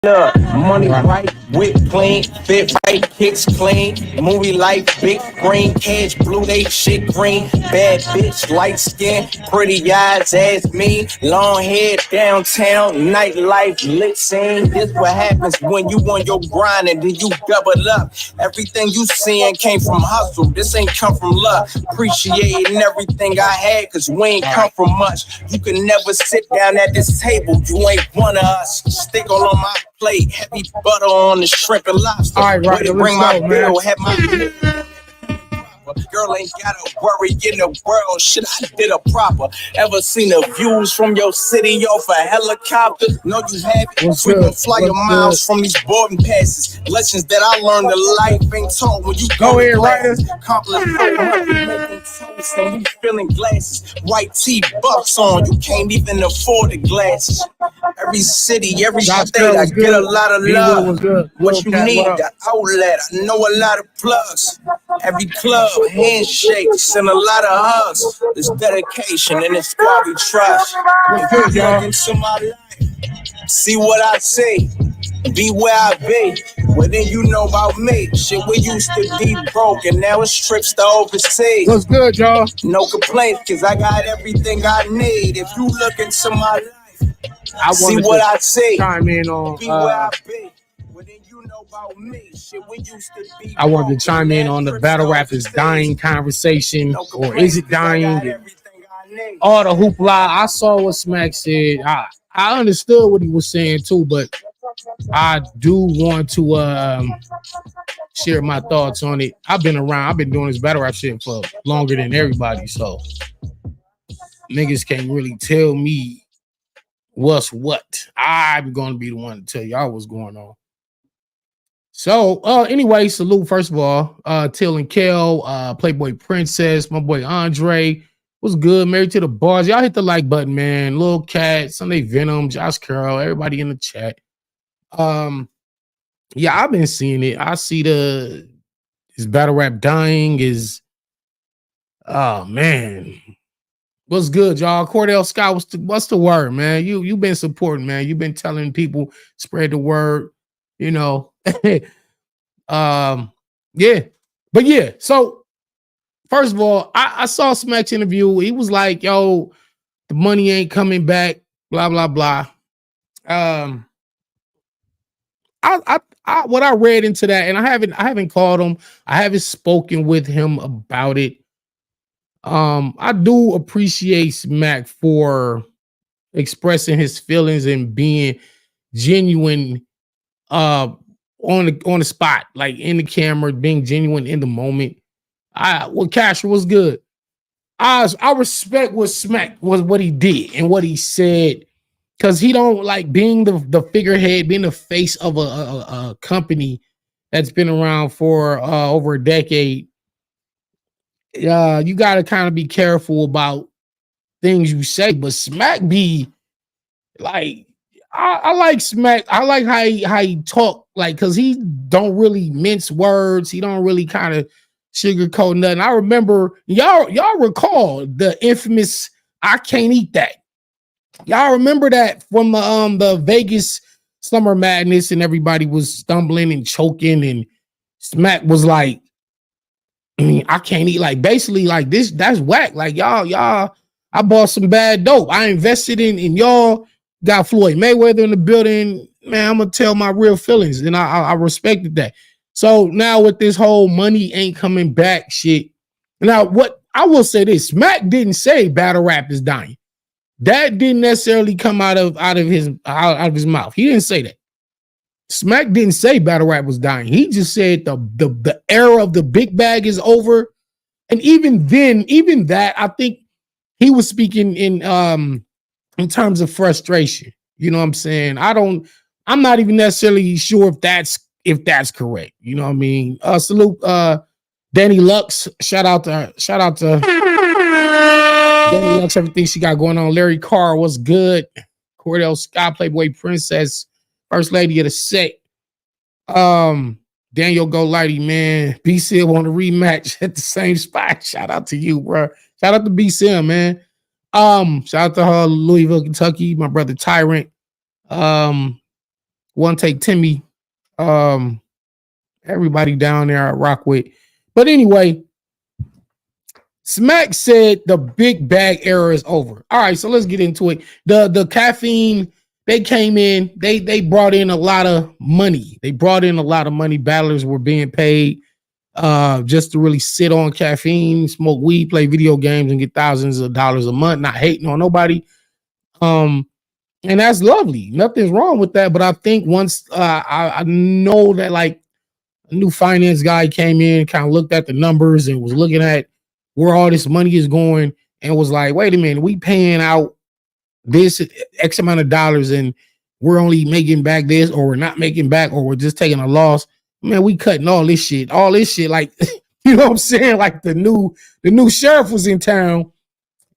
Look, money right, whip clean, fit right, kicks clean. Movie life, big green, cash blue, they shit green. Bad bitch, light skin, pretty eyes, ass me. Long hair downtown, nightlife, lit scene. This what happens when you on your grind and then you double up. Everything you seeing came from hustle. This ain't come from luck. Appreciating everything I had, cause we ain't come from much. You can never sit down at this table. You ain't one of us. Stick all on my plate, heavy butter on the shrimp and lobster. All right, Way to bring my go, bill, have my girl ain't gotta worry in the world. Shit, I did a proper. Ever seen the views from your city off a helicopter? No, you haven't. Frequent flyer miles from these boarding passes. Lessons that I learned in life ain't taught when you go ahead, writers. Compliment making toast and you feeling glasses. White tee bucks on, you can't even afford the glasses. Every city, every state, I get a lot of love. What you need, the outlet. I know a lot of plugs. Every club, handshakes, and a lot of hugs. It's dedication and it's why we trust. If you look into my life, see what I see, be where I be. Well, then you know about me. Shit, we used to be broke, and now it's trips to overseas. What's good, y'all? No complaints, cause I got everything I need. If you look into my life, see what I see, chime in on, be where I be. Well, then you know about me. Shit, we used to be I wanted to chime in on the battle rap is dying conversation, or is it dying? All the hoopla. I saw what Smack said. I understood what he was saying too, but I do want to share my thoughts on it. I've been doing this battle rap shit for longer than everybody, so niggas can't really tell me what's what. I'm gonna be the one to tell y'all what's going on. So anyway, salute first of all, Till and Kel, Playboy Princess, my boy Andre. What's good? Married to the bars. Y'all hit the like button, man. Lil Cat, Sunday Venom, Josh Curl, everybody in the chat. Yeah, I've been seeing it. I see this battle rap dying is, oh man. What's good, y'all? Cordell Scott, what's the word, man? You've been supporting, man. You've been telling people, spread the word, you know. Yeah. But yeah, so first of all, I saw Smack's interview. He was like, yo, the money ain't coming back, blah, blah, blah. What I read into that, and I haven't called him, I haven't spoken with him about it. I do appreciate Smack for expressing his feelings and being genuine on the spot, like in the camera, being genuine in the moment. Casher was good. I respect what Smack was, what he did and what he said, because he don't like being the figurehead, being the face of a company that's been around for over a decade. You got to kind of be careful about things you say, but Smack be like, I like Smack. I like how he talk, like, cause he don't really mince words. He don't really kind of sugarcoat nothing. I remember y'all recall the infamous "I can't eat that." Y'all remember that from the Vegas Summer Madness, and everybody was stumbling and choking, and Smack was like, I can't eat, like, basically like this. That's whack. Like y'all. I bought some bad dope. I invested in y'all. Got Floyd Mayweather in the building. Man, I'm gonna tell my real feelings, and I respected that. So now with this whole money ain't coming back shit. Now, what I will say this: Smack didn't say battle rap is dying. That didn't necessarily come out of his mouth. He didn't say that. Smack didn't say battle rap was dying. He just said the era of the big bag is over. And even then, even that, I think he was speaking in terms of frustration. You know what I'm saying? I'm not even necessarily sure if that's correct. You know what I mean? Salute Danny Lux. Shout out to Danny Lux, everything she got going on. Larry Carr, what's good? Cordell Scott, Playboy Princess, First Lady of the Set. Daniel Golighty, man. BC want a rematch at the same spot. Shout out to you, bro. Shout out to BC, man. Shout out to her, Louisville, Kentucky, my brother Tyrant. What One take Timmy, everybody down there I rock with. But anyway, Smack said the big bag era is over. All right, so let's get into it. The caffeine, they came in, they brought in a lot of money. They brought in a lot of money. Battlers were being paid just to really sit on caffeine, smoke weed, play video games, and get thousands of dollars a month. Not hating on nobody. And that's lovely. Nothing's wrong with that. But I think once I know that like a new finance guy came in, kind of looked at the numbers and was looking at where all this money is going and was like, wait a minute, we paying out this X amount of dollars and we're only making back this, or we're not making back, or we're just taking a loss. Man, we cutting all this shit, like, you know what I'm saying? Like the new sheriff was in town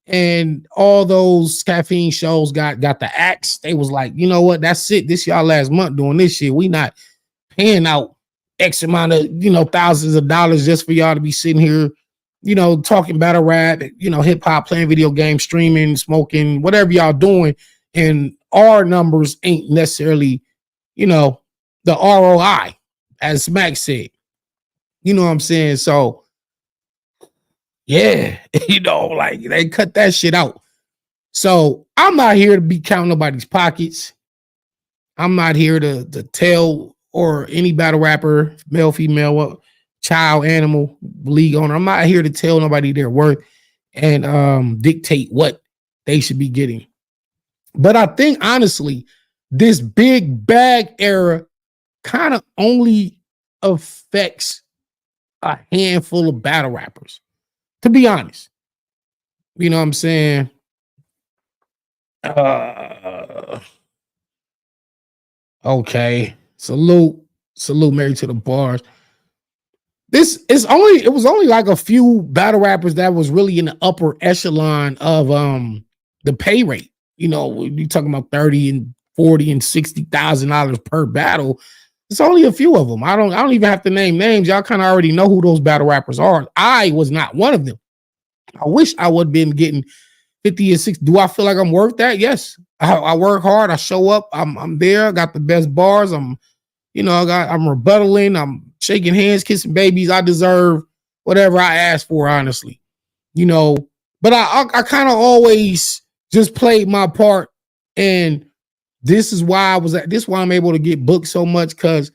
and all those caffeine shows got the axe. They was like, you know what? That's it. This y'all last month doing this shit. We not paying out X amount of, thousands of dollars just for y'all to be sitting here, talking battle rap, hip hop, playing video games, streaming, smoking, whatever y'all doing. And our numbers ain't necessarily, the ROI, as Smack said. You know what I'm saying? So, yeah, like they cut that shit out. So I'm not here to be counting nobody's pockets. I'm not here to tell or any battle rapper, male, female, child, animal, league owner. I'm not here to tell nobody their worth and dictate what they should be getting. But I think honestly, this big bag era kind of only affects a handful of battle rappers. To be honest, you know what I'm saying? Okay. Salute, Married to the Bars. It was only like a few battle rappers that was really in the upper echelon of the pay rate. You talking about 30 and 40 and $60,000 per battle. It's only a few of them. I don't even have to name names. Y'all kind of already know who those battle rappers are. I was not one of them. I wish I would have been getting 50 and 60. Do I feel like I'm worth that? Yes. I work hard. I show up. I'm there. I got the best bars. I'm rebuttaling. I'm shaking hands, kissing babies. I deserve whatever I ask for, honestly. But I kind of always just played my part, and this is why I'm able to get booked so much, because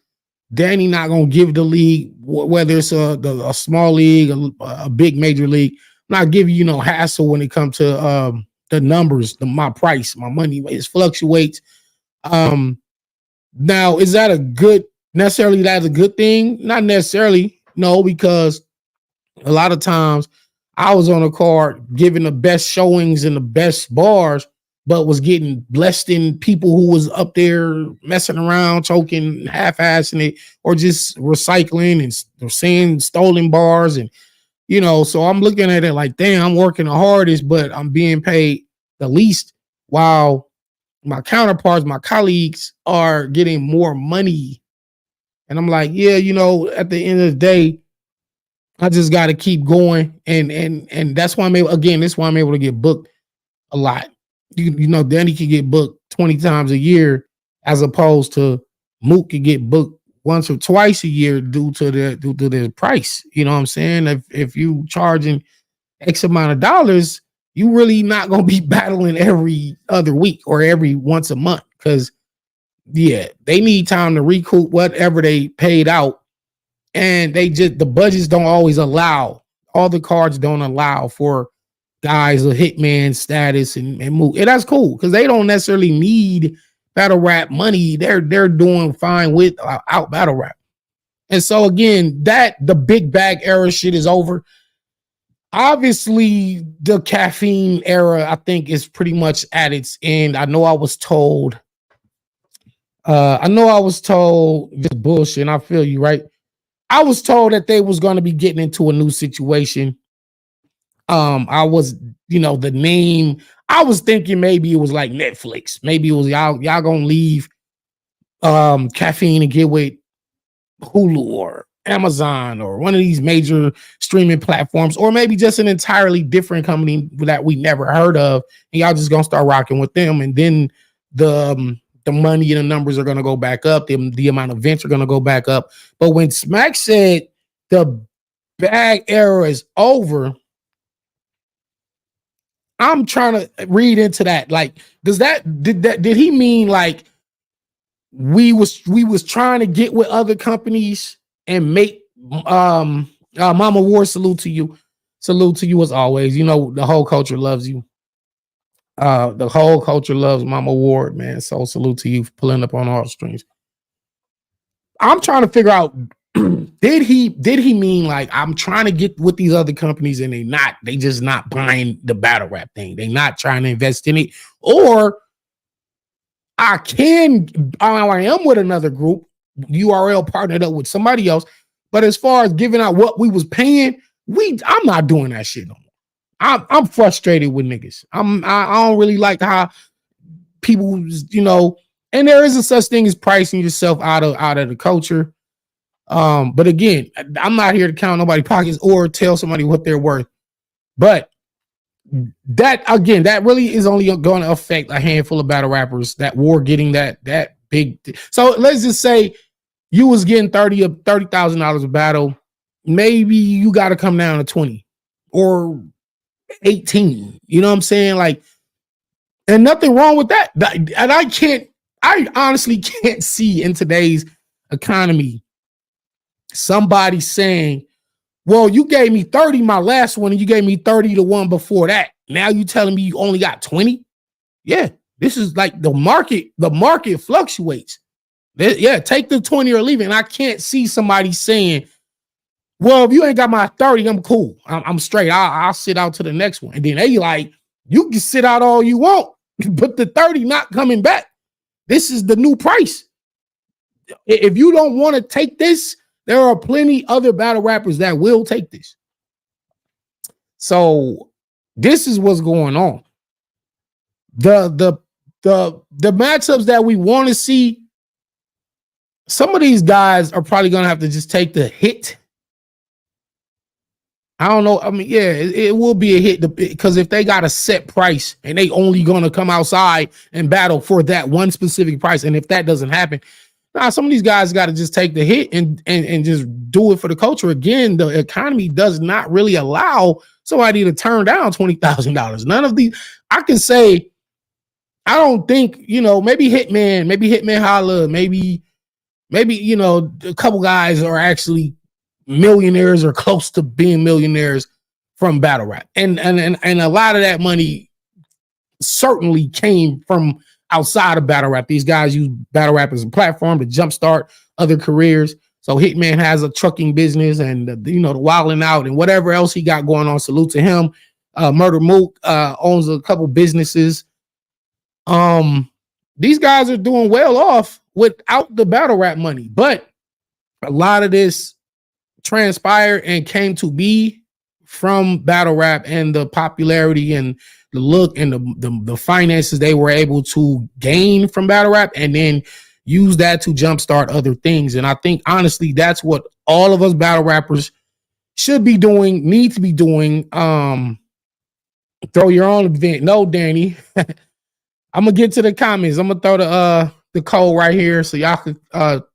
Danny not gonna give the league, whether it's a small league, a big major league, not giving you no hassle when it comes to the numbers, my price, my money. It fluctuates. Now, is that a good thing? Not necessarily, no, because a lot of times I was on a card giving the best showings and the best bars, but was getting blessed in people who was up there messing around, choking, half-assing it, or just recycling and saying stolen bars. And, so I'm looking at it like, damn, I'm working the hardest, but I'm being paid the least, while my counterparts, my colleagues are getting more money. And I'm like, yeah, at the end of the day, I just got to keep going. And that's why I'm able to get booked a lot. Danny can get booked 20 times a year, as opposed to Mook can get booked once or twice a year due to the price. You know what I'm saying? If you charging X amount of dollars, you really not going to be battling every other week or every once a month, because they need time to recoup whatever they paid out. And the budgets don't always allow, all the cards don't allow for guys with hitman status and move. And that's cool, because they don't necessarily need battle rap money. They're doing fine without battle rap. And so again, the big bag era shit is over. Obviously, the caffeine era, I think, is pretty much at its end. I know I was told just bullshit, and I feel you, right? I was told that they was going to be getting into a new situation. I was, the name, I was thinking maybe it was like Netflix. Maybe it was y'all gonna leave caffeine and get with Hulu or Amazon or one of these major streaming platforms, or maybe just an entirely different company that we never heard of, and y'all just gonna start rocking with them. And then the the money and the numbers are going to go back up. The amount of events are going to go back up. But when Smack said the bag era is over, I'm trying to read into that. Like, did he mean like we was trying to get with other companies and make Mama War, salute to you as always. You know, the whole culture loves you. The whole culture loves Mama Ward, man. So salute to you for pulling up on all strings. I'm trying to figure out, did he mean like I'm trying to get with these other companies and they just not buying the battle rap thing. They not trying to invest in it. Or I am with another group, URL partnered up with somebody else. But as far as giving out what we was paying, I'm not doing that shit no more. I'm frustrated with niggas. I don't really like how people, you know, and there is a such thing as pricing yourself out of the culture. But again, I'm not here to count nobody's pockets or tell somebody what they're worth. But that really is only going to affect a handful of battle rappers. That war getting that big. So let's just say you was getting $30,000 a battle. Maybe you got to come down to 20 or 18. You know what I'm saying? Like, and nothing wrong with that. And I honestly can't see in today's economy somebody saying, well, you gave me 30 my last one and you gave me 30 the one before that. Now you telling me you only got 20? Yeah, this is like the market fluctuates. Yeah, take the 20 or leave it. And I can't see somebody saying, well, if you ain't got my 30, I'm cool. I'm straight. I'll sit out to the next one. And then they like, you can sit out all you want, but the 30 not coming back. This is the new price. If you don't want to take this, there are plenty other battle rappers that will take this. So this is what's going on. The matchups that we want to see, some of these guys are probably going to have to just take the hit. I don't know. I mean, yeah, it will be a hit because if they got a set price and they only going to come outside and battle for that one specific price, and if that doesn't happen, some of these guys got to just take the hit and just do it for the culture. Again, the economy does not really allow somebody to turn down $20,000. None of these, I can say, I don't think, you know, maybe Hitman Holla, maybe, you know, a couple guys are actually millionaires or close to being millionaires from battle rap. And a lot of that money certainly came from outside of battle rap. These guys use battle rap as a platform to jumpstart other careers. So Hitman has a trucking business and, you know, the Wildin' Out and whatever else he got going on. Salute to him. Murder Mook owns a couple businesses. These guys are doing well off without the battle rap money, but a lot of this transpired and came to be from battle rap and the popularity and the look and the finances they were able to gain from battle rap and then use that to jumpstart other things. And I think honestly, that's what all of us battle rappers should be doing, need to be doing. Throw your own event. No, Danny. I'm gonna get to the comments. I'm gonna throw the code right here so y'all could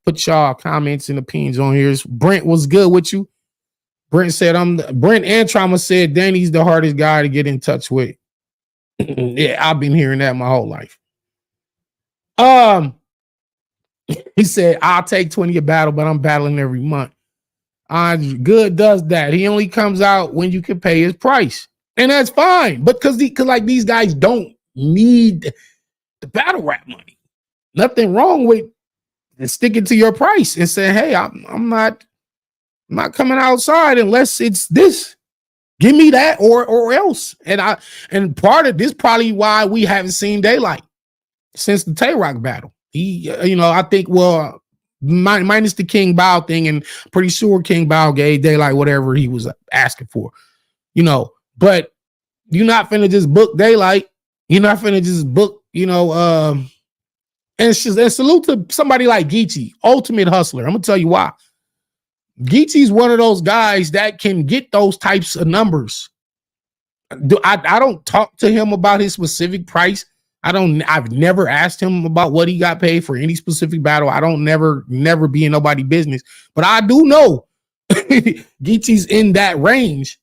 put y'all comments and opinions on here. Brent was good with you. Brent said Brent and Trauma said Danny's the hardest guy to get in touch with. Yeah, I've been hearing that my whole life. He said I'll take 20 a battle, but I'm battling every month. Good does that. He only comes out when you can pay his price, and that's fine. But because like these guys don't need the battle rap money. Nothing wrong with sticking to your price and saying, "Hey, I'm not coming outside unless it's this. Give me that or else." And part of this probably why we haven't seen daylight since the Tay-Rock battle. He, you know, I think minus the King Bao thing, and pretty sure King Bao gave daylight whatever he was asking for, you know. But you're not finna just book daylight. You're not finna just book, you know. And salute to somebody like Geechee, ultimate hustler. I'm gonna tell you why. Geechee's one of those guys that can get those types of numbers. I don't talk to him about his specific price. I've never asked him about what he got paid for any specific battle. I don't never be in nobody's business. But I do know Geechee's in that range.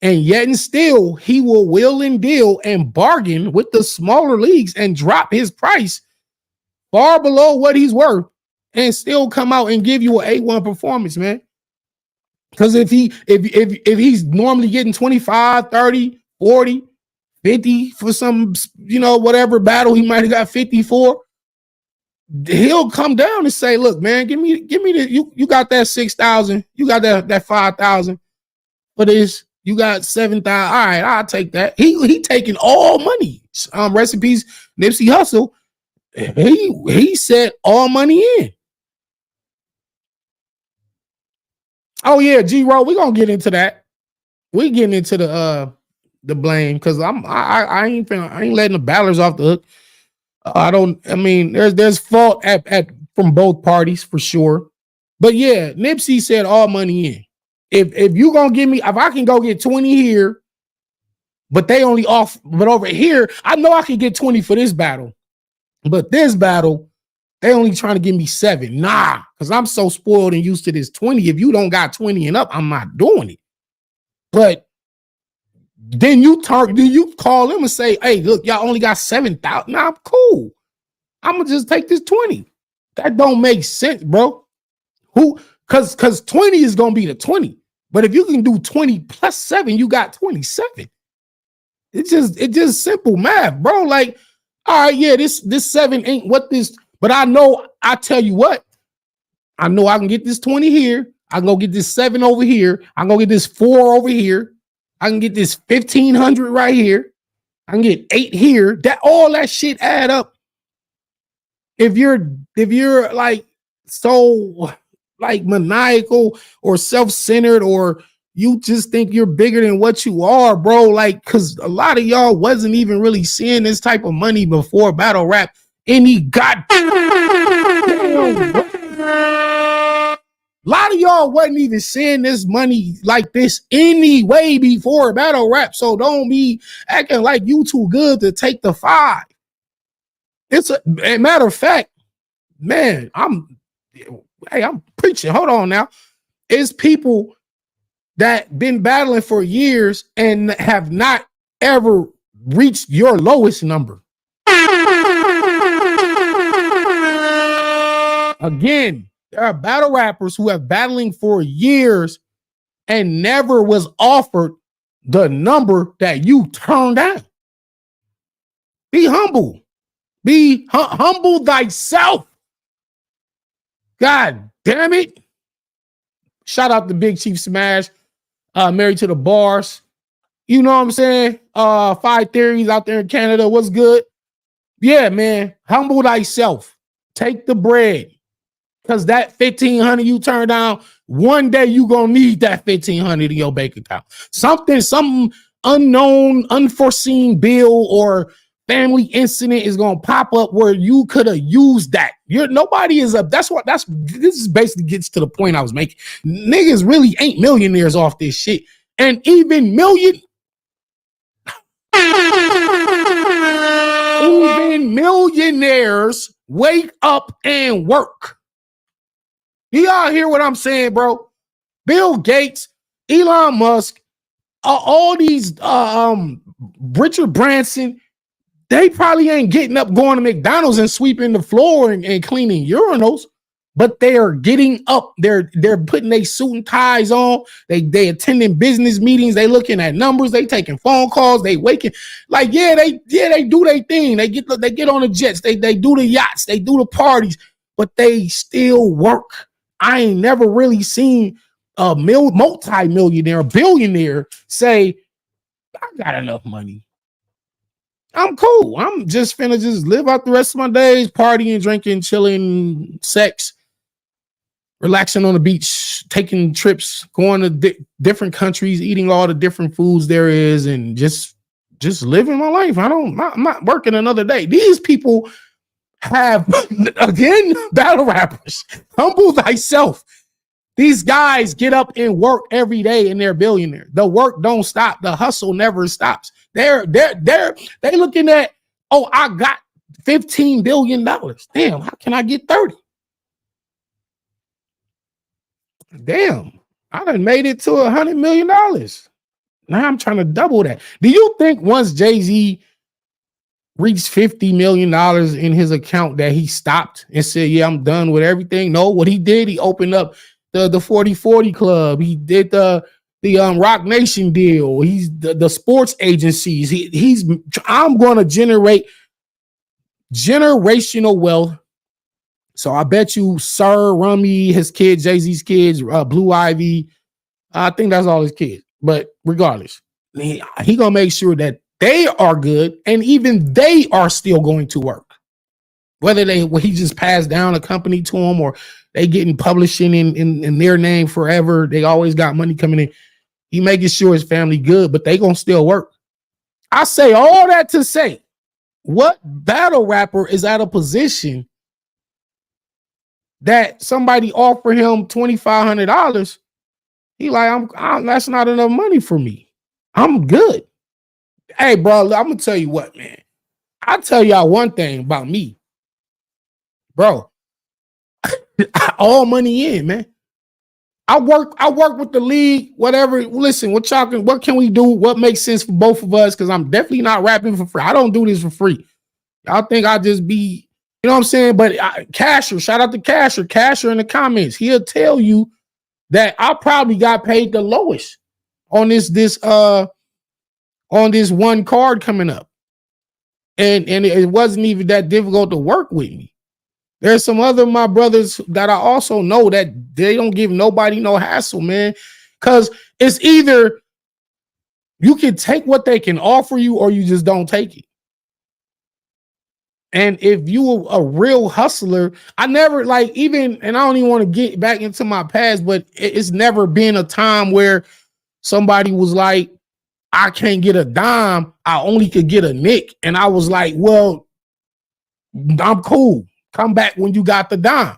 And yet and still, he will wheel and deal and bargain with the smaller leagues and drop his price far below what he's worth and still come out and give you an A1 performance, man. Because if he's normally getting 25, 30, 40, 50 for some, whatever battle he might have got 50 for, he'll come down and say, look, man, give me the, you got that 6,000, you got that 5,000 for this. You got 7,000. All right, I'll take that. He taking all money. Recipes, Nipsey Hussle. He said all money in. Oh yeah, G-Ro, we're gonna get into that. We getting into the blame because I ain't letting the battlers off the hook. There's fault at from both parties for sure. But yeah, Nipsey said all money in. If you gonna give me, if I can go get 20 here, but they only off, but over here, I know I can get 20 for this battle. But this battle, they only trying to give me 7. Nah, because I'm so spoiled and used to this 20. If you don't got 20 and up, I'm not doing it. But then you call them and say, hey, look, y'all only got 7,000. Nah, I'm cool. I'm gonna just take this 20. That don't make sense, bro. Because 20 is gonna be the 20. But if you can do 20 plus 7, you got 27. It's just simple math, bro. Like, all right, yeah, this 7 ain't what this, but I tell you what, I know I can get this 20 here. I can go get this 7 over here. I can go get this 4 over here. I can get this 1,500 right here. I can get 8 here. All that shit add up. If you're like so like maniacal or self-centered, or you just think you're bigger than what you are, bro, like, because a lot of y'all wasn't even really seeing this type of money before battle rap any goddamn. A lot of y'all wasn't even seeing this money like this anyway before battle rap, so don't be acting like you too good to take the 5. It's a matter of fact, man, I'm preaching. Hold on now. It's people that been battling for years and have not ever reached your lowest number. Again, there are battle rappers who have battling for years and never was offered the number that you turned down. Be humble. Be humble thyself. God damn it. Shout out to Big Chief Smash, Married to the Bars. You know what I'm saying? 5 Theories out there in Canada. What's good? Yeah, man. Humble thyself. Take the bread. Because that 1,500 you turn down, one day you gonna need that 1,500 in your bank account. Some unknown, unforeseen bill or family incident is gonna pop up where you could have used that. Nobody is up. This basically gets to the point I was making. Niggas really ain't millionaires off this shit. And even millionaires wake up and work. Y'all hear what I'm saying, bro? Bill Gates, Elon Musk, all these Richard Branson, they probably ain't getting up, going to McDonald's and sweeping the floor and cleaning urinals, but they are getting up. They're putting their suit and ties on. They attending business meetings. They looking at numbers. They taking phone calls. They waking like they do their thing. They get on the jets. They do the yachts. They do the parties, but they still work. I ain't never really seen a multi-millionaire, billionaire say, I got enough money. I'm cool. I'm just finna just live out the rest of my days, partying, drinking, chilling, sex, relaxing on the beach, taking trips, going to different countries, eating all the different foods there is, and just living my life. I'm not working another day. These people have, again, battle rappers. Humble thyself. These guys get up and work every day and they're billionaires. The work don't stop. The hustle never stops. They looking at, oh, I got $15 billion. Damn, how can I get 30? Damn, I done made it to $100 million. Now I'm trying to double that. Do you think once Jay-Z reached $50 million in his account that he stopped and said, yeah, I'm done with everything? No, what he did, he opened up the 40/40 club. He did the Rock Nation deal. He's the sports agencies. I'm going to generate generational wealth. So I bet you Sir Rummy, his kids, Jay-Z's kids, Blue Ivy, I think that's all his kids. But regardless, he gonna make sure that they are good, and even they are still going to work. Whether he just passed down a company to them or they getting publishing in their name forever, they always got money coming in. He making sure his family good, but they gonna still work. I say all that to say, what battle rapper is at a position that somebody offer him $2,500? He like, that's not enough money for me. I'm good. Hey, bro, I'm gonna tell you what, man. I'll tell y'all one thing about me, bro. All money in, man. I work with the league, whatever. Listen, what can we do? What makes sense for both of us? Because I'm definitely not rapping for free. I don't do this for free. Y'all think I just be, you know what I'm saying? But Casher, shout out to Casher. Casher in the comments. He'll tell you that I probably got paid the lowest on this one card coming up. And it wasn't even that difficult to work with me. There's some other my brothers that I also know that they don't give nobody no hassle, man. Because it's either you can take what they can offer you or you just don't take it. And if you a real hustler, I never and I don't even want to get back into my past, but it's never been a time where somebody was like, I can't get a dime, I only could get a nick. And I was like, well, I'm cool. Come back when you got the dime.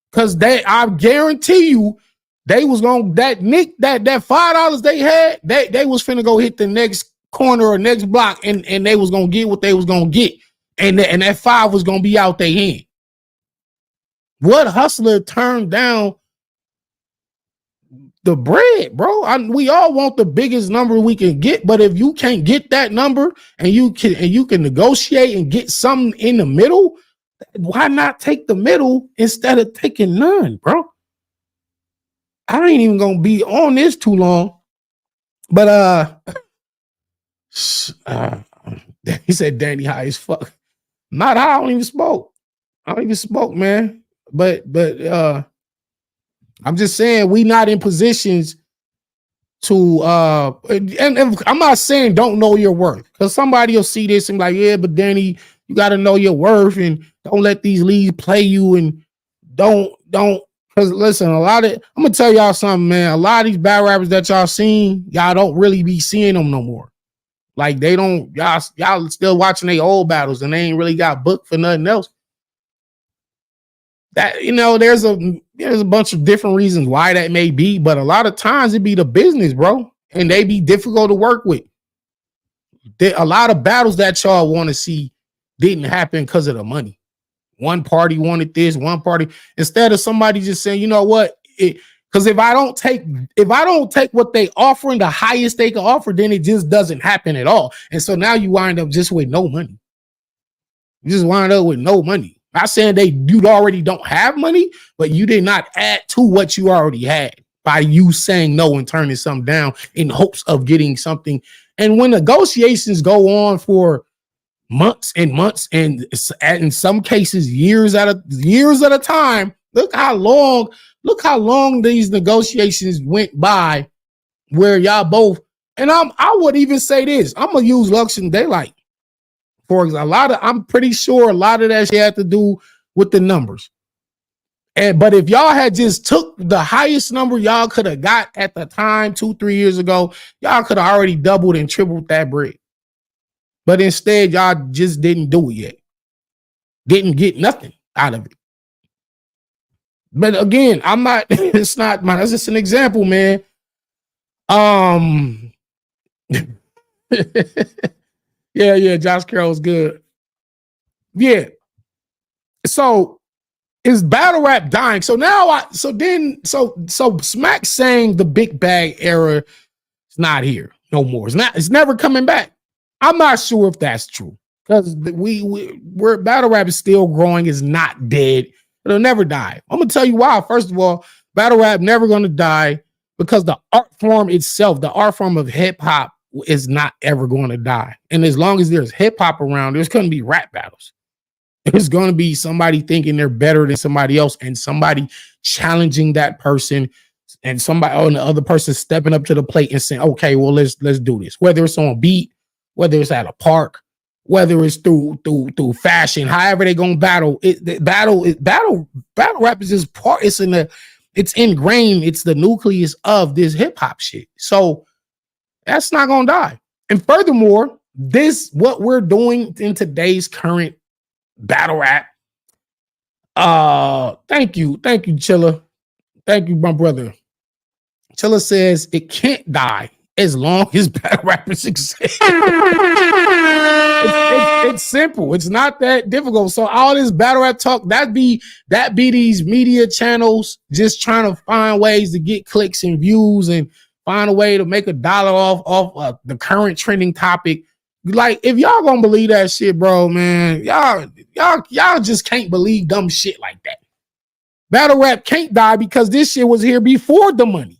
Because I guarantee you, they was going that nick, that $5 they had, they was finna go hit the next corner or next block and they was gonna get what they was gonna get. And that $5 was gonna be out their hand. What hustler turned down the bread, bro? We all want the biggest number we can get, but if you can't get that number and you can negotiate and get something in the middle, why not take the middle instead of taking none, bro? I ain't even gonna be on this too long, but he said Danny high as fuck. Not high, I don't even smoke. Man. But I'm just saying we not in positions to and I'm not saying don't know your worth, because somebody will see this and be like, yeah, but Danny, you got to know your worth and don't let these leagues play you, and don't because listen, I'm gonna tell y'all something, man. A lot of these battle rappers that y'all seen, y'all don't really be seeing them no more. Like they don't, y'all still watching their old battles and they ain't really got booked for nothing else. That, there's a bunch of different reasons why that may be, but a lot of times it be the business, bro, and they be difficult to work with. A lot of battles that y'all want to see didn't happen because of the money. One party wanted this, one party, instead of somebody just saying, you know what, because if I don't take what they offering, the highest they can offer, then it just doesn't happen at all. And so now you wind up just with no money. You just wind up with no money. Not saying you already don't have money, but you did not add to what you already had by you saying no and turning something down in hopes of getting something. And when negotiations go on for months and months, and in some cases years at a time, look how long these negotiations went by, where y'all both, and I would even say this, I'm gonna use Lux and Daylight for example. I'm pretty sure a lot of that shit had to do with the numbers. But if y'all had just took the highest number y'all could have got at the time 2-3 years ago, y'all could have already doubled and tripled that bread. But instead, y'all just didn't do it yet. Didn't get nothing out of it. But again, it's not that's just an example, man. Yeah, Josh Carroll's good. Yeah. So is battle rap dying? So now so Smack saying the big bag era is not here no more. It's never coming back. I'm not sure if that's true. Because we're battle rap is still growing, is not dead. It'll never die. I'm gonna tell you why. First of all, battle rap never gonna die because the art form itself, the art form of hip hop, is not ever going to die. And as long as there's hip hop around, there's gonna be rap battles. There's gonna be somebody thinking they're better than somebody else, and somebody challenging that person, and somebody on the other person stepping up to the plate and saying, "Okay, well let's do this." Whether it's on beat, whether it's at a park, whether it's through fashion, however they gonna battle. Battle rap is just part. It's ingrained. It's the nucleus of this hip hop shit. So that's not gonna die. And furthermore, what we're doing in today's current battle rap. Thank you, Chilla. Thank you, my brother. Chilla says it can't die as long as battle rappers exist. It's simple. It's not that difficult. So all this battle rap talk, that be these media channels just trying to find ways to get clicks and views and find a way to make $1 off the current trending topic. Like, if y'all gonna believe that shit, bro, man, y'all just can't believe dumb shit like that. Battle rap can't die because this shit was here before the money.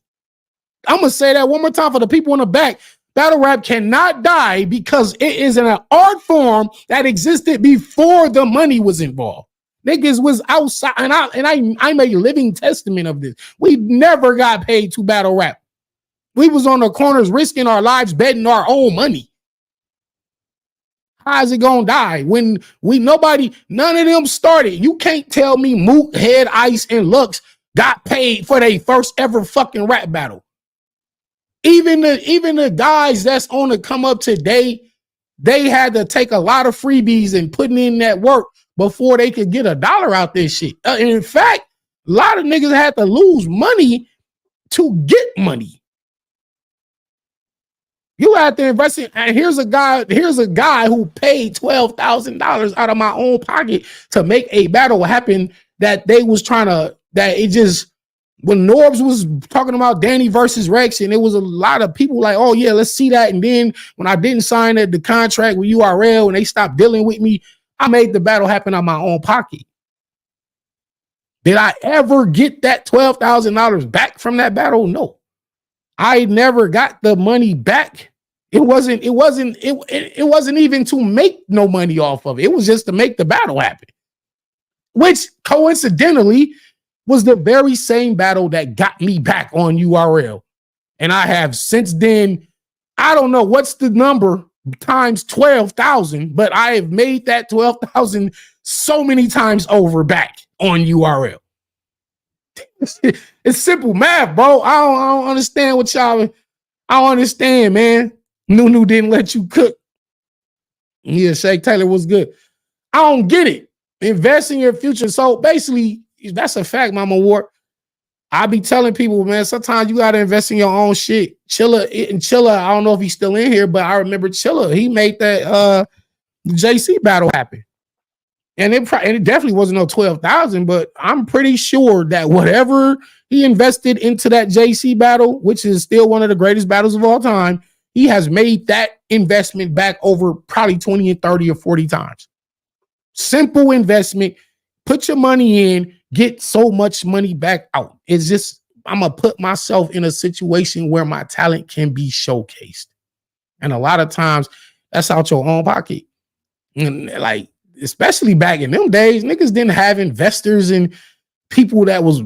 I'm gonna say that one more time for the people in the back. Battle rap cannot die because it is an art form that existed before the money was involved. Niggas was outside, and I'm a living testament of this. We never got paid to battle rap. We was on the corners risking our lives, betting our own money. How's it gonna die when none of them started? You can't tell me Mook, Head, Ice, and Lux got paid for their first ever fucking rap battle. Even the guys that's on the come up today, they had to take a lot of freebies and putting in that work before they could get $1 out this shit. In fact, a lot of niggas had to lose money to get money. You have to invest in, and here's a guy who paid $12,000 out of my own pocket to make a battle happen that they was trying to, that it just, when Norbs was talking about Danny versus Rex, and it was a lot of people like, oh yeah, let's see that. And then when I didn't sign the contract with URL and they stopped dealing with me, I made the battle happen out of my own pocket. Did I ever get that $12,000 back from that battle? No. I never got the money back. It wasn't even to make no money off of it. It was just to make the battle happen, which coincidentally was the very same battle that got me back on URL. And I have since then, I don't know what's the number times 12,000, but I have made that 12,000 so many times over back on URL. It's simple math, bro. I don't understand what y'all, I don't understand, man. Nunu didn't let you cook. Yeah, Shake Taylor was good. I don't get it. Invest in your future. So basically, that's a fact, Mama Ward. I be telling people, man, sometimes you got to invest in your own shit. Chilla, I don't know if he's still in here, but I remember Chilla. He made that JC battle happen. And it definitely wasn't no 12,000, but I'm pretty sure that whatever he invested into that JC battle, which is still one of the greatest battles of all time, he has made that investment back over probably 20 and 30 or 40 times. Simple investment. Put your money in, get so much money back out. It's just, I'm going to put myself in a situation where my talent can be showcased. And a lot of times that's out your own pocket. And like, especially back in them days, niggas didn't have investors and people that was,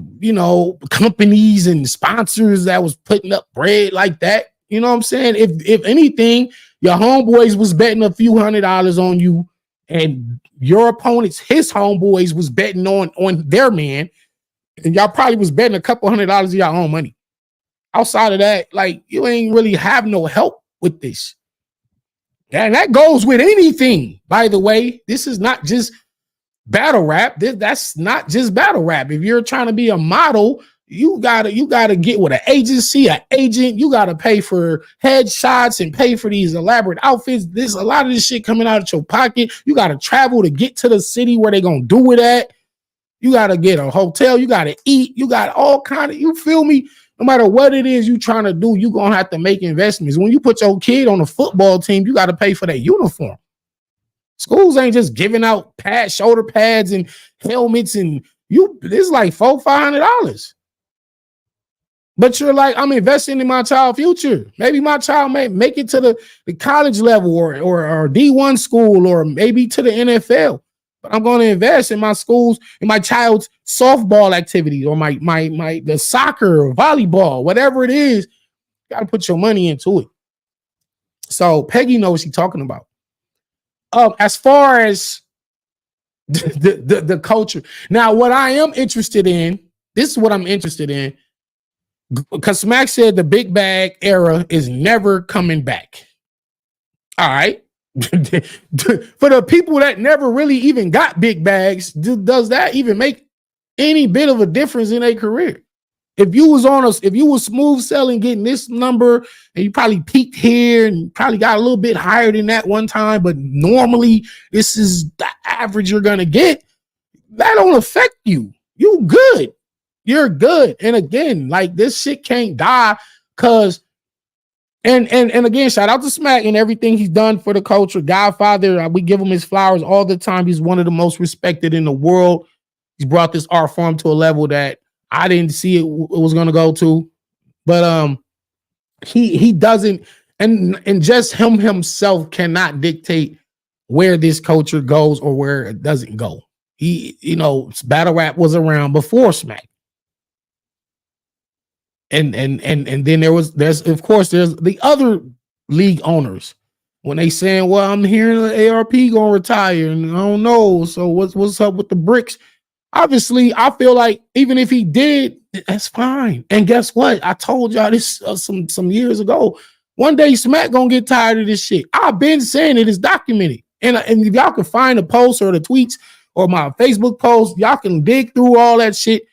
companies and sponsors that was putting up bread like that. You know what I'm saying? If anything, your homeboys was betting a few $100s on you, and your opponents, his homeboys, was betting on their man, and y'all probably was betting a couple $100s of your own money. Outside of that, like, you ain't really have no help with this. And that goes with anything, by the way. This is not just battle rap. That's not just battle rap. If you're trying to be a model, You gotta get with an agency, an agent. You gotta pay for headshots and pay for these elaborate outfits. There's a lot of this shit coming out of your pocket. You gotta travel to get to the city where they gonna do it at. You gotta get a hotel. You gotta eat. You got all kind of. You feel me? No matter what it is you trying to do, you gonna have to make investments. When you put your kid on a football team, you gotta pay for that uniform. Schools ain't just giving out shoulder pads and helmets, and it's like $400-$500. But you're like, I'm investing in my child's future. Maybe my child may make it to the college level or D1 school or maybe to the NFL. But I'm going to invest in my schools, in my child's softball activity or the soccer or volleyball, whatever it is. You got to put your money into it. So Peggy knows what she's talking about. As far as the culture. Now, what I am interested in, this is what I'm interested in. Because Smack said the big bag era is never coming back. All right. For the people that never really even got big bags, does that even make any bit of a difference in their career? If you was smooth selling, getting this number, and you probably peaked here and probably got a little bit higher than that one time, but normally this is the average you're gonna get, that don't affect you. You good. You're good. And again, like this shit can't die because and again, shout out to Smack and everything he's done for the culture. Godfather, we give him his flowers all the time. He's one of the most respected in the world. He's brought this art form to a level that I didn't see it was gonna go to. But he doesn't, and just himself cannot dictate where this culture goes or where it doesn't go. Battle rap was around before Smack. And then there's the other league owners when they saying, well, I'm hearing the ARP gonna retire and I don't know. So what's up with the bricks? Obviously, I feel like even if he did, that's fine. And guess what? I told y'all this some years ago. One day Smack gonna get tired of this shit. I've been saying it is documented. And if y'all can find the posts or the tweets or my Facebook post, y'all can dig through all that shit.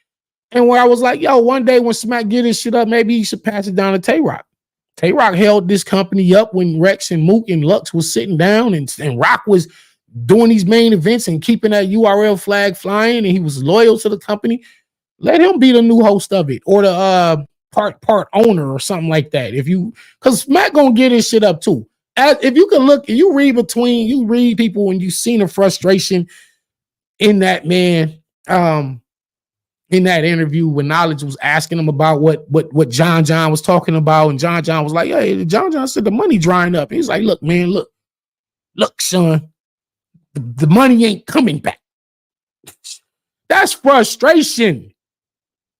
And where I was like, yo, one day when Smack get his shit up, maybe he should pass it down to Tay-Rock. Tay-Rock held this company up when Rex and Mook and Lux was sitting down and Rock was doing these main events and keeping that URL flag flying, and he was loyal to the company. Let him be the new host of it or the part owner or something like that. Because Smack gonna get his shit up too. If you can look, you read people and you seen the frustration in that man. In that interview when Knowledge was asking him about what John was talking about, and John was like, hey, John said the money drying up. He's like, look, man, look, son, the money ain't coming back. That's frustration.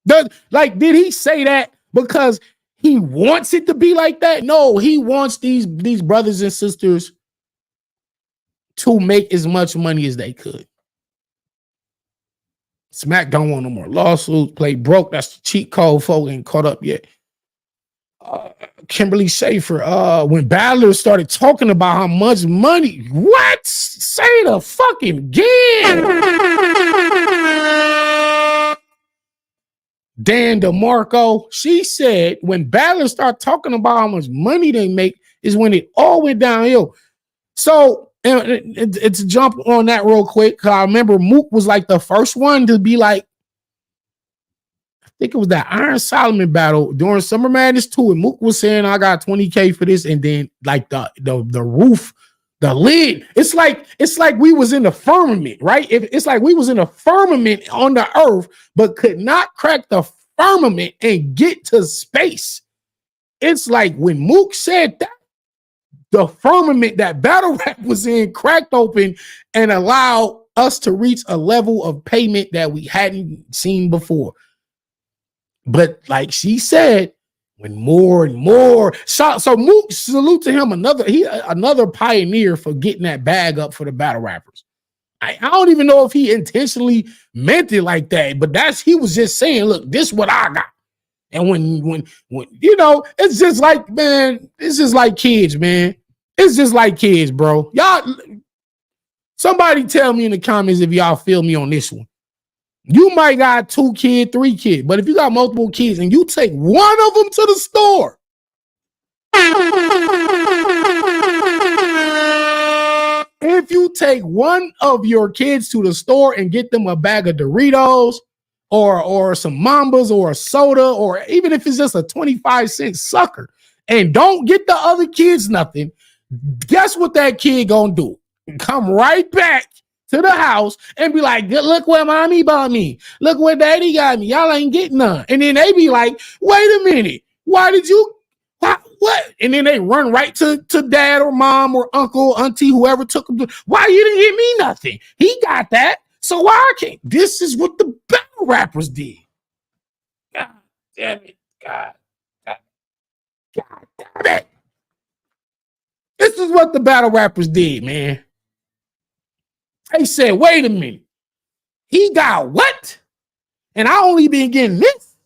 Did he say that because he wants it to be like that? No, he wants these brothers and sisters to make as much money as they could. Smack don't want no more lawsuits. Play broke. That's the cheat code. Folk ain't caught up yet. Kimberly Schaefer. When Battler started talking about how much money, what? Say the fucking again. Dan DeMarco. She said when Battler started talking about how much money they make is when it all went downhill. So. It's a jump on that real quick. I remember Mook was like the first one to be like, I think it was that Iron Solomon battle during Summer Madness 2. And Mook was saying, I got 20K for this. And then like the roof, the lid, it's like we was in the firmament, right? It's like we was in a firmament on the earth, but could not crack the firmament and get to space. It's like when Mook said that, the firmament that battle rap was in cracked open and allowed us to reach a level of payment that we hadn't seen before. But like she said, when more and more so Mook, salute to him, another pioneer for getting that bag up for the battle rappers. I don't even know if he intentionally meant it like that, but he was just saying, look, this is what I got. And when it's just like, man, it's just like kids, man. It's just like kids, bro. Y'all, somebody tell me in the comments if y'all feel me on this one. You might got 2 kids, 3 kids, but if you got multiple kids and you take one of them to the store, if you take one of your kids to the store and get them a bag of Doritos or some Mambas or a soda, or even if it's just a 25-cent sucker, and don't get the other kids nothing, guess what that kid gonna do? Come right back to the house and be like, look what mommy bought me. Look what daddy got me. Y'all ain't getting none. And then they be like, wait a minute. Why did you? What? And then they run right to dad or mom or uncle, auntie, whoever took them. Why you didn't give me nothing? He got that. So why I can't? This is what the battle rappers did. God damn it. God damn it. This is what the battle rappers did, man. They said, wait a minute. He got what? And I only been getting this?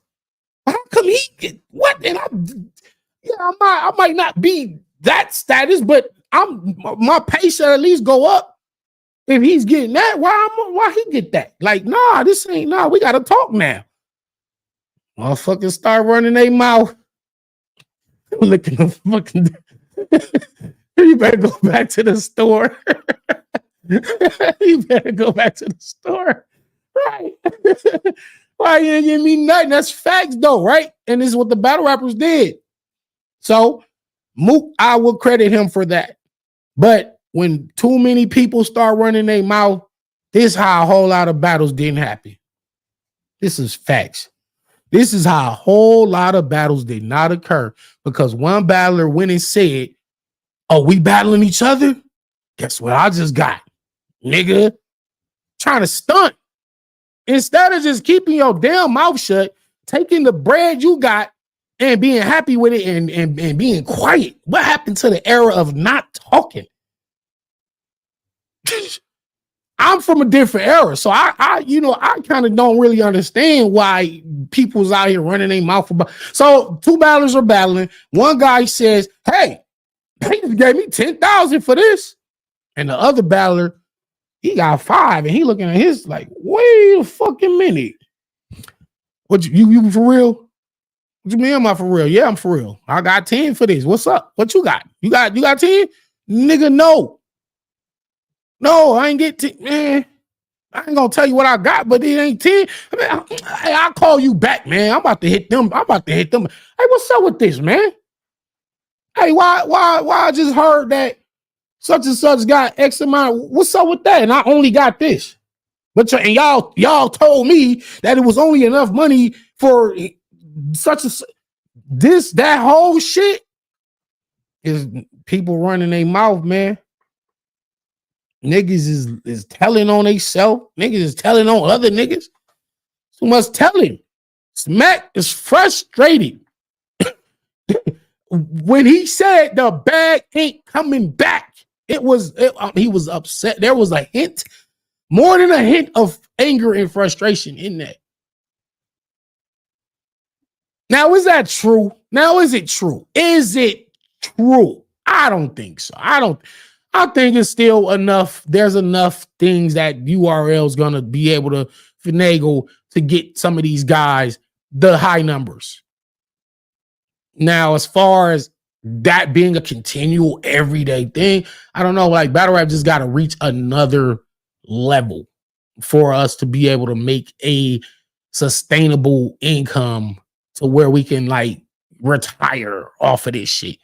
How come he get what? And I might not be that status, but my pay should at least go up. If he's getting that, why he get that? Like, nah, this ain't we gotta talk now. Motherfuckers start running their mouth. Looking the fucking you better go back to the store. You better go back to the store. Right. Why you didn't give me nothing? That's facts though, right? And this is what the battle rappers did. So Mook, I will credit him for that. But when too many people start running their mouth, this is how a whole lot of battles didn't happen. This is facts. This is how a whole lot of battles did not occur, because one battler went and said, oh, we battling each other? Guess what I just got? Nigga, trying to stunt. Instead of just keeping your damn mouth shut, taking the bread you got and being happy with it and being quiet. What happened to the era of not talking? I'm from a different era, so I kind of don't really understand why people's out here running their mouth about. So 2 battlers are battling. One guy says, hey, they just gave me 10,000 for this. And the other battler, he got 5, and he looking at his like, wait a fucking minute. What you for real? What you mean am I for real? Yeah, I'm for real. I got 10 for this. What's up? What you got? You got 10? Nigga, no. No, I ain't get 10. Man, I ain't gonna tell you what I got, but it ain't 10. I'll call you back, man. I'm about to hit them. Hey, what's up with this, man? Hey, why I just heard that such and such got X amount. What's up with that? And I only got this. But y'all told me that it was only enough money for such a that whole shit is people running their mouth, man. Niggas is telling on themselves. Niggas is telling on other niggas. So much telling. Smack is frustrated. When he said the bag ain't coming back, he was upset. There was a hint, more than a hint of anger and frustration in that. Now, is that true? Now, is it true? Is it true? I don't think so. I think it's still enough. There's enough things that URL's gonna be able to finagle to get some of these guys the high numbers. Now, as far as that being a continual everyday thing, I don't know. Like, battle rap just got to reach another level for us to be able to make a sustainable income to where we can like retire off of this shit.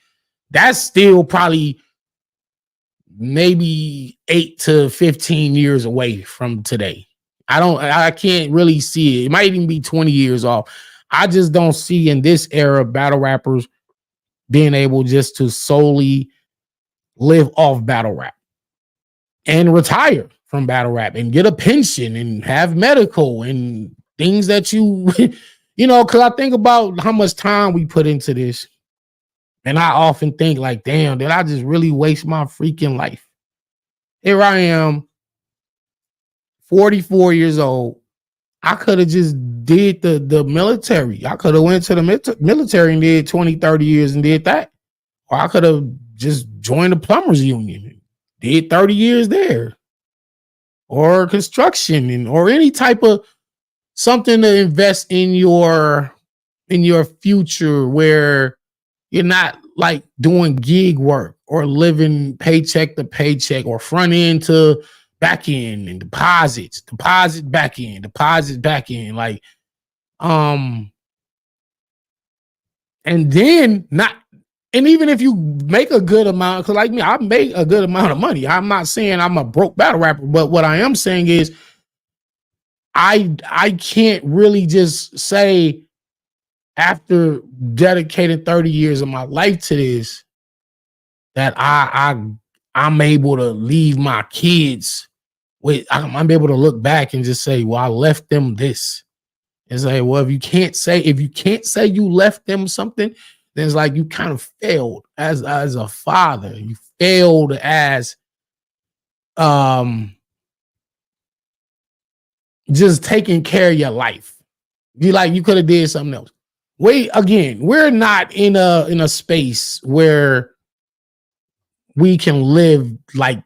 That's still probably maybe 8 to 15 years away from today. I can't really see it. It might even be 20 years off. I just don't see in this era battle rappers being able just to solely live off battle rap and retire from battle rap and get a pension and have medical and things that because I think about how much time we put into this. And I often think like, damn, did I just really waste my freaking life? Here I am, 44 years old. I could have just did the military. I could have went to the military and did 20, 30 years and did that. Or I could have just joined the plumbers union and did 30 years there. Or construction or any type of something to invest in your future where you're not like doing gig work or living paycheck to paycheck or front end to back end and deposit back end, deposit back end. Like, and then not, and even if you make a good amount, because like me, I make a good amount of money. I'm not saying I'm a broke battle rapper, but what I am saying is I can't really just say after dedicating 30 years of my life to this that I'm able to leave my kids with, I'm able to look back and just say, well, I left them this. It's like, well, if you can't say you left them something, then it's like you kind of failed as a father. You failed as just taking care of your life. You could have did something else. We're not in a space where we can live like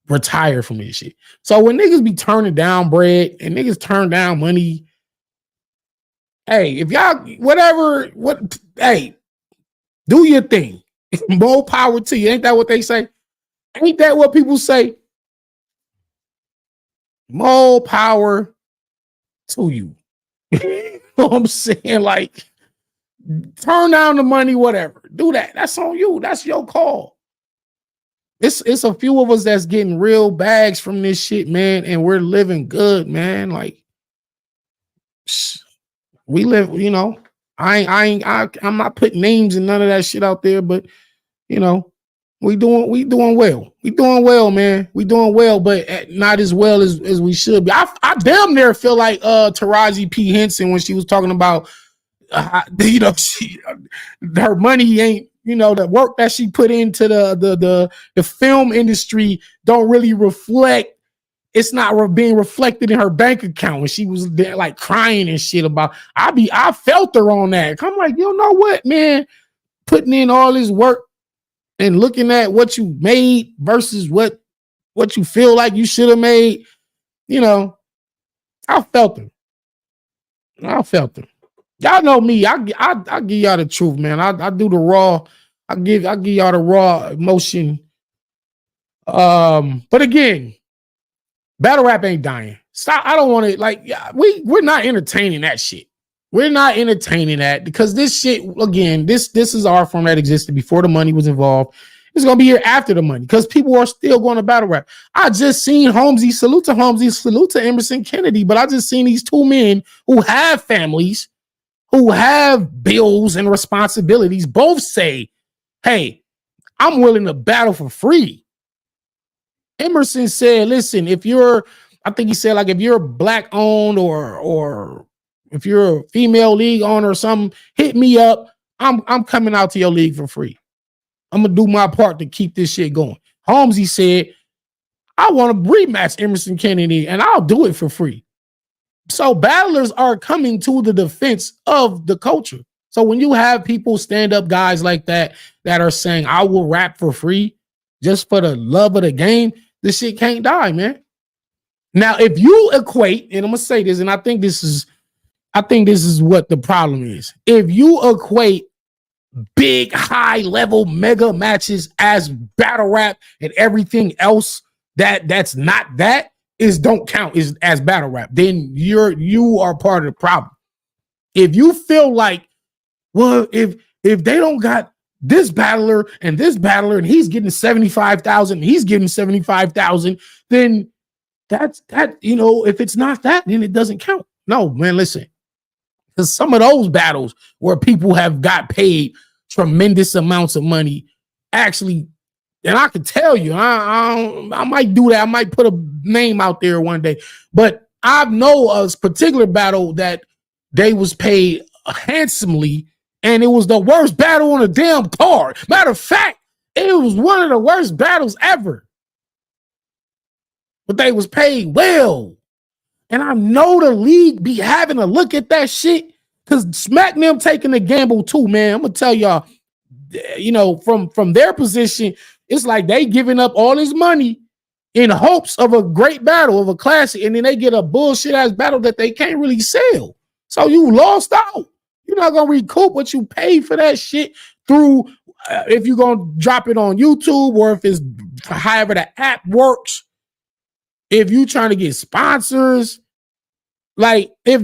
retire from this shit. So when niggas be turning down bread and niggas turn down money, hey, if y'all hey, do your thing. More power to you. Ain't that what they say? Ain't that what people say? More power to you. You know what I'm saying? Like, turn down the money, whatever. Do that. That's on you. That's your call. It's a few of us that's getting real bags from this shit, man, and we're living good, man. Like, we live, I'm not putting names and none of that shit out there, but we doing well. We doing well, man. We doing well, but not as well as we should be. I damn near feel like Taraji P. Henson when she was talking about her money ain't, the work that she put into the film industry don't really reflect. It's not being reflected in her bank account when she was there, like crying and shit about. I felt her on that. I'm like, you know what, man? Putting in all this work and looking at what you made versus what you feel like you should have made, I felt her. Y'all know me. I give y'all the truth, man. I do the raw. I give y'all the raw emotion. But again, battle rap ain't dying. Stop. I don't want to we're not entertaining that shit. We're not entertaining that because this shit, again, this is our form that existed before the money was involved. It's gonna be here after the money because people are still going to battle rap. I just seen Holmesy, salute to Emerson Kennedy, but I just seen these two men who have families, who have bills and responsibilities, both say, hey, I'm willing to battle for free. Emerson said, listen, if you're black owned or if you're a female league owner or something, hit me up. I'm coming out to your league for free. I'm going to do my part to keep this shit going. Holmesy said, I want to rematch Emerson Kennedy and I'll do it for free. So battlers are coming to the defense of the culture. So when you have people, stand up guys like that are saying, I will rap for free just for the love of the game, this shit can't die, man. Now, if you equate, and I'm going to say this, and I think this is what the problem is. If you equate big, high level mega matches as battle rap and everything else that's not that is don't count as battle rap, then you are part of the problem. If you feel like, well, if they don't got this battler and he's getting 75,000, he's getting 75,000, then that's that, if it's not that, then it doesn't count. No, man, listen. Because some of those battles where people have got paid tremendous amounts of money, actually, and I can tell you, I might do that. I might put a name out there one day. But I know a particular battle that they was paid handsomely, and it was the worst battle on a damn card. Matter of fact, it was one of the worst battles ever. But they was paid well. And I know the league be having a look at that shit because Smack them taking the gamble too, man. I'm going to tell y'all, from their position, it's like they giving up all this money in hopes of a great battle, of a classic, and then they get a bullshit ass battle that they can't really sell. So you lost out. You're not gonna recoup what you paid for that shit through if you're gonna drop it on YouTube or if it's however the app works. If you trying to get sponsors, like if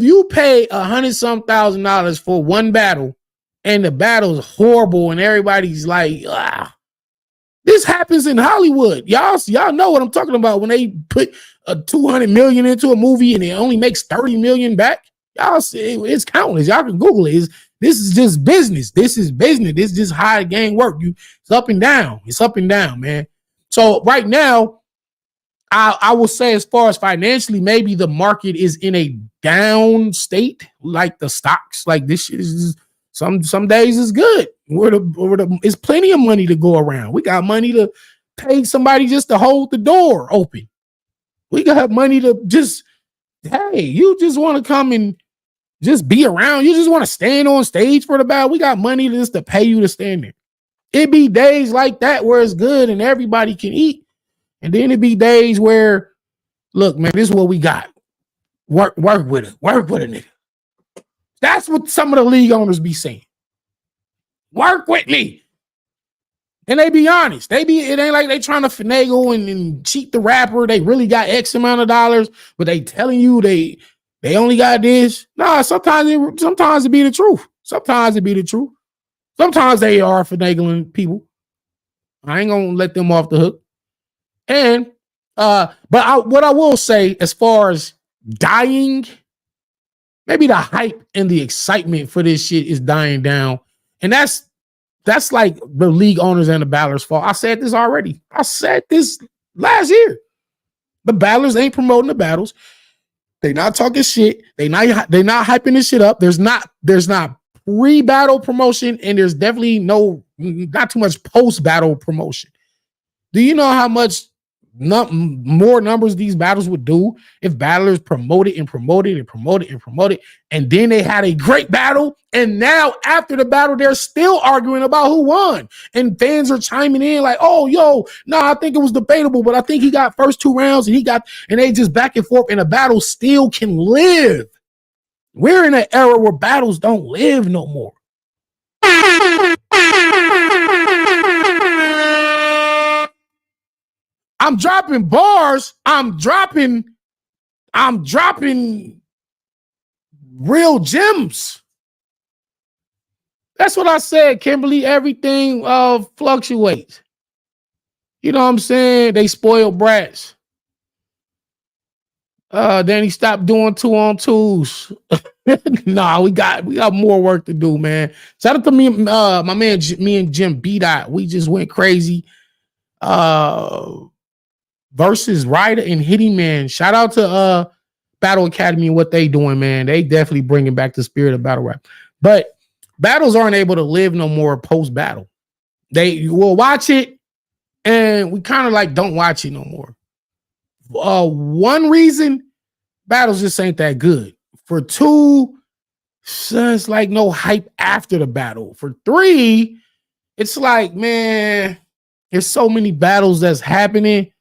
you pay $100,000 for one battle and the battle's horrible and everybody's like, this happens in Hollywood. Y'all know what I'm talking about when they put a $200 million into a movie and it only makes $30 million back. Y'all see it's countless. Y'all can Google it. This is just business. This is business. This is just how the game work. It's up and down. It's up and down, man. So right now, I will say as far as financially, maybe the market is in a down state, like the stocks. Like this shit is some days is good. It's plenty of money to go around. We got money to pay somebody just to hold the door open. We got money to just, hey, you just want to come and just be around. You just want to stand on stage for the battle. We got money just to pay you to stand there. It be days like that where it's good and everybody can eat. And then it be days where, look, man, this is what we got. Work with it. Work with a nigga. That's what some of the league owners be saying. Work with me. And they be honest. It ain't like they trying to finagle and cheat the rapper. They really got X amount of dollars, but they telling you they only got this. Nah, sometimes it be the truth. Sometimes it be the truth. Sometimes they are finagling people. I ain't gonna let them off the hook. And what I will say as far as dying, maybe the hype and the excitement for this shit is dying down. And that's like the league owners and the battlers' fault. I said this already. I said this last year. The battlers ain't promoting the battles. They not talking shit. They not hyping this shit up. There's not pre-battle promotion, and there's definitely not too much post-battle promotion. Do you know how much more numbers these battles would do if battlers promoted and then they had a great battle, and now after the battle they're still arguing about who won, and fans are chiming in like, I think it was debatable, but I think he got first 2 rounds and they just back and forth, and a battle still can live. We're in an era where battles don't live no more. I'm dropping bars. I'm dropping real gems. That's what I said, Kimberly. Everything fluctuates. You know what I'm saying? They spoiled brats. Then he stopped doing 2-on-2s. Nah, we got more work to do, man. Shout out to me, my man, me and Jim B-Dot. We just went crazy. Versus Ryder and Hitty Man. Shout out to Battle Academy and what they doing, man. They definitely bringing back the spirit of battle rap. But battles aren't able to live no more post-battle. They will watch it, and we kind of like don't watch it no more. One reason, battles just ain't that good. For 2, it's like no hype after the battle. For 3, it's like, man, there's so many battles that's happening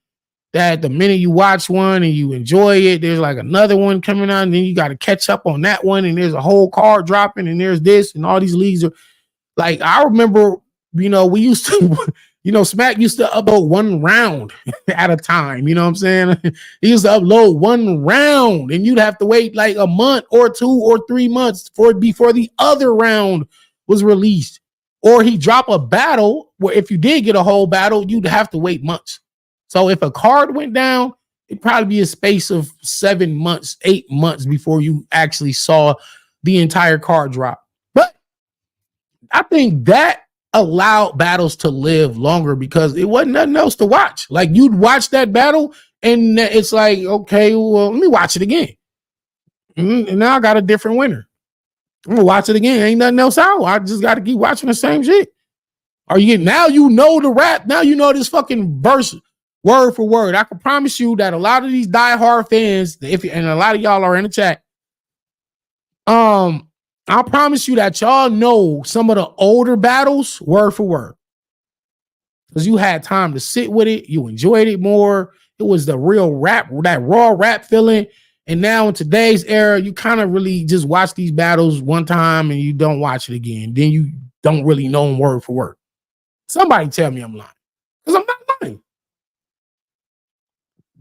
that the minute you watch one and you enjoy it, there's like another one coming out, and then you got to catch up on that one, and there's a whole card dropping, and there's this, and all these leagues are like, I remember, we used to, Smack used to upload 1 round at a time. You know what I'm saying? He used to upload 1 round, and you'd have to wait like a month or 2 or 3 months before the other round was released. Or he drop a battle where if you did get a whole battle, you'd have to wait months. So if a card went down, it'd probably be a space of 7 months, 8 months before you actually saw the entire card drop. But I think that allowed battles to live longer because it wasn't nothing else to watch. Like you'd watch that battle and it's like, okay, well, let me watch it again. And now I got a different winner. I'm gonna watch it again. Ain't nothing else out. I just got to keep watching the same shit. Now you know the rap. Now you know this fucking verse word for word. I can promise you that a lot of these diehard fans, and a lot of y'all are in the chat, I promise you that y'all know some of the older battles word for word. because you had time to sit with it. You enjoyed it more. It was the real rap, that raw rap feeling. And now in today's era, you kind of really just watch these battles one time and you don't watch it again. Then you don't really know them word for word. Somebody tell me I'm lying, because I'm not lying.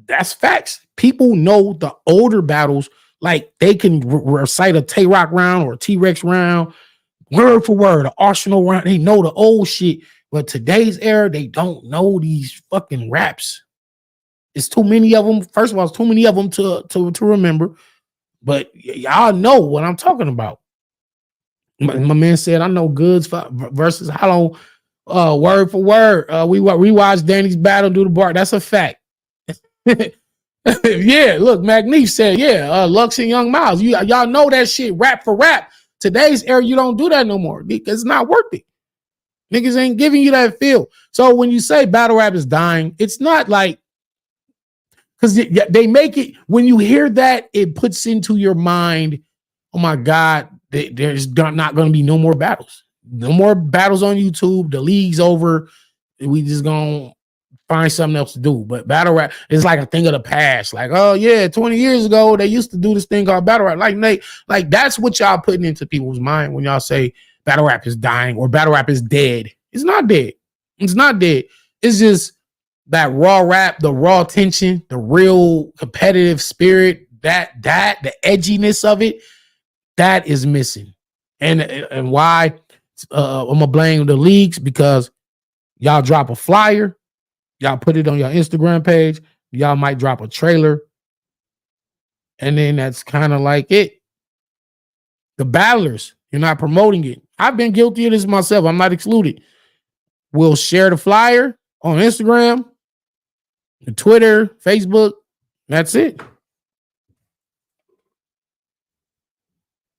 That's facts. People know the older battles, like they can recite a Tay-Rock round or a T-Rex round, word for word, an Arsenal round. They know the old shit. But today's era, they don't know these fucking raps. It's too many of them. First of all, it's too many of them to remember. But y'all know what I'm talking about. My man said, I know Goods versus Hollow word for word. We rewatched Danny's battle do the bar. That's a fact. Yeah, look, McNeef said, yeah, Lux and Young Miles. Y'all know that shit rap for rap. Today's era, you don't do that no more because it's not worth it. Niggas ain't giving you that feel. So when you say battle rap is dying, it's not like, because they make it, when you hear that, it puts into your mind, oh my God, there's not going to be no more battles. No more battles on YouTube. The league's over. We just going to find something else to do. But battle rap is like a thing of the past. Like, oh yeah, 20 years ago, they used to do this thing called battle rap. Like, Nate, like that's what y'all putting into people's mind when y'all say battle rap is dying or battle rap is dead. It's not dead. It's not dead. It's just that raw rap, the raw tension, the real competitive spirit, that the edginess of it, that is missing. And why I'm gonna blame the leagues, because y'all drop a flyer, y'all put it on your Instagram page, y'all might drop a trailer, and then that's kind of like it. The battlers, you're not promoting it. I've been guilty of this myself. I'm not excluded. We'll share the flyer on Instagram, Twitter, Facebook. That's it.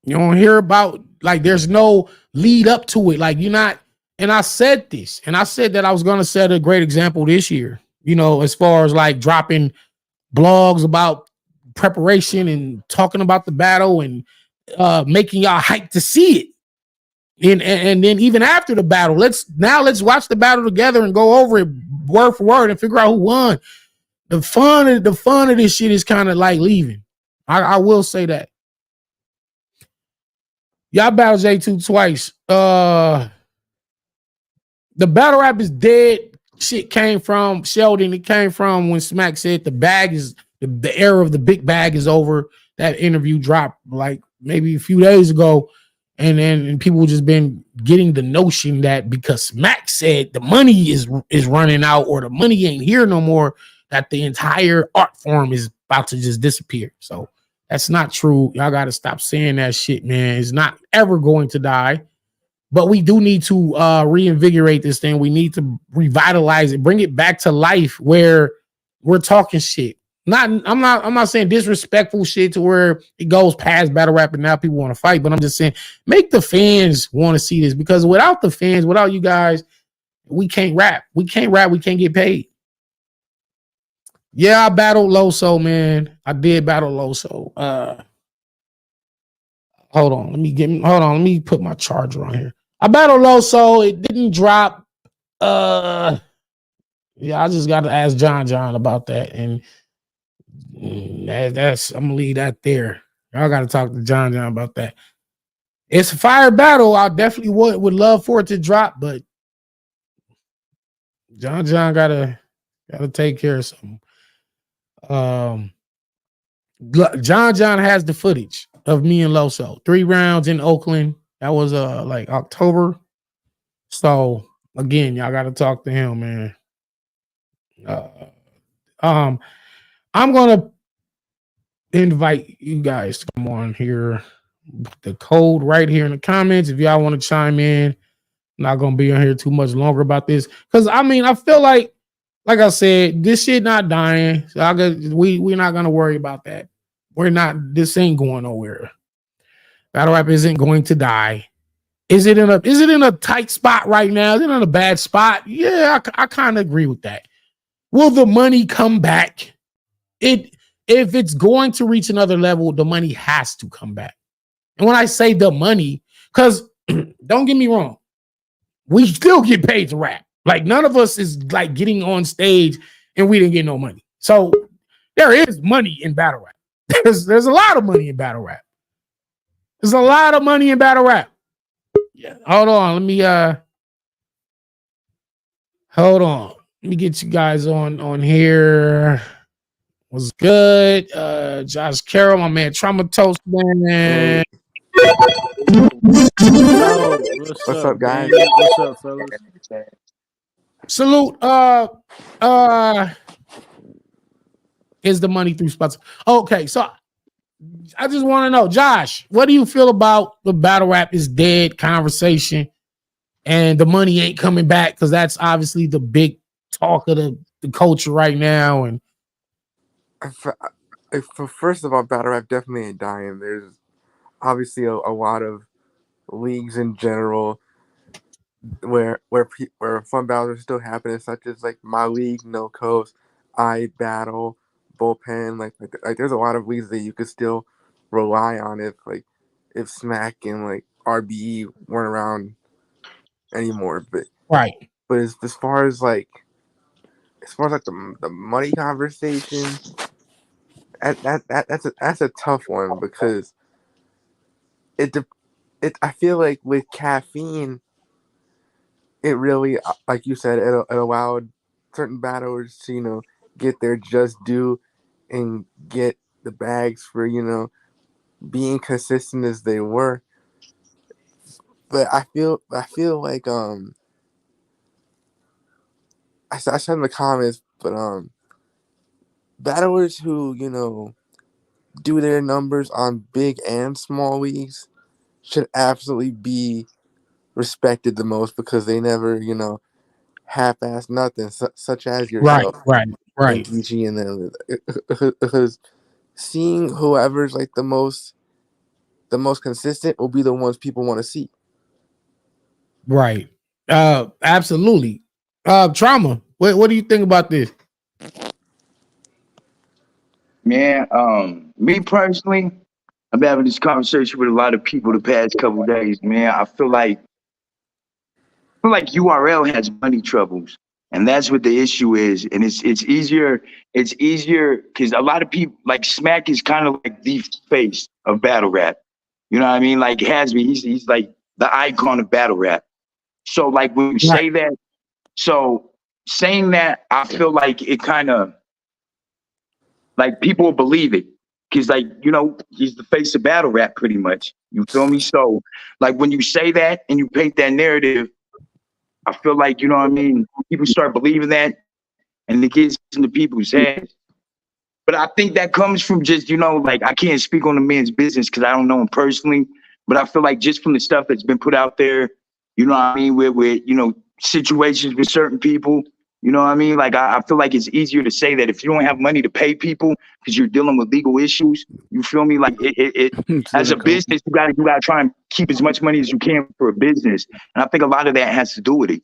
You don't hear about, like, there's no lead up to it. Like, you're not, and I said this, and I said that I was going to set a great example this year, you know, as far as like dropping blogs about preparation and talking about the battle and making y'all hyped to see it. And then even after the battle, let's watch the battle together and go over it word for word and figure out who won. The fun of this shit is kind of like leaving. I will say that. Y'all battled J2 twice. The battle rap is dead. Shit came from Sheldon. It came from when Smack said the era of the big bag is over. That interview dropped like maybe a few days ago. And people just been getting the notion that because Smack said the money is running out or the money ain't here no more, that the entire art form is about to just disappear. So that's not true. Y'all got to stop saying that shit, man. It's not ever going to die. But we do need to reinvigorate this thing. We need to revitalize it, bring it back to life where we're talking shit. I'm not saying disrespectful shit to where it goes past battle rap and now people want to fight, but I'm just saying make the fans want to see this, because without the fans, without you guys, we can't rap. We can't get paid. Yeah, I battled Loso, man. I did battle Loso. Hold on, let me put my charger on here. I battled Loso, it didn't drop. Yeah, I just got to ask John about that, and that's I'm gonna leave that there. Y'all got to talk to John about that. It's a fire battle. I definitely would love for it to drop, but John gotta take care of something. John has the footage of me and Loso 3 rounds in Oakland. That was like October. So again, y'all got to talk to him, man. I'm gonna invite you guys to come on here. The code right here in the comments if y'all want to chime in. I'm not gonna be on here too much longer about this, because I mean I feel like I said, this shit not dying. So we're not gonna worry about that. This ain't going nowhere. Battle rap isn't going to die. Is it in a tight spot right now? Is it in a bad spot? Yeah, I kind of agree with that. Will the money come back? If it's going to reach another level, the money has to come back. And when I say the money, because don't get me wrong, we still get paid to rap. Like none of us is like getting on stage and we didn't get no money. So there is money in battle rap. There's a lot of money in battle rap. There's a lot of money in battle rap. Yeah. Hold on. Hold on. Let me get you guys on here. Was good. Josh Carroll, my man, Trauma Toast, man. Yo, what's up, guys? gang? What's up, fellas? Salute. Is the money through spots? Okay, so I just want to know, Josh, what do you feel about the battle rap is dead conversation and the money ain't coming back? Because that's obviously the big talk of the culture right now. And First of all, battle rap definitely ain't dying. There's obviously a lot of leagues in general where fun battles are still happening, such as like my league, No Coast, I Battle, Bullpen. Like there's a lot of leagues that you could still rely on if Smack and like RBE weren't around anymore. right, But as far as like the money conversation, that's a tough one because it I feel like with caffeine, it really, like you said, it allowed certain battlers to get their just due and get the bags for being consistent as they were. But I feel like I said in the comments, but battlers who do their numbers on big and small leagues should absolutely be respected the most because they never half-ass nothing, such as right, yourself and right, Geechee and them. Because seeing whoever's like the most consistent will be the ones people want to see. right. Absolutely. Trauma. What do you think about this? Man, me personally, I've been having this conversation with a lot of people the past couple of days, man. I feel like URL has money troubles. And that's what the issue is. And it's easier because a lot of people like Smack is kind of like the face of battle rap. You know what I mean? Like Hasby, he's like the icon of battle rap. So like when you Right, say that, so saying that, I feel like it kind of like people will believe it because like he's the face of battle rap pretty much. You feel me? So like when you say that and you paint that narrative, I feel like what I mean. People start believing that, and it gets into people's heads. But I think that comes from just like I can't speak on the man's business because I don't know him personally. But I feel like just from the stuff that's been put out there, what I mean, with situations with certain people. You know what I mean? Like I feel like it's easier to say that if you don't have money to pay people because you're dealing with legal issues. You feel me? Like it as a Cynical. business, you gotta try and keep as much money as you can for a business. And I think a lot of that has to do with it.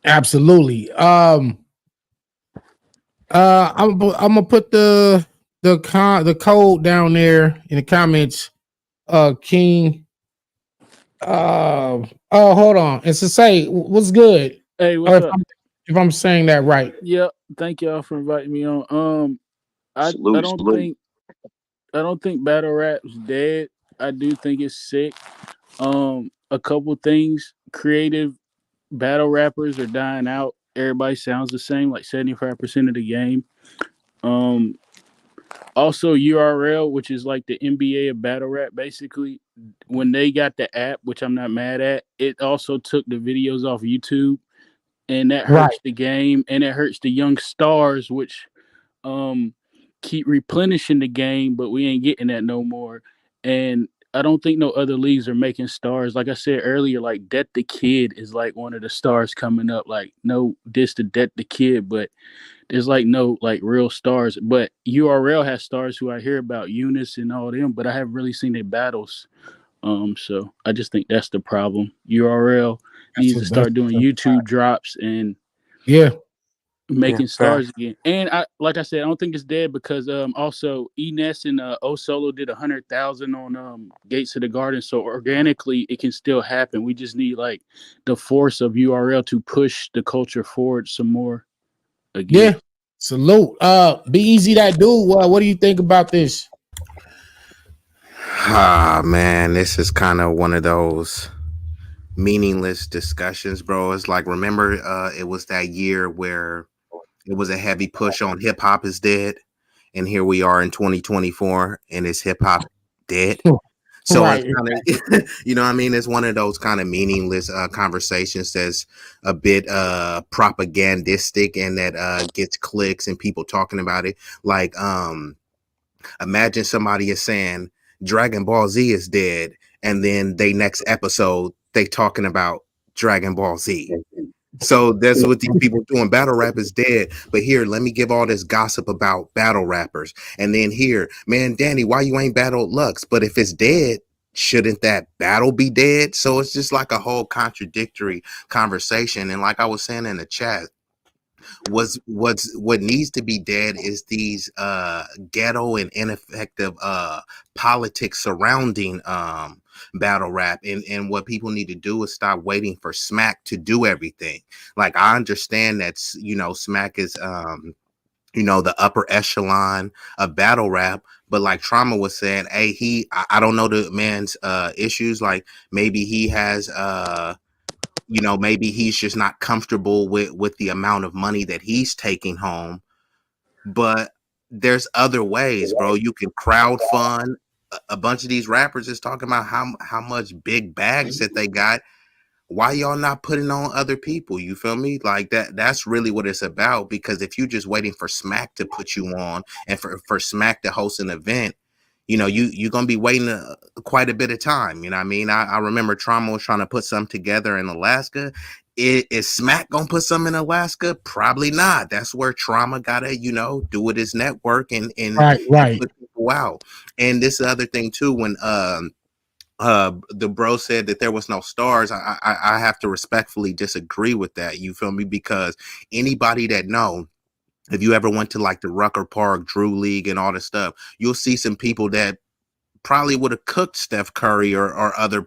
absolutely. I'm gonna put the code down there in the comments. King. Hold on. It's to say what's good. Hey, Or what's if up? I'm saying that right. Yeah, thank y'all for inviting me on. I Salute, don't salute. think battle rap's dead. I do think it's sick. A couple things. Creative battle rappers are dying out. Everybody sounds the same, like 75% of the game. Um, Also URL, which is like the NBA of battle rap, basically. When they got the app, which I'm not mad at, it also took the videos off YouTube, and that Right. hurts the game, and it hurts the young stars, which um keep replenishing the game, but we ain't getting that no more. And I don't think no other leagues are making stars. Like I said earlier, like Det the Kid is like one of the stars coming up. Like no diss to Det the Kid, but there's like no like real stars. But URL has stars who I hear about, Eunice and all them, but I haven't really seen their battles. So I just think that's the problem. URL needs to start doing YouTube drops and Yeah. making stars facts. again. And like I said, I don't think it's dead because also Enes and O Solo did 100,000 on Gates of the Garden. So organically it can still happen. We just need like the force of URL to push the culture forward some more again. Yeah. Salute. Be easy that dude. What do you think about this? Ah, man, this is kind of one of those meaningless discussions, bro. It's like, remember, it was that year where it was a heavy push on hip hop is dead, and here we are in 2024, and is hip hop dead? So it's Right. kind of, you know what I mean? It's one of those kind of meaningless conversations that's a bit propagandistic and that gets clicks and people talking about it. Like, imagine somebody is saying Dragon Ball Z is dead, and then they next episode they talking about Dragon Ball Z. So that's what these people doing. Battle rap is dead. But here, let me give all this gossip about battle rappers. And then here, man, Danny, why you ain't battled Lux? But if it's dead, shouldn't that battle be dead? So it's just like a whole contradictory conversation. And like I was saying in the chat, what needs to be dead is these ghetto and ineffective politics surrounding battle rap, and what people need to do is stop waiting for Smack to do everything. Like, I understand that's, you know, Smack is you know, the upper echelon of battle rap, but like Trauma was saying, hey, I don't know the man's issues, like maybe he has you know, maybe he's just not comfortable with the amount of money that he's taking home. But there's other ways, bro. You can crowd fund. A bunch of these rappers is talking about how much big bags that they got. Why y'all not putting on other people? You feel me? Like that's really what it's about. Because if you just waiting for Smack to put you on and for Smack to host an event, you know, you're gonna be waiting quite a bit of time. You know what I mean? I remember Trauma was trying to put something together in Alaska. Is Smack gonna put something in Alaska? Probably not. That's where Trauma gotta, you know, do with his network and Right. put people out. And this other thing too, when the bro said that there was no stars, I have to respectfully disagree with that. You feel me? Because anybody that know, if you ever went to like the Rucker Park, Drew League, and all this stuff, you'll see some people that probably would have cooked Steph Curry or other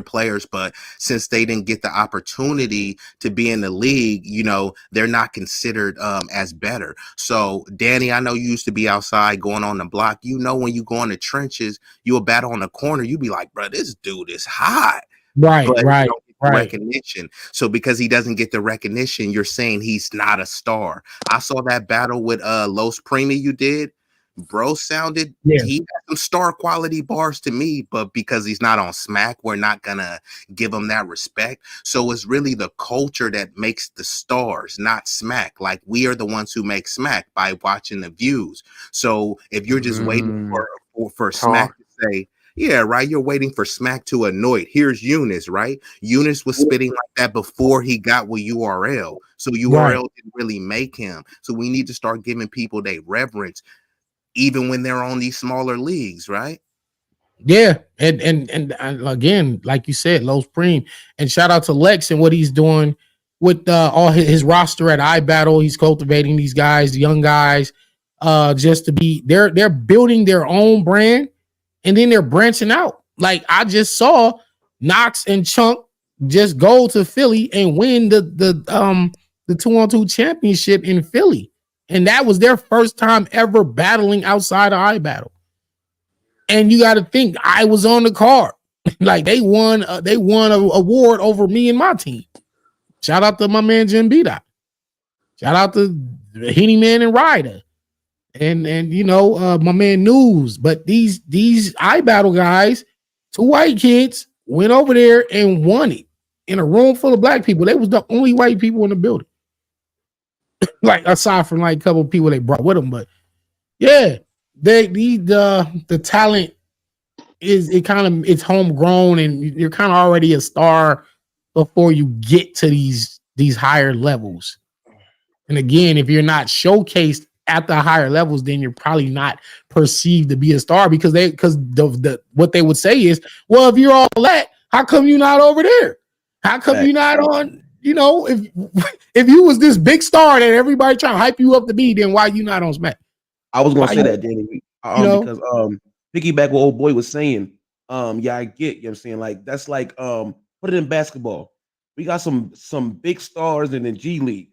players, but since they didn't get the opportunity to be in the league, you know, they're not considered as better. So, Danny, I know you used to be outside going on the block. You know, when you go in the trenches, you'll battle on the corner. You be like, bro, this dude is hot. Right. But Right. don't get the Right. recognition. So because he doesn't get the recognition, you're saying he's not a star. I saw that battle with Los Primi you did. Bro sounded, Yeah. he had some star quality bars to me, but because he's not on Smack, we're not gonna give him that respect. So it's really the culture that makes the stars, not Smack. Like, we are the ones who make Smack by watching the views. So if you're just waiting for Smack Talk. to say, yeah, right. You're waiting for Smack to anoint. Here's Eunice, right? Eunice was spitting like that before he got with URL. So Right. URL didn't really make him. So we need to start giving people their reverence, even when they're on these smaller leagues, right? Yeah, and again, like you said, Low Supreme, and shout out to Lex and what he's doing with all his roster at iBattle. He's cultivating these guys, the young guys, just to be they're building their own brand, and then they're branching out. Like, I just saw Knox and Chunk just go to Philly and win the 2-on-2 championship in Philly, and that was their first time ever battling outside of iBattle. And you got to think, I was on the card. Like, they won an award over me and my team. Shout out to my man Jim Bida. Shout out to Henny Man and Ryder. And you know, my man News. But these iBattle guys, two white kids, went over there and won it in a room full of black people. They was the only white people in the building. Like, aside from like a couple of people they brought with them. But yeah, they need the talent is it's homegrown, and you're kind of already a star before you get to these higher levels. And again, if you're not showcased at the higher levels, then you're probably not perceived to be a star, because the what they would say is, well, if you're all that, how come you're not over there? How come you're not on? you know, if you was this big star that everybody trying to hype you up to be, then why you not on Smack? I was gonna Why say you, that, Danny, you know? because piggyback what old boy was saying. Yeah, I get, you know what I'm saying? Like that's like put it in basketball. We got some big stars in the G League,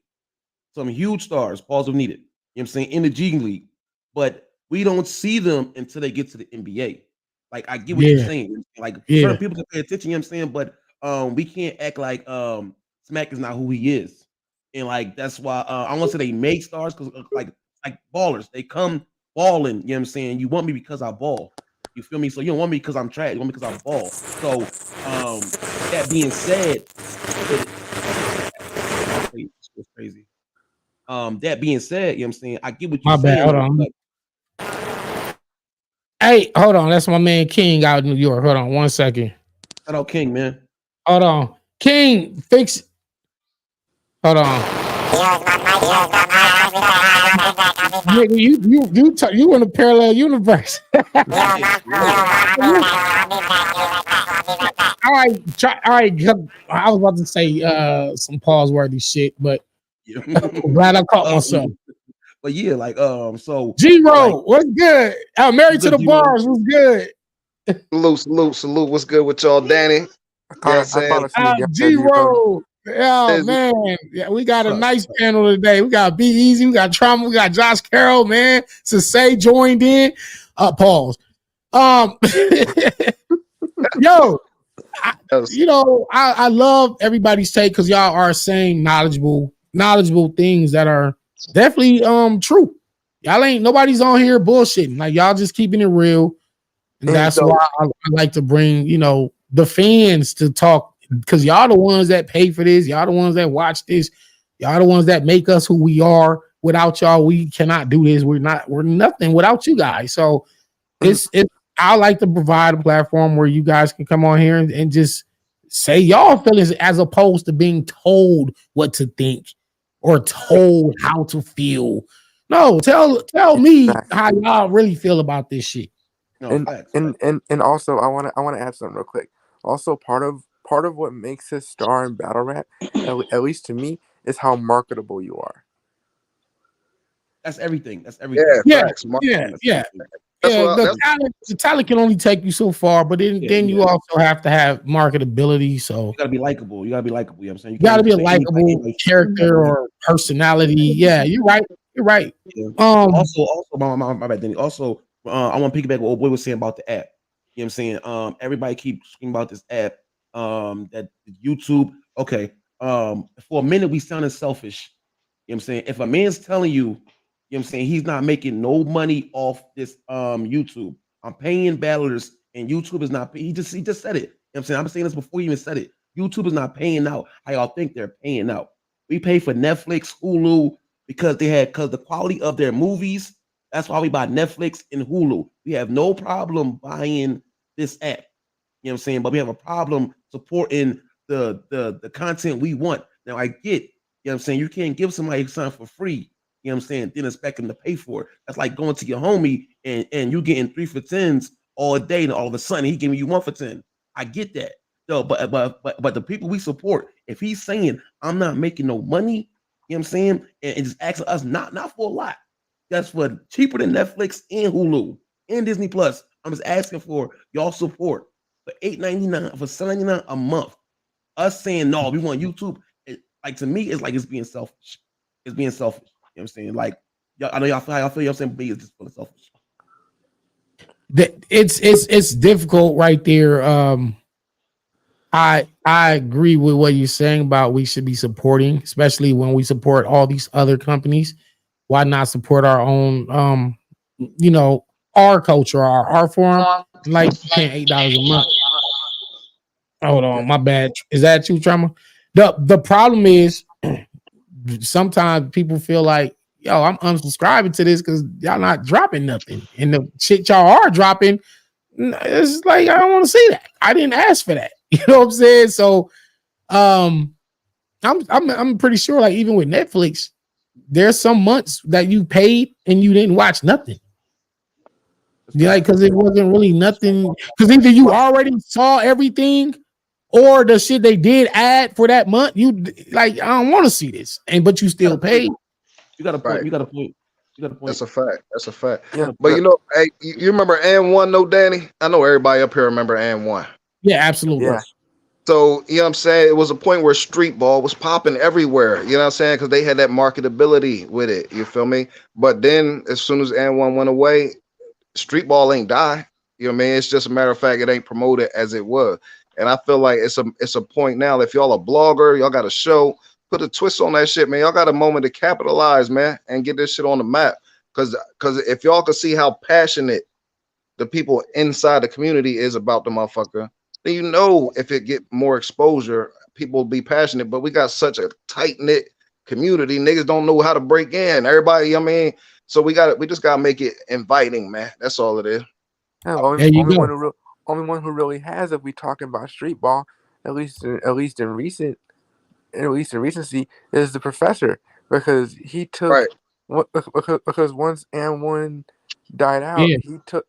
some huge stars, pause if needed. You know what I'm saying, in the G League, but we don't see them until they get to the NBA. Like I get what you're Yeah, saying. Like yeah. certain people can pay attention, you know what I'm saying, but we can't act like Smack is not who he is. And like that's why I don't want to say they made stars because like ballers, they come balling, you know what I'm saying? You want me because I ball. You feel me? So you don't want me because I'm trash, you want me because I ball. So that being said, it, it's crazy. That being said, you know what I'm saying? I get what you're My bad. saying Hold though. on. But Hey, hold on. That's my man King out in New York. Hold on 1 second. shout out King, man. Hold on. King, fix. Hold on. Nigga, you in a parallel universe. All right, all right. I was about to say some pause worthy shit, but I'm glad I caught myself. But yeah, like so G-Roll, like what's good? Married to the bars, what's good? Salute. What's good with y'all, Danny? I thought I seen a gap there, G-Roll. G-Roll. Yeah, man. Yeah, we got a nice panel today. We got Be Easy, we got Trauma, we got Josh Carroll, man. Sasay joined in. Pause. Yo, I love everybody's take because y'all are saying knowledgeable things that are definitely true. Y'all ain't nobody's on here bullshitting. Like y'all just keeping it real. And that's why I like to bring, the fans to talk because y'all the ones that pay for this. Y'all the ones that watch this. Y'all the ones that make us who we are. Without y'all, we cannot do this. We're nothing without you guys. So it's I like to provide a platform where you guys can come on here and just say y'all feelings as opposed to being told what to think or told how to feel. No, tell me how y'all really feel about this shit. And also I want to add something real quick. Also, part of what makes a star in battle rap, at least to me, is how marketable you are. That's everything. Yeah. Facts. The talent can only take you so far, but then you also have to have marketability. So you gotta be likable. You know what I'm saying? You gotta be a likable character or personality. Yeah, you're right. Yeah. Also, my bad, Danny. Also, I want to piggyback what old boy was saying about the app. You know what I'm saying? Everybody keeps screaming about this app. That YouTube. Okay. For a minute we sounded selfish. You know what I'm saying? If a man's telling you, you know what I'm saying, he's not making no money off this YouTube. I'm paying battlers and YouTube is not he just said it. You know what I'm saying? I'm saying this before he even said it. YouTube is not paying out how y'all think they're paying out. We pay for Netflix, Hulu, because the quality of their movies. That's why we buy Netflix and Hulu. We have no problem buying this app. You know what I'm saying? But we have a problem supporting the content we want. Now I get, you know what I'm saying, you can't give somebody something for free, you know what I'm saying, then expect them to pay for it. That's like going to your homie and you getting 3 for 10s all day, and all of a sudden he giving you 1 for 10. I get that. So, but the people we support, if he's saying I'm not making no money, you know what I'm saying, and just asking us not for a lot, that's for cheaper than Netflix and Hulu and Disney Plus. I'm just asking for y'all support for $8.99 for $7.99 a month. Us saying no, we want YouTube. Like to me, it's like it's being selfish. It's being selfish. You know what I'm saying? Like I know y'all feel how y'all feel. Y'all saying me is just feeling selfish. It's difficult right there. I agree with what you're saying about we should be supporting, especially when we support all these other companies. Why not support our own our culture, our art form, like paying $8 a month. Hold on, my bad. Is that you, Trauma? The problem is sometimes people feel like, yo, I'm unsubscribing to this because y'all not dropping nothing. And the shit y'all are dropping, it's like I don't want to see that. I didn't ask for that. You know what I'm saying? So I'm pretty sure, like, even with Netflix, there's some months that you paid and you didn't watch nothing. Yeah, because it wasn't really nothing. Because either you already saw everything, or the shit they did add for that month, you like, I don't want to see this, and but you still paid. You got a point. Right. You got a point. You got a point. That's a fact. That's a fact. Yeah, But you know, hey, you remember and one though, Danny? I know everybody up here remember and one. Yeah, absolutely. yeah, So, you know what I'm saying? It was a point where street ball was popping everywhere. You know what I'm saying? Because they had that marketability with it. You feel me? But then as soon as and one went away, street ball ain't die. You know what I mean? It's just a matter of fact, it ain't promoted as it was. And I feel like it's a point now. If y'all a blogger, y'all got a show, put a twist on that shit, man. Y'all got a moment to capitalize, man, and get this shit on the map. Cause if y'all could see how passionate the people inside the community is about the motherfucker, then you know if it get more exposure, people will be passionate. But we got such a tight knit community, niggas don't know how to break in. Everybody, you know what I mean, so we just gotta make it inviting, man. That's all it is. yeah. There you Only go. one who really has, if we talking about street ball, at least in recency, is the professor, because he took Right. what because once and one died out, Yeah,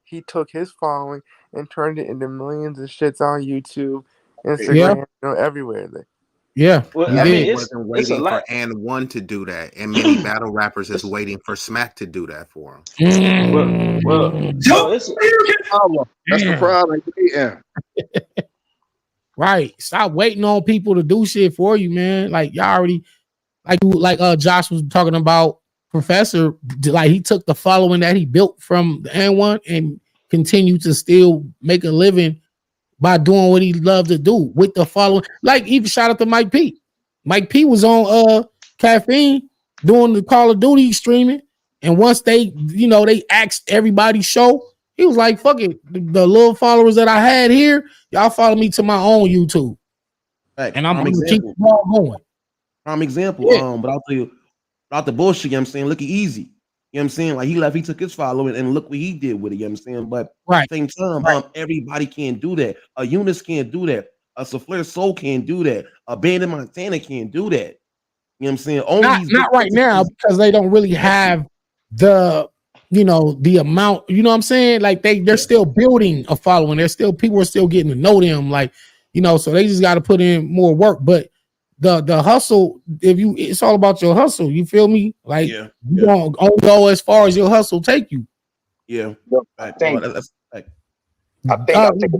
he took his following and turned it into millions of shits on YouTube, yeah, Instagram, everywhere. yeah. Well, He I mean, did. Wasn't it's a waiting for lot. and one to do that, and many battle rappers is It's waiting for Smack to do that for them. well, Mm. it's Problem. That's the Yeah. problem. Yeah. Right. Stop waiting on people to do shit for you, man. Like y'all already, like Josh was talking about, Professor, like he took the following that he built from the N1 and continued to still make a living by doing what he loved to do with the following. Like, even shout out to Mike P. Mike P was on Caffeine doing the Call of Duty streaming. And once they asked everybody's show, he was like, fuck it. The little followers that I had here, y'all follow me to my own YouTube. Facts. And I'm Prime gonna keep the example. ball going. Prime example. Yeah, But I'll tell you, without the bullshit, you know what I'm saying? Look at Easy. You know what I'm saying? Like he left, he took his following and look what he did with it, you know what I'm saying? But right. same time, everybody can't do that. A Eunice can't do that. A Souffleur Soul can't do that. A Bandit Montana can't do that. You know what I'm saying? Only Not these big not right now, entities because they don't really can do it. have the amount, you know what I'm saying? Like they're Yeah. still building a following. They're still, people are still getting to know them, like, so they just got to put in more work. But the hustle, it's all about your hustle, you feel me? Like, Yeah. you Yeah. don't only go as far as your hustle take you. Yeah. Yo, I Fact. think That's fact. I think uh I'll take a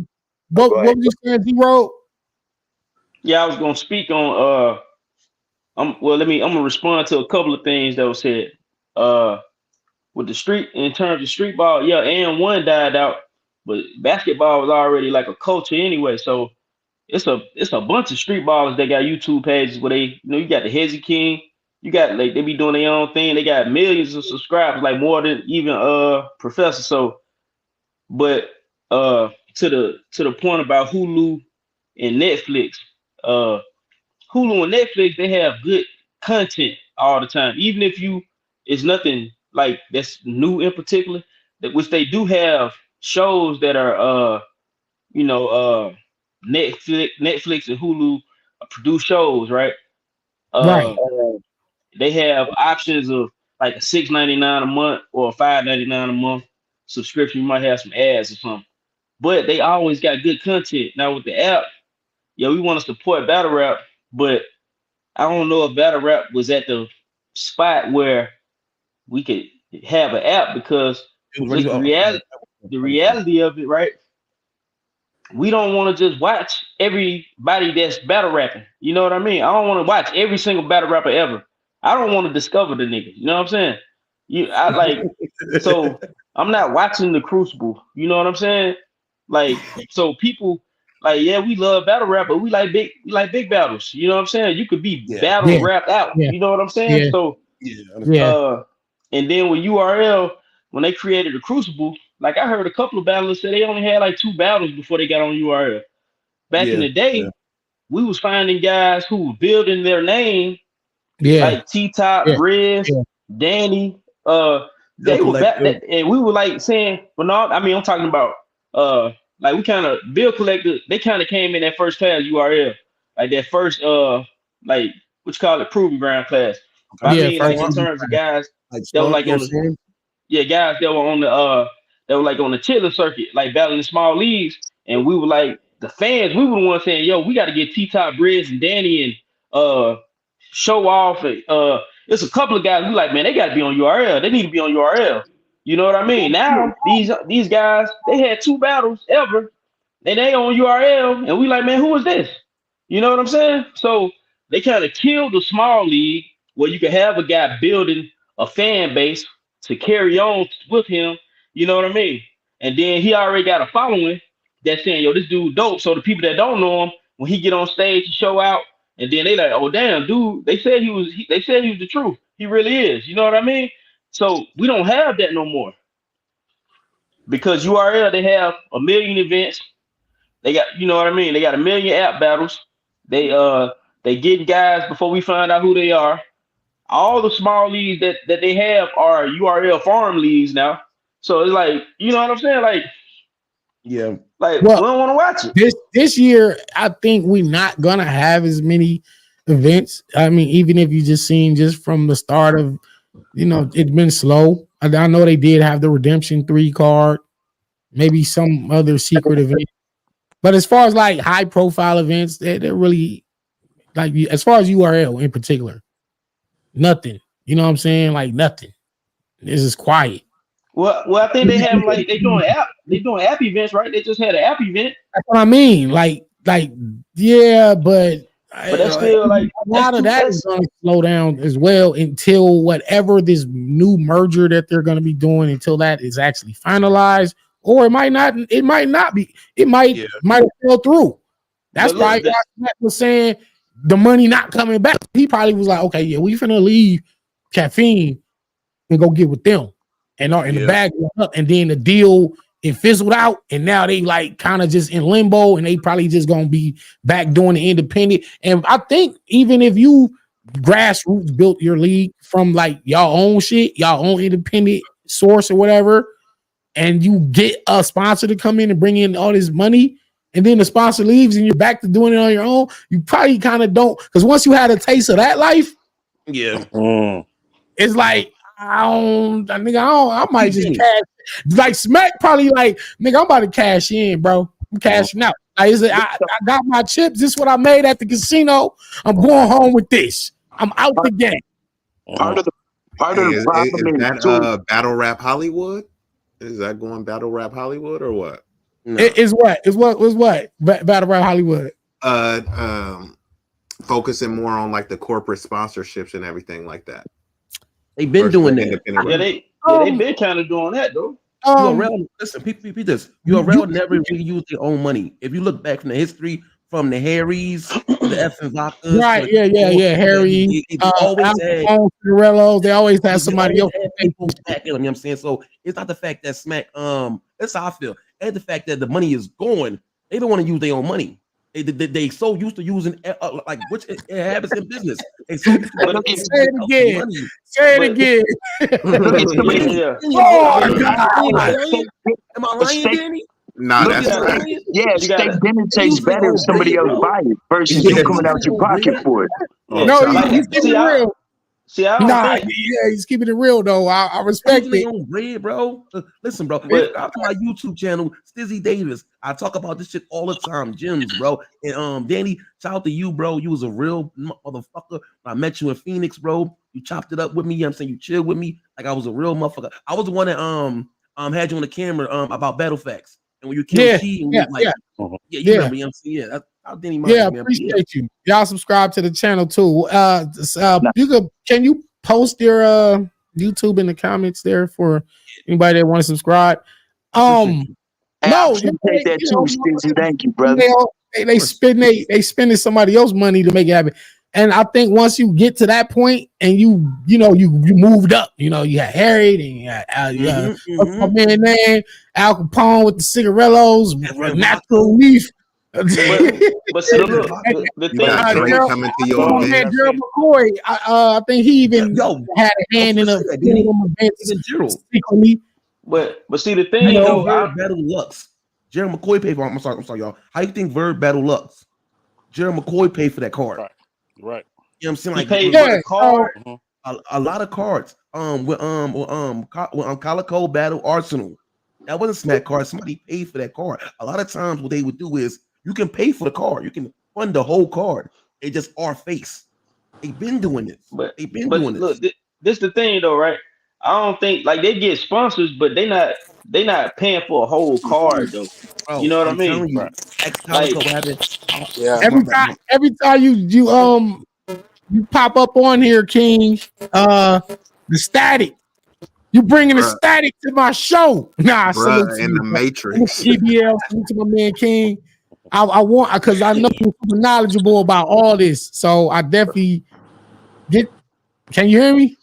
what go what ahead. was you saying, D-Road? yeah. I was gonna speak on. I'm gonna respond to a couple of things that was said. Uh, with the street in terms of street ball, yeah, and one died out, but basketball was already like a culture anyway. So it's a bunch of street ballers that got YouTube pages where you got the Hezzy King, you got like they be doing their own thing. They got millions of subscribers, like more than even Professor. So, but to the point about Hulu and Netflix, uh Hulu and Netflix, they have good content all the time. Even if it's nothing like that's new in particular, that which they do have shows that are you know Netflix and Hulu produce shows, right? Right. They have options of like a $6.99 a month or a $5.99 a month subscription. You might have some ads or something, but they always got good content. Now with the app, yeah, we want to support battle rap, but I don't know if battle rap was at the spot where we could have an app, because It was ready just to the reality of it, right? We don't want to just watch everybody that's battle rapping. You know what I mean? I don't want to watch every single battle rapper ever. I don't want to discover the nigga. You know what I'm saying? I like, so I'm not watching the Crucible. You know what I'm saying? Like, so people like, yeah, we love battle rap, but we like big battles. You know what I'm saying? You could be Yeah. battle Yeah. rapped out. Yeah. You know what I'm saying? Yeah. So Yeah. Yeah. and then with URL, when they created the Crucible, like I heard a couple of battlers say they only had like 2 battles before they got on URL. Back in Yeah. the day, we was finding guys who were building their name, Yeah. like T Top, Yeah. Riz, Yeah. Danny. Bill They were back, Collector. and we were like saying, but no, I mean I'm talking about like we kind of Bill Collector. They kind of came in that first class URL, like that first like what you call it, proving ground class. But I Okay. Yeah. mean like First in Storm. terms of guys Like that were Storm. like Yeah. on the Storm. yeah, guys that were on the that were like on the chiller circuit, like battling the small leagues, and we were like the fans, we were the ones saying, "Yo, we got to get T-Top, Briz, and Danny and show off." It's a couple of guys we like, man, they got to be on URL. They need to be on URL. You know what I mean? Now these guys, they had 2 battles ever, and they on URL, and we like, man, who is this? You know what I'm saying? So they kind of killed the small league where you could have a guy building a fan base to carry on with him. You know what I mean? And then he already got a following that's saying, yo, this dude dope. So the people that don't know him, when he get on stage to show out, and then they like, oh damn, dude, they said he was the truth. He really is. You know what I mean? So we don't have that no more. Because URL, they have a million events. They got, you know what I mean? They got a million app battles. They get guys before we find out who they are. All the small leagues that they have are URL farm leagues now. So it's like, you know what I'm saying? Like, yeah, like Well, we don't want to watch it. This year, I think we're not gonna have as many events. I mean, even if you just seen just from the start of, it's been slow. I know they did have the Redemption 3 card, maybe some other secret event. But as far as like high profile events, they're really like, as far as URL in particular, nothing. You know what I'm saying? Like nothing. This is quiet. Well, I think they have like they doing app events, right? They just had an app event. That's what I mean. Like yeah, but that's still like a lot of that is going to slow down as well until whatever this new merger that they're going to be doing, until that is actually finalized, or it might not be. It might fall through. That's probably why Matt was saying the money not coming back. He probably was like, okay, yeah, we finna leave Caffeine and go get with them, and the bag went up, and then the deal, it fizzled out, and now they like kind of just in limbo, and they probably just gonna be back doing the independent. And I think even if you grassroots built your league from like y'all own shit, y'all own independent source or whatever, and you get a sponsor to come in and bring in all this money, and then the sponsor leaves and you're back to doing it on your own, you probably kind of don't, because once you had a taste of that life, it's like, I might just cash. Like Smack probably like, nigga, I'm about to cash in, bro. I'm cashing out. I got my chips. This is what I made at the casino. I'm going home with this. I'm out the game. Part of the problem is that Battle Rap Hollywood? Is that going Battle Rap Hollywood or what? No. Is what Battle Rap Hollywood? Focusing more on like the corporate sponsorships and everything like that. They've been doing that. They've been kind of doing that though. URL, listen, people this. URL never really used their own money. If you look back from the history, from the Harrys, the F and Vodkas, right? Yeah. Harry, always had Cirillos. They always have somebody else. You know what I'm saying? So it's not the fact that Smack. That's how I feel. And the fact that the money is going, they don't want to use their own money. They so used to using like which it happens in business. They so used to say it again. Say it again. Oh God! Am I lying, Danny? Nah, that's right. Yeah, steak dinner tastes better if somebody else buy it versus you coming out your pocket for it. No, he's keeping it real. See, I don't think. He's keeping it real though. I respect it. On bread, bro. Listen, bro. Out to my YouTube channel, Stizzy Davis. I talk about this shit all the time, Gems, bro. And Danny, shout out to you, bro. You was a real motherfucker. I met you in Phoenix, bro. You chopped it up with me. You know what I'm saying, you chilled with me like I was a real motherfucker. I was the one that had you on the camera about Battle Facts. And when you killed T, and you remember, you know what I'm saying? Yeah, that's how Danny. Appreciate you. Y'all subscribe to the channel too. Can you post your YouTube in the comments there for anybody that want to subscribe? No, take that too, Stizzy. Thank you, brother. They spending somebody else's money to make it happen. And I think once you get to that point and you moved up, you had Harry, and you had my man Al Capone with the cigarillos, Natural Leaf. But see, look, the thing coming to your event. Gerald McCoy, I think he even had a hand in events secretly. But see, the thing though, Battle Lux. Gerald McCoy paid for. I'm sorry, y'all. How you think Verb Battle Lux? Gerald McCoy paid for that card. Right. You know what I'm saying? Like he paid for the card. A lot of cards. With Calico Battle Arsenal. That wasn't Smack card. Somebody paid for that card. A lot of times, what they would do is You can pay for the card. You can fund the whole card. It's just our face. They've been doing this. But They've been doing look, this. this the thing though, right? I don't think like they get sponsors, but they not paying for a whole card though. You Bro, know what I I'm mean? telling you, ex Like Calico, what happened? Yeah. Every time you pop up on here, King, the static. You bringing the Bruh, static to my show. Nah, salute to in you, the bro. Matrix. EBL, salute to my man King. I want because I know you're super knowledgeable about all this. So I definitely get. Can you hear me?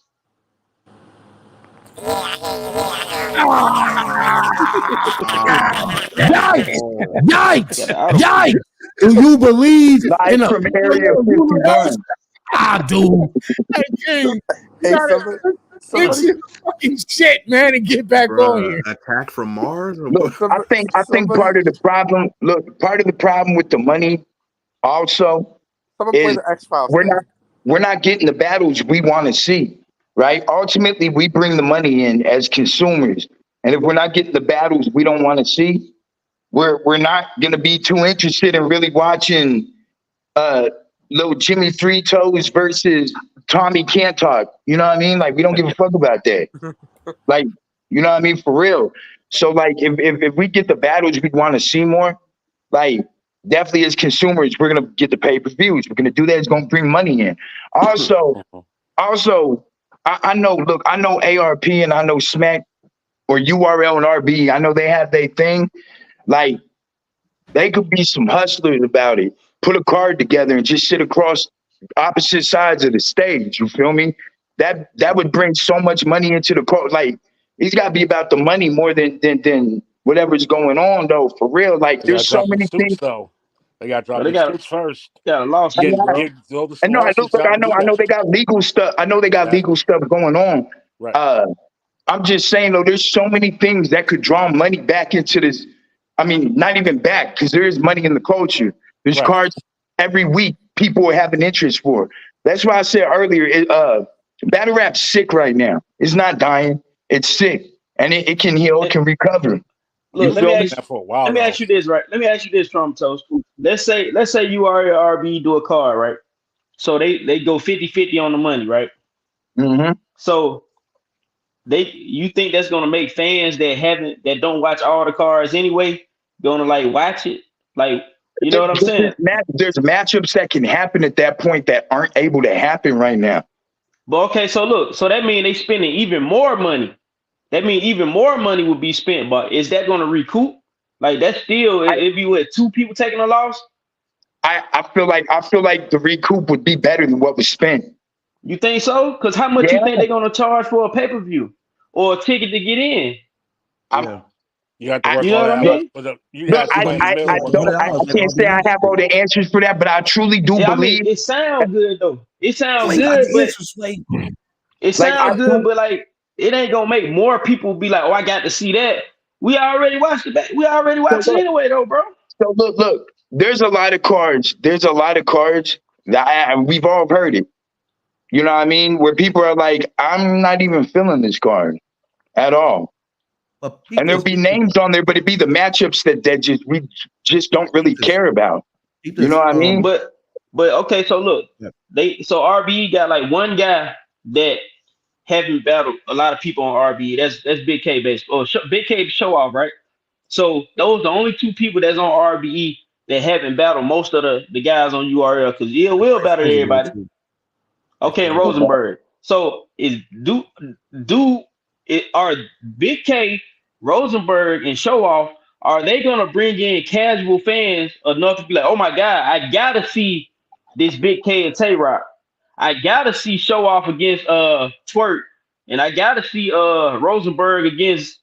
Yikes! Yikes! got an auto Yikes! Do you believe in Live a from Area parallel universe? 51. Dude. Hey, King, you Hey, gotta fix your fucking shit, man, and get back on Bruh, here. attack from Mars or Look, what? I think part of the problem. Look, part of the problem with the money also someone play is the X Files. we're not getting the battles we want to see. Right? Ultimately, we bring the money in as consumers, and if we're not getting the battles we don't want to see, we're not going to be too interested in really watching little Jimmy Three Toes versus Tommy Can't Talk. You know what I mean? Like we don't give a fuck about that. Like, you know what I mean? For real. So like if we get the battles we want to see more, like definitely as consumers, we're gonna get the pay-per-views. We're gonna do that. It's gonna bring money in. Also, I know, look, I know ARP and I know Smack or URL and RB. I know they have their thing. Like they could be some hustlers about it. Put a card together and just sit across opposite sides of the stage. You feel me? That would bring so much money into the card. Like it's got to be about the money more than whatever's going on though. For real, like They got there's to so drop them many things. suits though. They got to drop Well, they them got suits first. a lawsuit, bro. Get all the And no, lawsuits look, out and do I know that. they got legal stuff. I know they got Right. legal stuff going on. Right. I'm just saying though, there's so many things that could draw money back into this. I mean, not even back because there is money in the culture. There's Right. cards every week people have an interest for. That's why I said earlier, battle rap's sick right now. It's not dying. It's sick, and it can heal. It can recover. You Look, let me feel me? ask That for a while. let me ask you this, right? Let me ask you this, Trump Toast. Let's say you are a RB do a card, right? So they go 50-50 on the money, right? Mm-hmm. So you think that's gonna make fans that don't watch all the cards anyway gonna like watch it? Like, you know what I'm saying? There's matchups that can happen at that point that aren't able to happen right now. But okay, so look, so that means they spending even more money. That means even more money will be spent, but is that gonna recoup? Like that's still if you had two people taking a loss. I feel like the recoup would be better than what was spent. You think so? Because how much Yeah. you think they're gonna charge for a pay-per-view or a ticket to get in? Yeah. You have to work You know all what that I mean? out. But you Look, have to in the middle. I can't say I have all the answers for that, but I truly do Yeah, I believe. mean, it sounds good though. It sounds Slay got good, the but answer, Slay. it Like, sounds good, but like it ain't gonna make more people be like, "Oh, I got to see that." We already watched it. We already watched it anyway, though, bro. So look. There's a lot of cards. There's a lot of cards that we've all heard it. You know what I mean? Where people are like, I'm not even feeling this card at all. But And there'll be names on there, but it'd be the matchups that we just don't really care about. You know what I mean? But okay, so look, so RBE got like one guy that haven't battled a lot of people on RBE. That's Big K based. Or Big K show off, right? So those the only two people that's on RBE that haven't battled most of the guys on URL because Ill will battle everybody. Okay, and Rosenberg. So are Big K, Rosenberg, and Show Off, are they gonna bring in casual fans enough to be like, oh my god, I gotta see this Big K and Tay Rock. I gotta see Show Off against Twerk, and I gotta see Rosenberg against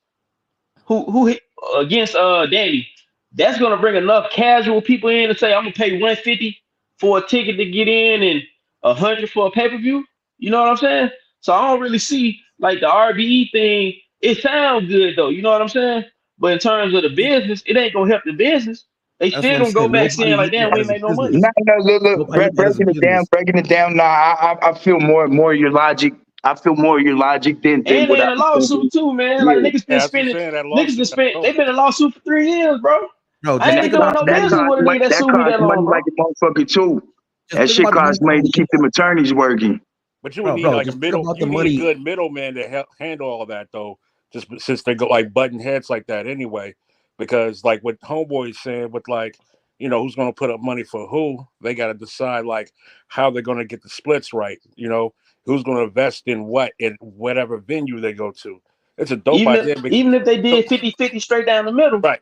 who against Danny. That's gonna bring enough casual people in to say I'm gonna pay 150 for a ticket to get in and 100 for a pay-per-view. You know what I'm saying? So I don't really see like the RBE thing. It sounds good though, you know what I'm saying? But in terms of the business, it ain't gonna help the business. They That's still what I'm gonna go saying. back Nobody saying like, look at damn, we it ain't as a make no money. business. No, look, Nobody look at it as a breaking business. it down. Nah, I feel more your logic. I feel more your logic than And what they I in a was thinking. lawsuit too, man. Yeah. Like niggas been Yeah, that's what I'm spending, saying. That niggas been lawsuit. spent. They've been in a lawsuit for 3 years, bro. Bro, I just And ain't think doing about no the that money. business costs with a money. nigga that That sued me costs that long, money bro. like a motherfucker too. Just That think shit about the costs money to money. keep them attorneys working. But you would Bro, need bro, like a just think middle. about the You need a money. good middleman to handle all that, though. Just since they go like button heads like that anyway, because like what Homeboy is saying, with like who's going to put up money for who, they got to decide like how they're going to get the splits right. Who's going to invest in what in whatever venue they go to. It's a dope idea. Even if they did 50-50 straight down the middle, Right,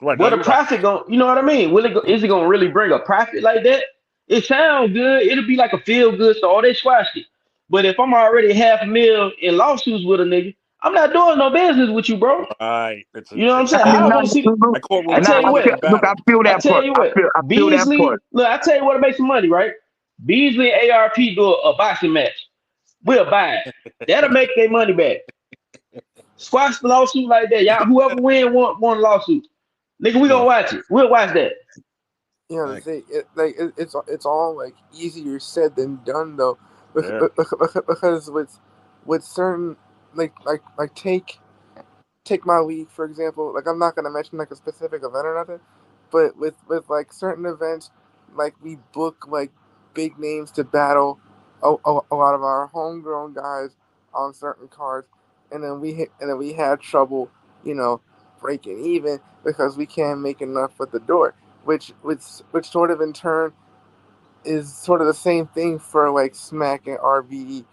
right. Now what a you're right. profit going, you know what I mean? Is it gonna really bring a profit like that? It sounds good. It'll be like a feel good story. They squashed it. But if I'm already $500,000 in lawsuits with a nigga, I'm not doing no business with you, bro. Right. It's a You know what I'm saying? I mean, I courtroom. no, want to see. look, Like courtroom I nah, tell you attendance what. in I battle. feel I that tell part. you what. I feel that Beasley. part. Look, I tell you what to make some money, right? Beasley and ARP do a boxing match. We'll buy it. That'll make their money back. Squash the lawsuit like that. Y'all, whoever win won a lawsuit. Nigga, we gonna watch it. We'll watch that. The Like, thing, it's all like easier said than done though, Yeah. because with certain like take my league for example. Like I'm not gonna mention like a specific event or nothing, but with like certain events, like we book like big names to battle a lot of our homegrown guys on certain cards, and then we had trouble, you know, breaking even because we can't make enough at the door, which sort of in turn is sort of the same thing for like Smack and RBE.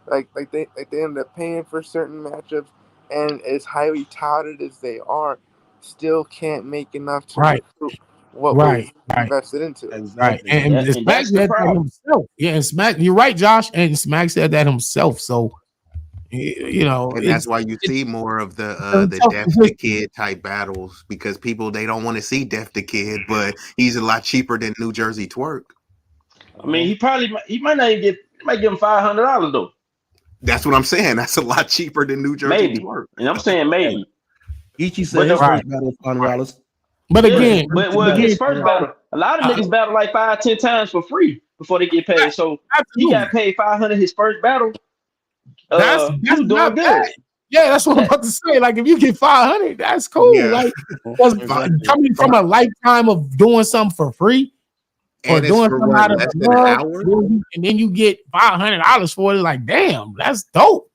They end up paying for certain matchups, and as highly touted as they are, still can't make enough to Right, recoup what was right, right, invested into it. right. exactly. And And Smack that's the said that problem. himself. Yeah, and Smack, you're right, Josh. And Smack said that himself. So And that's why you see more of the it's Def the Kid type battles, because people, they don't want to see Def the Kid, but he's a lot cheaper than New Jersey Twerk. I mean, he might not even get. He might give him $500 though, That's what I'm saying. That's a lot cheaper than New Jersey maybe. Twerk. And I'm saying maybe. Ichi said But his the right, first battle was $500. right. Dollars. But He said yeah, his again, first but two well, his battles again, first $500. battle, a lot of uh, niggas battle like 5-10 times for free before they get paid. So he got absolutely. paid 500 his first battle. He That's was doing not bad. good. Yeah, that's what I'm That about to say. Like, if you get 500, that's cool. Yeah. Like, because Exactly. coming from a lifetime of doing something for free or And it's doing for something what, out of less than an love, hour? and then you get $500 for it. Like, damn, that's dope.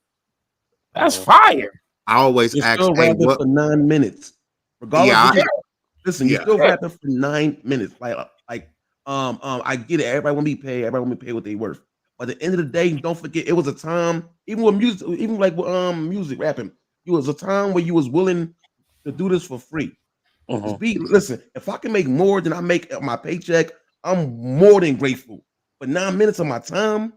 That's Mhm. fire. I always You're ask, still hey, rapping what? for 9 minutes. Regardless Yeah, what I, you listen, you're yeah. still rapping for 9 minutes. I get it. Everybody want to be paid. Everybody want to be paid what they worth. But at the end of the day, don't forget it was a time, even with music, even like with music rapping, it was a time where you was willing to do this for free. Just Mhm. listen, if I can make more than I make at my paycheck, I'm more than grateful. But 9 minutes of my time,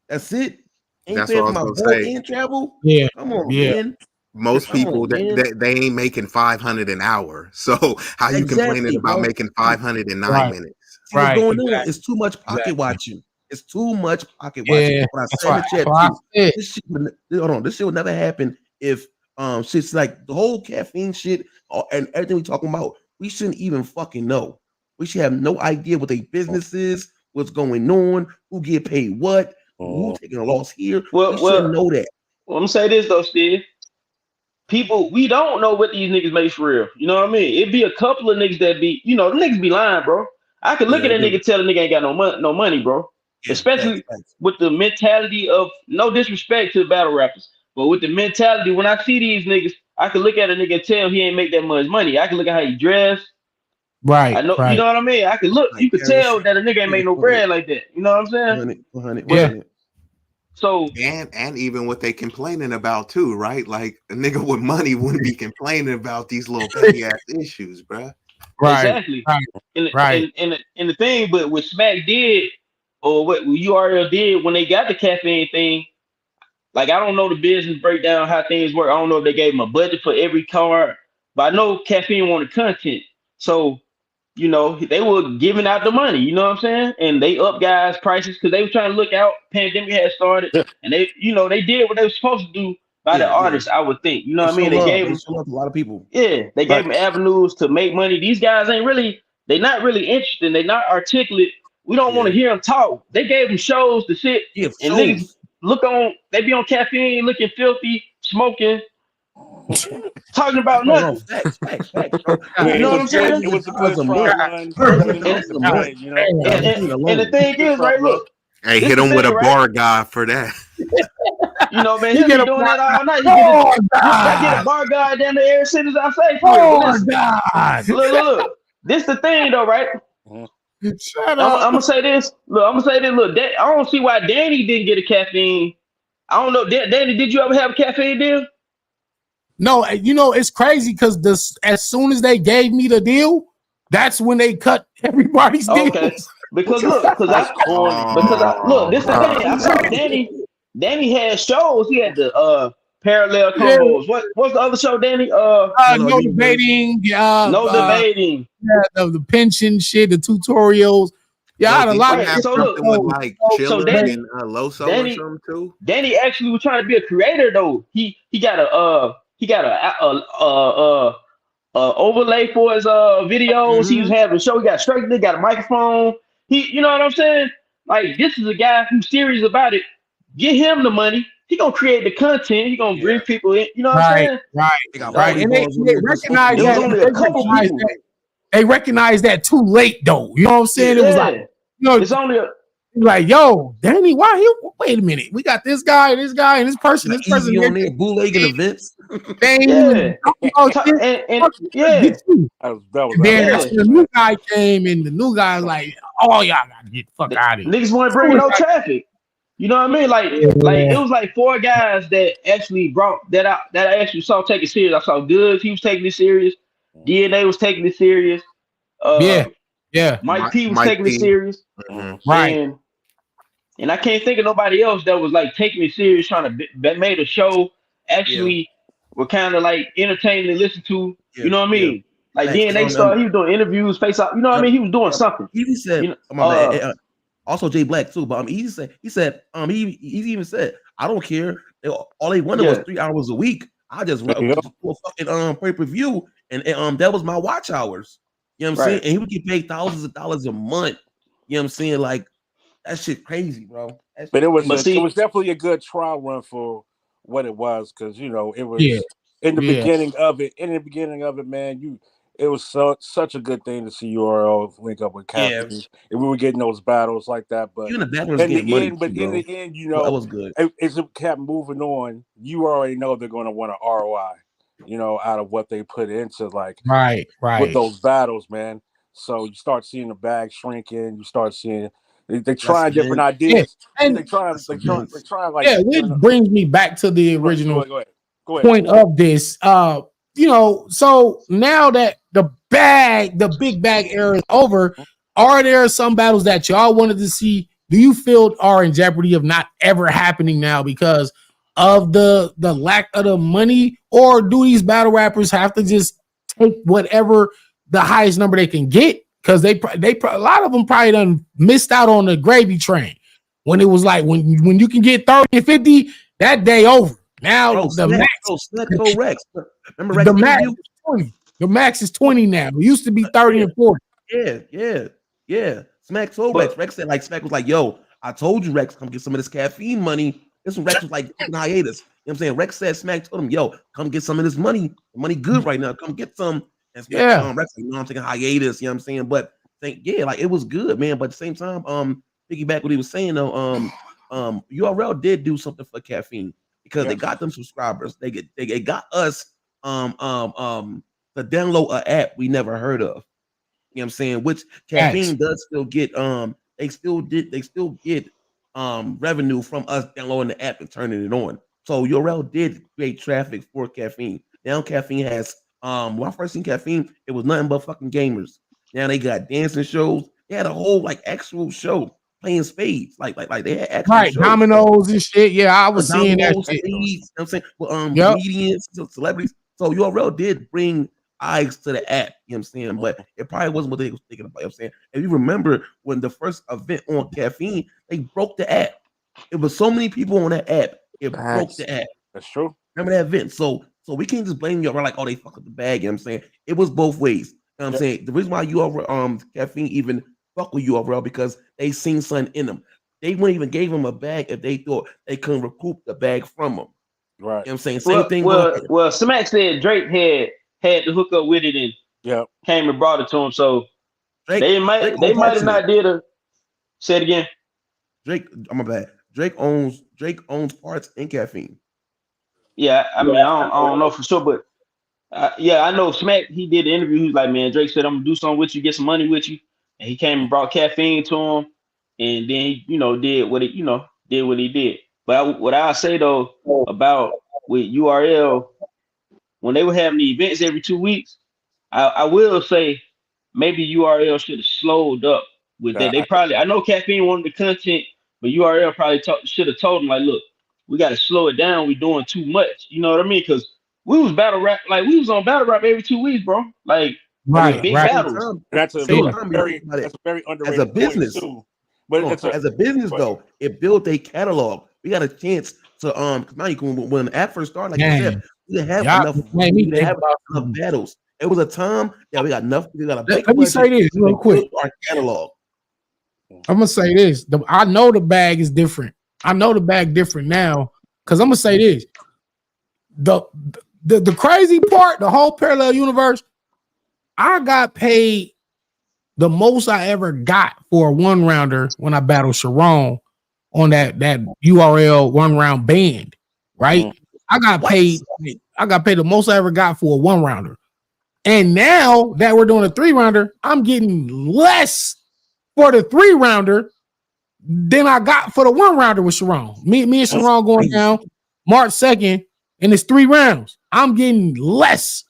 that's it. Ain't That's what paying I for was my gonna board say. and travel. Yeah, Come on, yeah, man. Most Come people on, man. they ain't making 500 an hour. So how you complaining Exactly, about bro. making 500 in nine right, minutes? See what's right, going on? exactly, It's too much pocket exactly. watching. It's too much pocket watching. Yeah, What I that's said in why. the chat I too. said, Hold on. This shit would never happen if shit's like the whole caffeine shit and everything we talking about. We shouldn't even fucking know. We should have no idea what their business is, what's going on, who get paid what, who Mhm. taking a loss here. We well, shouldn't well, know that. I'm gonna say this though, Steve. People, we don't know what these niggas make for real. You know what I mean? It'd be a couple of niggas that be, the niggas be lying, bro. I could look Yeah, at they a do. nigga tell a nigga ain't got no money, bro. Yeah, facts, Especially facts. with the mentality of no disrespect to the battle rappers, but with the mentality when I see these niggas, I could look at a nigga and tell he ain't make that much money. I can look at how he dress. I right, know, you right. know what I mean. I could look, Like you could Paris, tell that a nigga ain't Yeah, make no bread like that. You know what I'm saying? 100, 100, Yeah, 100. So and even what they complaining about too, right? Like a nigga with money wouldn't be complaining about these little petty ass issues, bruh. right, exactly, right, and right, and and and the thing, but what Smack did or what URL did when they got the caffeine thing. Like I don't know the business breakdown how things work. I don't know if they gave them a budget for every card, but I know caffeine wanted content. So they were giving out the money. You know what I'm saying? And they up guys' prices because they were trying to look out. Pandemic had started, and they did what they were supposed to do by the Yeah, yeah. artists. I would think. You know They what I show mean? They love. gave They them, show love to a lot of people. yeah, they gave them right. avenues to make money. These guys ain't really. They not really interested. They not articulate. We don't want Yeah. to hear them talk. They gave them shows to sit Yeah, and niggas shows. look on. They be on caffeine, looking filthy, smoking. talking about No, nothing. facts, bro. I mean, You know what I'm saying? it was a $1,000 good a trial month. run. And, $1,000 a month, you know. and, Caffeine and, and the alone. thing Good is, trial right? run. Look, Hey, this hit the him with thing, a right? bar guy for that. You know, man, He he'll get be a doing bar that all night. God. They get a bar guy down there as soon as I say for real. But Oh listen, God. look. This the thing though, right? Mhm. Shut I'm up. gonna say this. Look, I'm gonna say this. Look, I don't see why Danny didn't get a caffeine. I don't know, Danny. Did you ever have a caffeine deal? No, you know, it's crazy because this as soon as they gave me the deal, that's when they cut everybody's Okay, deals. because look, That's corny. look. This the Oh, thing. I saw Danny. Danny had shows. He had the parallel Yeah, combos. What's the other show, Danny? Hello, no universe. debating, No debating. yeah, the pension shit, the tutorials. Yeah, I yo, had a did lot he of Right. have So different look. something with shows. like So Chiller But and Loso or Danny, something too? Danny actually was trying to be a creator though. He got a overlay for his videos. He was Mm-hmm. having a show. He got structured. He got a microphone. You know what I'm saying? Like this is a guy who's serious about it. Get him the money. He gonna create the content. He gonna bring Yeah. people in. You know what I'm right, saying? right, They got right. And volleyballs on they there just recognize It opening was that. up. only They a couple recognize people. that. They recognize that too late though. You know what I'm saying? It was like, Yeah, you know, it's only a like, yo, Danny, why he wait a minute. We got this guy, and this person, Got Easy on there, bootlegging events. they ain't even yeah, talking about shit. and Get yeah, you. That was And then outrageous, yeah. the man. new guy came, and the new guy was like, "Oh, y'all gotta get the fuck out of here." Niggas weren't So bringing it's no like, traffic. You know what I mean? Like it yeah, was like four guys that actually brought that I actually saw take it serious. I saw Goods, he was taking it serious. DNA was taking it serious. yeah, Uh, yeah, Mike P was Mike taking it P. serious, Mhm. right, and I can't think of nobody else that was like taking it serious, trying to that made a show Yeah, actually were kind of like entertaining to listen to. yeah, You know what I yeah. mean? Like Facts. DNA started, he was doing interviews, face off. You know what I Yep, mean? He was doing yep. something. He even said, You know, oh, my bad. Also Jay Black too, but he even said, I don't care. All they wanted was yeah, 3 hours a week. I just There you just go. do a fucking pay-per-view, and that was my watch hours. You know what I'm saying? right. And he would get paid thousands of dollars a month. You know what I'm saying? Like that shit crazy, bro. That But shit But it see, was definitely a good trial run for what it was, because you know it yeah, was in the yeah, beginning of it. In the beginning of it, man, it was such a good thing to see URL link up with yeah. Caffeine, and we were getting those battles like that. But Even the battle was getting money too, in bro. the end, you That know, was good. as it kept moving on, you already know they're going to want an ROI, you know, out of what they put into like right, with right. those battles, man. So you start seeing the bag shrinking. You start seeing they Less try different events, Yeah, ideas. and less They events. try like yeah, which giving a, brings me back to the go original ahead, go ahead, go ahead. point of this. You know, so now that the big bag era is over, are there some battles that y'all wanted to see? Do you feel are in jeopardy of not ever happening now because of the lack of the money, or do these battle rappers have to just take whatever the highest number they can get? Because a lot of them probably done missed out on the gravy train when it was like when you can get 30 and 50, that day over. Now Snack told Rex. Remember the Rex max interview? is 20. The max is 20 now. It used to be 30 Yeah, and 40. yeah. Smack told but Rex. Rex said, like, Smack was like, yo, I told you, Rex, come get some of this caffeine money. This when Rex was like taking hiatus. You know what I'm saying? Rex said, Smack told him, yo, come get some of this money. The money good right now. Come get some. And Smack, Yeah. Rex, like, no, I'm taking hiatus. You know what I'm saying? But yeah, like it was good, man. But at the same time, piggyback what he was saying though, URL did do something for caffeine because they Yes. got them subscribers. They got us to download an app we never heard of. You know what I'm saying? Which Facts. caffeine does still get they still get revenue from us downloading the app and turning it on. So URL did create traffic for caffeine. Now caffeine has when I first seen caffeine, it was nothing but fucking gamers. Now they got dancing shows. They had a whole like actual show playing spades. Like they had actual Right. shows. Dominoes and shit. Yeah, I was seeing that Dominoes, shit. spades, you know what I'm saying? Well, Yep. comedians, celebrities. So URL did bring eyes to the app, you know what I'm saying? But it probably wasn't what they was thinking about. You know what I'm saying? If you remember when the first event on caffeine, they broke the app. It was so many people on that app, it broke Facts. the app. That's true. Remember that event? So we can't just blame you around like, oh, they fucked up the bag. You know what I'm saying? It was both ways. You know what I'm Yep. saying? The reason why URL caffeine even fuck with URL because they seen something in them. They wouldn't even gave them a bag if they thought they couldn't recoup the bag from them. Right. You know what I'm saying? Same thing. Well, Smack said Drake had to hook up with it and came and brought it to him. So they might have not did a. Say it again. Drake, I'm bad. Drake owns parts in caffeine. Yeah, I mean, I don't know for sure, but I know Smack. He did the interview. He was like, "Man, Drake said I'm gonna do something with you, get some money with you," and he came and brought caffeine to him, and then he, did what he did. But what I say though about with URL when they were having the events every 2 weeks, I will say maybe URL should have slowed up with that. They probably, I know Caffeine wanted the content, but URL probably should have told them like, look, we got to slow it down. We're doing too much. You know what I mean? Because we was battle rap, like we was on battle rap every 2 weeks, bro. Like right, big right. battles. That's a very underrated as a business too. But as a business though, it built a catalog. We got a chance to now you can when the app first started, like you said, we didn't have enough. We didn't have enough battles. It was a time that we got enough. We got a big Let me say this real quick. Our catalog. I'm gonna say this. I know the bag is different. I know the bag different now because I'm gonna say this. The crazy part, the whole parallel universe, I got paid the most I ever got for a 1-rounder when I battled Sharon on that URL 1-round band, right? I got paid the most I ever got for a 1-rounder. And now that we're doing a 3-rounder, I'm getting less for the 3-rounder than I got for the 1-rounder with Sharon. Me and Sharon going down March 2nd, and it's 3 rounds. I'm getting less.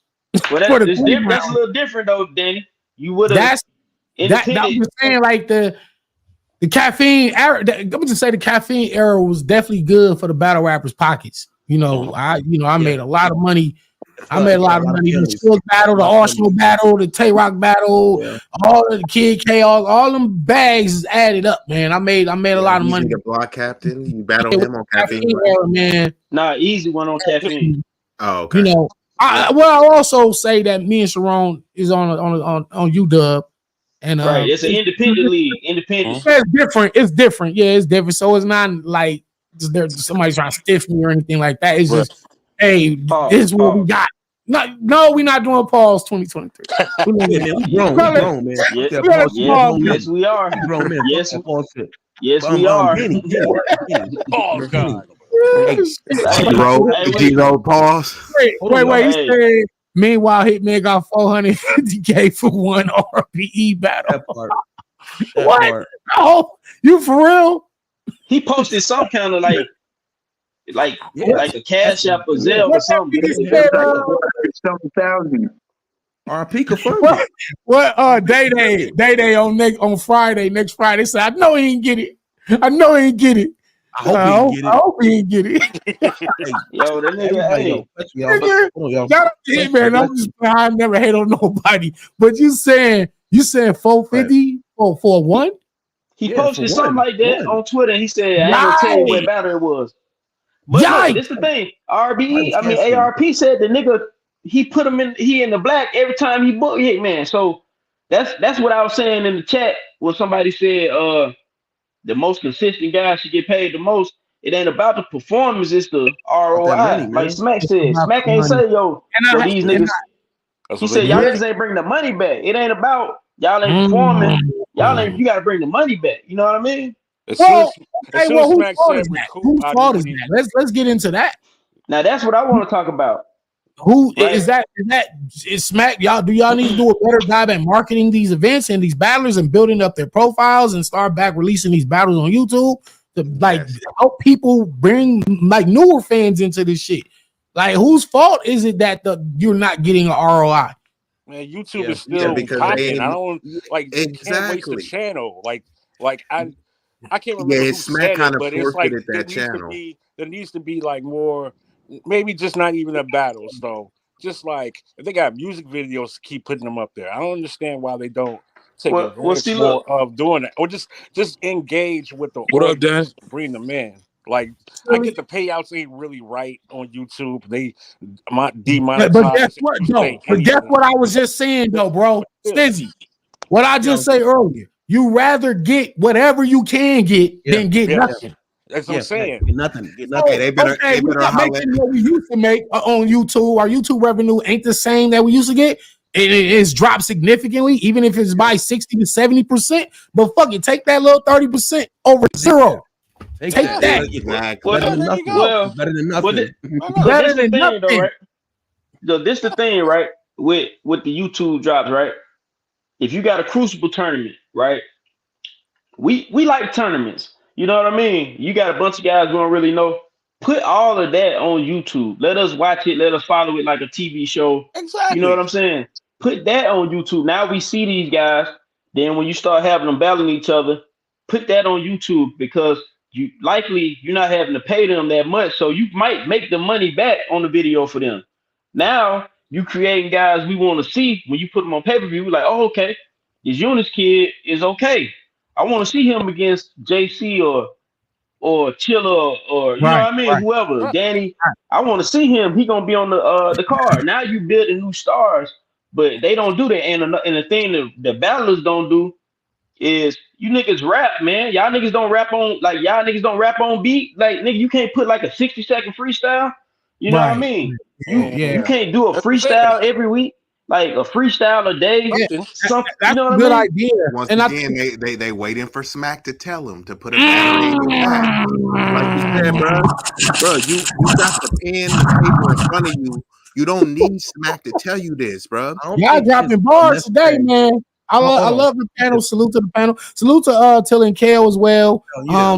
Well, that's a little different though, Danny. You would have I'm just saying, like the caffeine era. I'm just say the caffeine era was definitely good for the battle rappers' pockets. I made a lot of money. I made a lot of money. The Silk battle, the Arsenal battle, the Tay Rock battle, all of the Kid Chaos, all them bags is added up, man. I made a lot of money. The block captain, you battled him on caffeine, era, man. Nah, easy one on caffeine. Oh, okay. I'll also say that me and Sharon is on UW, and right, it's an independent league. Independent. It's different. It's different. Yeah, it's different. So it's not like there's somebody trying to stiff me or anything like that. It's just, hey, this is what we got. No, we're not doing pause 2023. We grown, man. Yes, we are. Grown man. Yes, we are. Oh God. G-Roll, pause. Wait. He said, meanwhile, Hitman got $450K for one RPE battle. What? Part. Oh, you for real? He posted some kind of like a Cash App or Zelle or something. 7,000. RP confirmed. What? Day on Friday, next Friday. Said, I know he didn't get it. I hope he didn't get it. Yo, that nigga, hey. Man, I'm just, I never hate on nobody. But you saying 450 for one? He posted something like that on Twitter. And he said, I ain't gonna tell you what battle it was. But look, this the thing. ARP said the nigga, he put him in the black every time he booked Hitman. So that's what I was saying in the chat when somebody said the most consistent guy should get paid the most. It ain't about the performance, it's the ROI. Money, like Smack said. Smack ain't say, these niggas. He said, y'all niggas ain't bring the money back. It ain't about y'all ain't performing. You gotta bring the money back. You know what I mean? Whose fault is that? Let's get into that. Now that's what I want to talk about. Who is that? Is Smack? Do y'all need to do a better job at marketing these events and these battlers and building up their profiles and start back releasing these battles on YouTube to help people bring newer fans into this shit? Like, whose fault is it that you're not getting an ROI? Man, YouTube is still popping. I don't can't waste the channel. I can't remember who said it, but it's like there needs to be like more, maybe just not even a battle. So just like if they got music videos, keep putting them up there. I don't understand why they don't take advantage more of doing that, or just engage with the audience, bring them in. Like I get the payouts ain't really right on YouTube. They demonetize. But guess what? But guess what I was just saying though, bro. Stizzy, what I just say earlier. You rather get whatever you can get than get nothing. That's what I'm saying. Get nothing. Okay, they better we're not holler. making what we used to make on YouTube. Our YouTube revenue ain't the same that we used to get. It's dropped significantly, even if it's by 60 to 70%. But fuck it, take that little 30% over zero. Take that. Exactly. Better than Well, nothing. well, Better than well, nothing. so Better this the than thing, though, nothing. right? So this the thing, right? With the YouTube drops, right? If you got a Crucible tournament, right? We like tournaments. You know what I mean? You got a bunch of guys who don't really know. Put all of that on YouTube. Let us watch it. Let us follow it like a TV show. You know what Exactly. I'm saying? Put that on YouTube. Now we see these guys. Then when you start having them battling each other, put that on YouTube because you're not having to pay them that much. So you might make the money back on the video for them. Now you creating guys we want to see when you put them on pay-per-view. Like, oh, okay, this Eunice kid is okay. I want to see him against JC or Chilla or you know Right, what I mean, right. whoever. Danny, I want to see him. He gonna be on the card. Now you building new stars, but they don't do that. And the thing that the battlers don't do is you niggas rap, man. Y'all niggas don't rap on beat. Like nigga, you can't put like a 60-second freestyle. You know what I Right. mean? Yeah. You can't do a That's what I'm saying. freestyle every week, like a freestyle a day. Yeah. Something. Something, you That's know a what I good mean? idea. Once And again, they waiting for Smack to tell them to put a battery in your back. Like you said, bro, you got the pen, the paper in front of you. You don't need Smack to tell you this, bro. I don't y'all think dropping it's bars today, unnecessary. man. I Hold on. love the panel. Salute to the panel. Salute to Till and Kale as well. Yeah.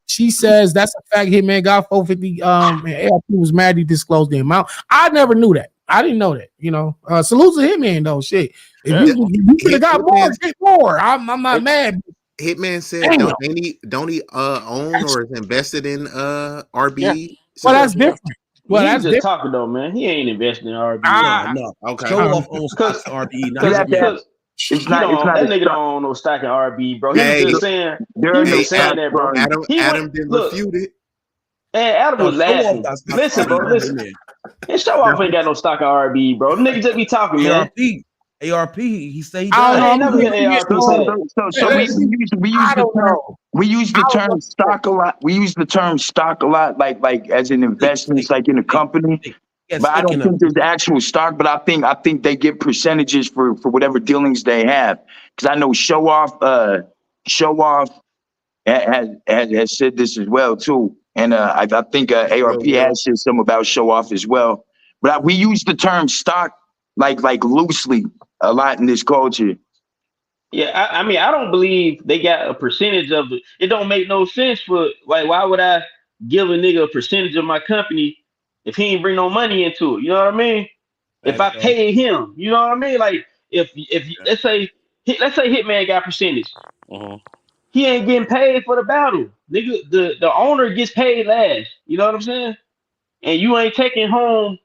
She says that's a fact. Hitman got 450. And ARP was mad he disclosed the amount. I never knew that. I didn't know that. You know. Salute to Hitman though. Shit. If you could have got more, get more. I'm not mad. Hitman said, don't he own or is invested in RB? Yeah. Well, that's different. Well, He that's just different. talking though, man. He ain't investing in RB. No. Okay. Show off on stocks and RBE. Not You have to have, Hitman. it's not That a nigga stock. don't own no stock in RB, bro. He Hey, was just saying. There He are was no just saying stocks that, bro. for Adam didn't refute it. And Adam No, was show off laughing. got stocks Listen, in bro. RBE, not Listen. Hitman. And show off ain't got no stock in RB, bro. Nigga just be talking, man. ARP, he say he I does. don't I ain't know. never heard ARP say that. So we use the term stock a lot. We use the term stock a lot, like as in investments, like in a company. But I don't think there's actual stock. But I think they get percentages for whatever dealings they have. Because I know show off has said this as well too, and I think ARP has said something about show off as well. But we use the term stock like loosely a lot in this culture. Yeah, I mean, I don't believe they got a percentage of it. It don't make no sense for like, why would I give a nigga a percentage of my company if he ain't bring no money into it? You know what I mean? If I paid him, you know what I mean? Like if let's say Hitman got percentage, he ain't getting paid for the battle. Nigga, the owner gets paid last. You know what I'm saying? And you ain't taking home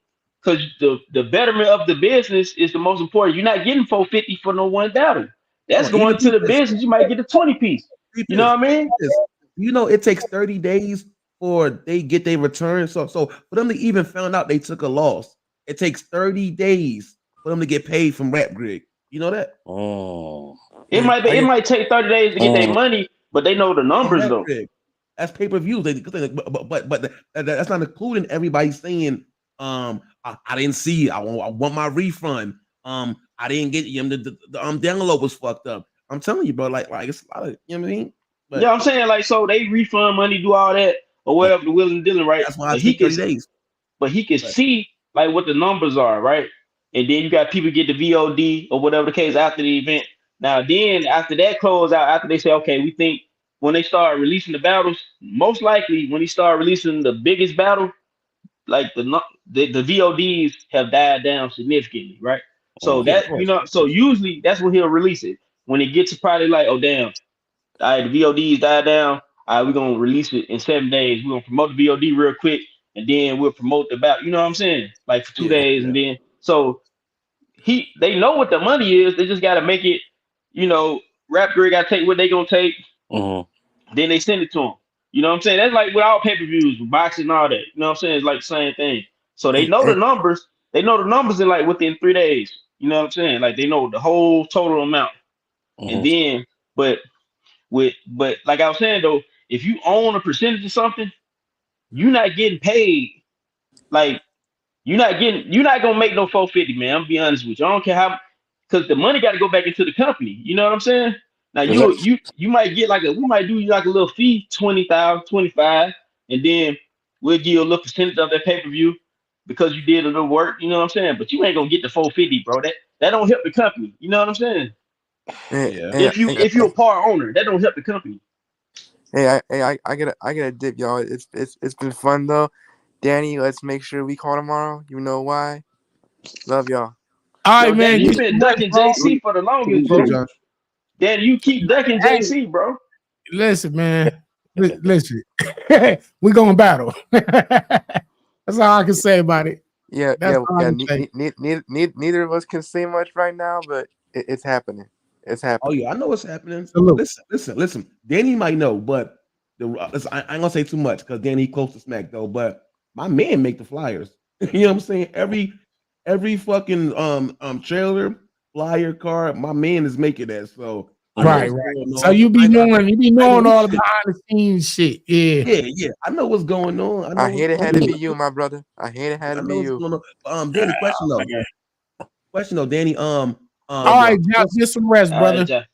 because the betterment of the business is the most important. You're not getting 450 for no one battle. That's going to the business. You might get a 20 piece. You know what I mean? You know, it takes 30 days for they get their return. So for them to even found out they took a loss, it takes 30 days for them to get paid from Rap Grig. You know that? It might take 30 days to get their money, but they know the numbers though. That's pay-per-view. But that's not including everybody saying, I didn't see, I want my refund. I didn't get the download was fucked up. I'm telling you, bro, like it's a lot of, you know what I mean? But, yeah, I'm saying like, so they refund money, do all that or whatever, the Will and Dylan, right? That's why I take 30 days. But he can see like what the numbers are, right? And then you got people get the VOD or whatever the case after the event. Now then after that close out, after they say, okay, we think when they start releasing the battles, most likely when he start releasing the biggest battle, like the VODs have died down significantly, right? So so usually that's when he'll release it. When it gets to probably like, oh damn, all right, the VODs died down. All right, we're gonna release it in 7 days. We're gonna promote the VOD real quick, and then we'll promote the battle. You know what I'm saying? Like for 2 days, and then so they know what the money is. They just gotta make it. Rap Grid gotta take what they gonna take. Then they send it to them. You know what I'm saying? That's like with all pay-per-views, with boxing and all that. You know what I'm saying? It's like the same thing. So they know the numbers. They know the numbers in like within 3 days. You know what I'm saying? Like they know the whole total amount. And then, but like I was saying though, if you own a percentage of something, you're not getting paid. Like you're not gonna make no 450, man. I'm gonna be honest with you. I don't care how, because the money got to go back into the company. You know what I'm saying? Now you might get like we might do like a little fee, 20,000, 25, and then we'll give you a little percentage of that pay-per-view because you did a little work. You know what I'm saying? But you ain't gonna get the 450, bro. That don't help the company. You know what I'm saying? Yeah. If you're a part owner, that don't help the company. I get a dip, y'all. It's been fun though. Danny, let's make sure we call tomorrow. You know why? Love y'all. All right, Yo, Danny, man. you Get been some rest, ducking bro. JC for the longest, Cool, bro. Josh. Danny, you keep ducking Hey, JC, bro. listen, man. Listen, we gonna battle. That's all I can say about it. Yeah, That's all I can say. Neither of us can say much right now, but it's happening. It's Oh happening. yeah, I know what's happening. Salute. Listen. Danny might know, but listen, I ain't gonna say too much because Danny close to Smack though. But my man make the flyers. You know what I'm saying? Every fucking trailer, flyer, card, my man is making that. So I know Right. what's going So on. you be I knowing ain't gonna all the shit. behind the scenes shit. Yeah. Yeah. I know what's going on. I know I what's hate it going had to on. be you, my brother. I hate it had I to know be what's you. going on. Danny, question though, Danny. All right, Josh, get some rest, All right, brother. Jack.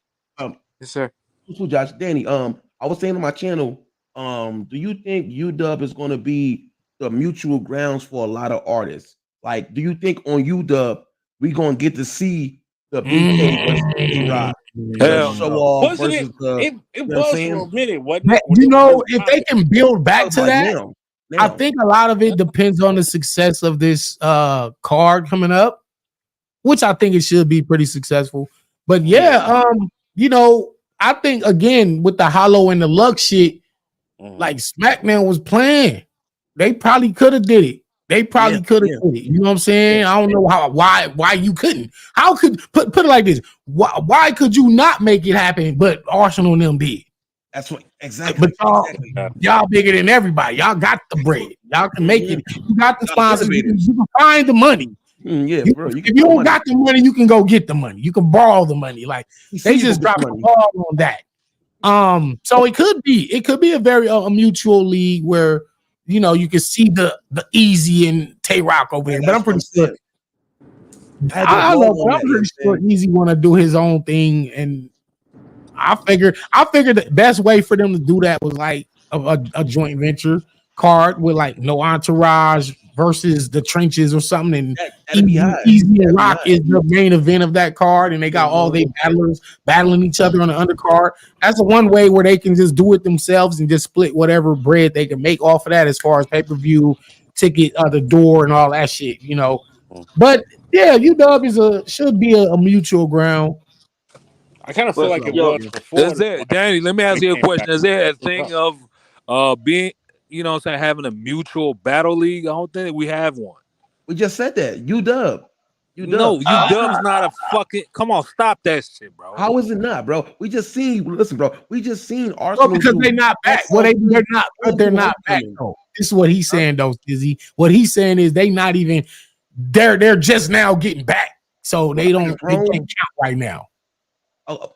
Yes, sir. So Josh, Danny, I was saying on my channel, do you think UW is going to be the mutual grounds for a lot of artists? Like, do you think on UW we going to get to see the BK versus A-Rock, the Hell show no. off Wasn't versus it? the, It you know what I'm was for saying? a minute, wasn't it? But, When it was first if they popping. can build back Talk to about that, now. I think a lot of it depends on the success of this card coming up, which I think it should be pretty successful. But I think again with the Hollow and the Luck shit, like SmackDown was playing. They probably could have did it. They probably could have did it. You know what I'm saying? I don't know why you couldn't. How could put it like this? Why could you not make it happen? But Arsenal and them did. That's what exactly. But y'all bigger than everybody. Y'all got the bread. Y'all can make it. You got the sponsors. You can find the money. Bro. If you don't got the money, you can go get the money. You can borrow the money. Like they just dropped the ball on that. So it could be a very a mutual league where you can see the Easy and Tay Rock over there. But I'm pretty sure I love it. I'm pretty sure Easy want to do his own thing, and I figured the best way for them to do that was like a joint venture card with like no entourage versus the trenches or something, and Easy and Rock is the main event of that card, and they got all their battlers battling each other on the undercard. That's the one way where they can just do it themselves and just split whatever bread they can make off of that as far as pay-per-view, ticket, the door, and all that shit, But yeah, UW should be a mutual ground. I kind of feel like it was before. Is there, Danny? Let me ask you a question. Is there a thing of being, what I'm saying, having a mutual battle league? I don't think we have one. We just said that. UW. No, UW's not a fucking. Come on, stop that shit, bro. How is it not, bro? We just seen Arsenal. Because they're not back. Well, they're not back though. This is what he's saying though, Izzy. What he's saying is they not even they're just now getting back. So they can't count right now. Oh,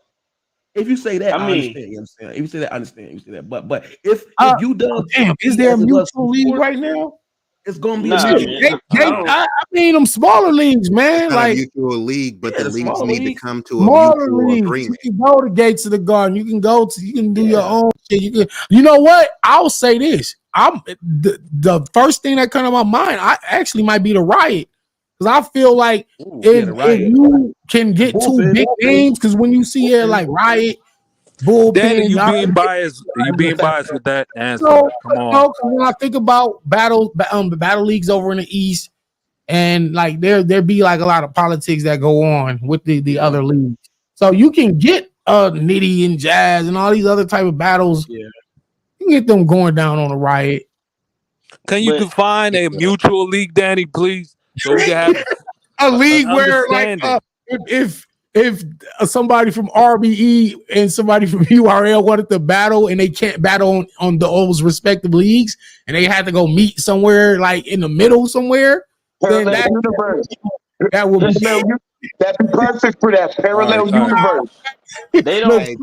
if you say that, I understand. You know what I'm saying? If you say that, I understand. You say that, but if you done, is there a mutual league right now? It's gonna be I mean, them smaller leagues, man. It's not like a mutual league, but the leagues need to come to a smaller mutual leagues. agreement. You can go to Gates of the Garden. You can do your own shit. You know what? I'll say this. I'm the first thing that comes to my mind. I actually might be the Riot. Because I feel like if you can get two big names, because when you see it like Riot, Bullpen, Danny, you being biased. You being biased with that answer. Come on. No, when I think about battle leagues over in the East, and like there be like a lot of politics that go on with the other leagues. So you can get Nitty and Jazz and all these other type of battles. Yeah. You can get them going down on the Riot. Can you define a mutual league, Danny, please? So we can have a league where like if somebody from RBE and somebody from URL wanted to battle and they can't battle on those respective leagues and they had to go meet somewhere like in the middle somewhere, then that would that'd be perfect for that parallel universe. They don't.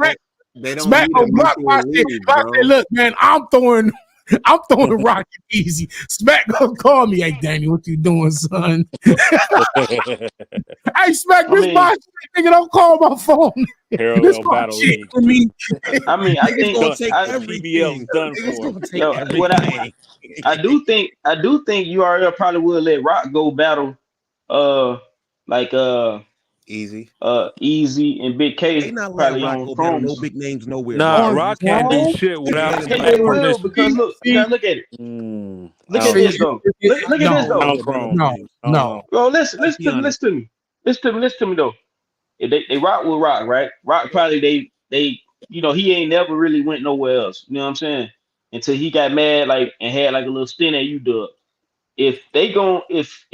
They don't Smack need a on Rock. mutual lead, Rock bro. said, look, man, I'm throwing Rock easy. Smack gonna call me. Hey, Danny, what you doing, son? Hey, Smack, this my shit, nigga. Don't call my phone. This Parallel my battle shit. league. I mean, I mean, I niggas think gonna Done. take PBL's everything. done Niggas for. gonna take yo, what everything. I do think URL probably will let Rock go battle, like Easy. Easy and Big They K not letting probably Rock on go battle no Chromos. big names nowhere, Nah, bro. On Rock can't do Chrome? shit They without letting Hey, Smack they Rock. will permission. because look, you gotta look at it. I Look at don't this know. though. Look at this No, though. Down Chrome. no, I don't no. know. Bro, Let's be honest. listen to me though. If they rock with Rock, right? Rock probably they he ain't never really went nowhere else. You know what I'm saying? Until he got mad like and had like a little stint at UW. If they gon' if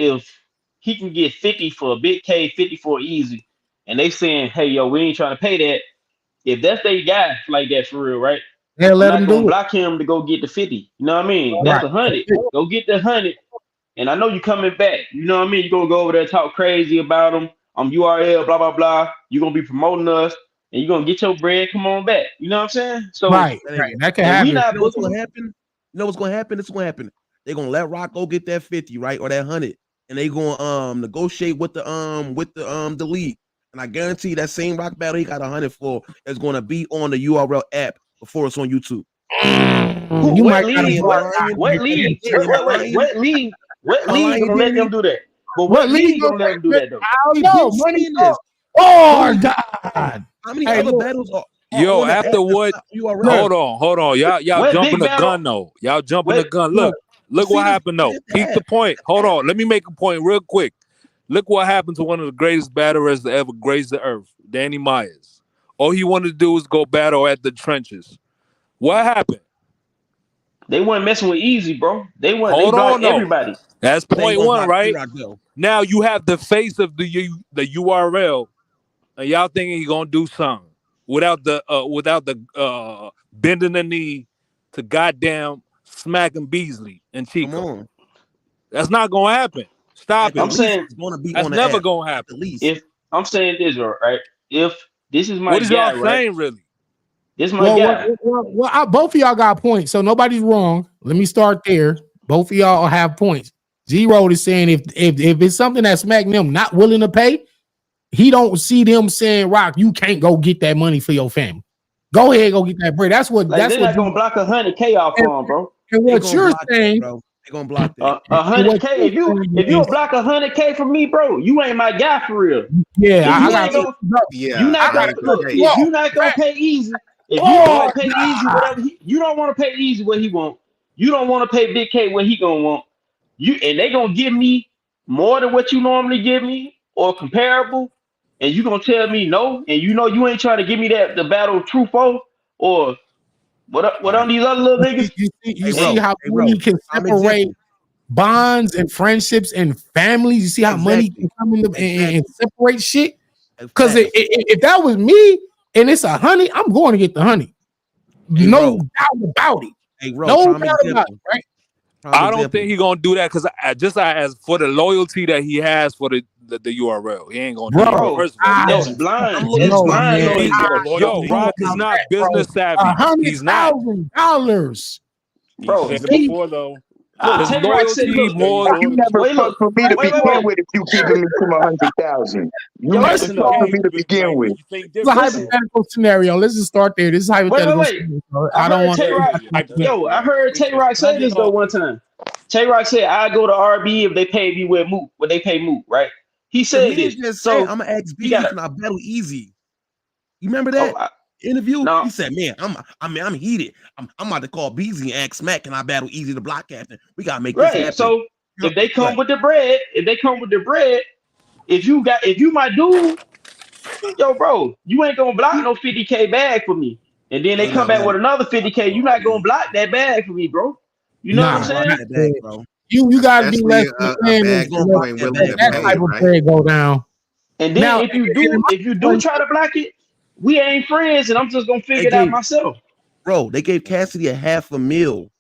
he can get 50 for a Big K, 50 for Easy, and they saying, hey yo, we ain't trying to pay that. If that's they guy like that for real, right? They'll I'm let not him gonna do it. block him to go get the 50. You know what I mean? That's Right. 100. Go get the 100. And I know you coming back. You know what I mean? You're gonna go over there talk crazy about them. URL, blah, blah, blah. You're gonna be promoting us and you're gonna get your bread. Come on back. You know what I'm saying? So Right, right. That can and we happen. You not know what's booking gonna them. happen? You know what's gonna happen? This is gonna happen. They're gonna let Rock go get that 50, right? Or that 100. And they gonna negotiate with the league. And I guarantee that same Rock battle he got 100 for is gonna be on the URL app before it's on YouTube. Who You what might gotta Danny, league? am I block lying? What league? Danny, am I lying? What Am I league lying, gonna let Danny? them do that? But what what league league gonna gonna let them do that though? I don't We've know. been Money saying talk. this. Oh Bro, God. how many Hey, other look, battles are Yo, on the after app that's what? not URL? look, Hold on. Y'all What jumping big the battle? gun though. Y'all jumping the What gun. look. Look See what this happened though. hit the Peep the app. point. Hold on. Let me make a point real quick. Look what happened to one of the greatest battlers to ever grace the earth, Danny Myers. All he wanted to do was go battle at the trenches. What happened? they weren't messing with Easy, bro. They Hold on blocked though. everybody. That's They ain't point gonna one, block right? T-Rock though. Now you have the face of the URL, and y'all thinking he gonna do something without the bending the knee to goddamn smacking Beasley and Come Chico. on. That's not gonna happen. At Stop the it. I'm least saying it's gonna be That's on the never app. gonna At the happen. least. if I'm saying this right, if this is my What is y'all guy, right? saying, really? This is my Well, guy. both of y'all got points, so nobody's wrong. Let me start there. Both of y'all have points. Zero is saying if it's something that Smack them not willing to pay, he don't see them saying, Rock, you can't go get that money for your family. Go ahead, go get that bread. That's what Like they're not gonna you block 100K off and, on, bro. and They what gonna you're block that, saying, bro. They gonna block that. and what 100K. you're If saying you is, block 100K from me, bro, you ain't my guy for real. yeah, If I you got ain't gonna, you Yeah, not I I got gonna ain't the look. case. If well, you not gonna pay Easy, if you don't oh want to pay Easy whatever you don't want to pay Easy what he want, you don't want to pay Big K what he gonna want. You and they gonna give me more than what you normally give me or comparable, and you gonna tell me no, and you know you ain't trying to give me that the battle of truth or what All on right. these other little niggas. you Hey, see bro. how Hey, money bro. can I'm separate example. bonds and friendships and families. You see how money Exactly. can come in and Exactly. separate shit. Because Facts. if that was me and it's a honey, I'm going to get the honey. Hey, No bro. doubt about it. Hey, bro. No Prime doubt about example. it, right? Prime I don't example. think he gonna do that because as for the loyalty that he has for the URL, he ain't gonna do that. Bro, Bro, First of all, we know that's that. I'm blind. That's loyal to no, my blind man. family. loyalty. What Yo, loyalty? Don't know Rock is about not that, bro. business savvy. He's not. $100,000. He Bro, said it See, before though. look, His Tay Rock said, loyalty look, He said he more. Like, you loyal. never wait, fucked look, with me to wait, begin wait. with if you keeping me to 100,000. You yo, never let's That's the Listen fucked though. with me game, to big begin man. with. You think it's a different though. Listen. hypothetical scenario. Let's just start there. This is a hypothetical Wait. scenario. I I don't heard want Tay Yeah, Rock. yeah, yeah. Yo, Hypothetically, I yeah. heard Tay Appreciate Rock it. Can I say get this though one time. Tay Rock said, I go to RB if they pay me with Moot, when they pay Moot, right? He The said man this. just said, So I'm gonna ask he Beasley, got a can I battle easy? You remember oh that interview? no, He said, man, I'm heated. I'm about to call Beasley and ask Smack, can I battle easy the block captain? We gotta make this right. happen. So if they come Right. with the bread, if you my dude, yo, bro, you ain't gonna block no 50K bag for me. And then they They come not back with letting another 50K, you not gonna block that bag for me, bro. You know they what I'm not nah. blocking saying? that back, bro. You got to be Especially less a understanding He's bag to gonna that you let, block ain't that willing let to back, that bro. pay, type of right? trade go down. And then Now, if you in do, my if you do situation, try to block it, we ain't friends, and I'm just gonna They figure it out gave myself. They gave Cassidy a half a mil.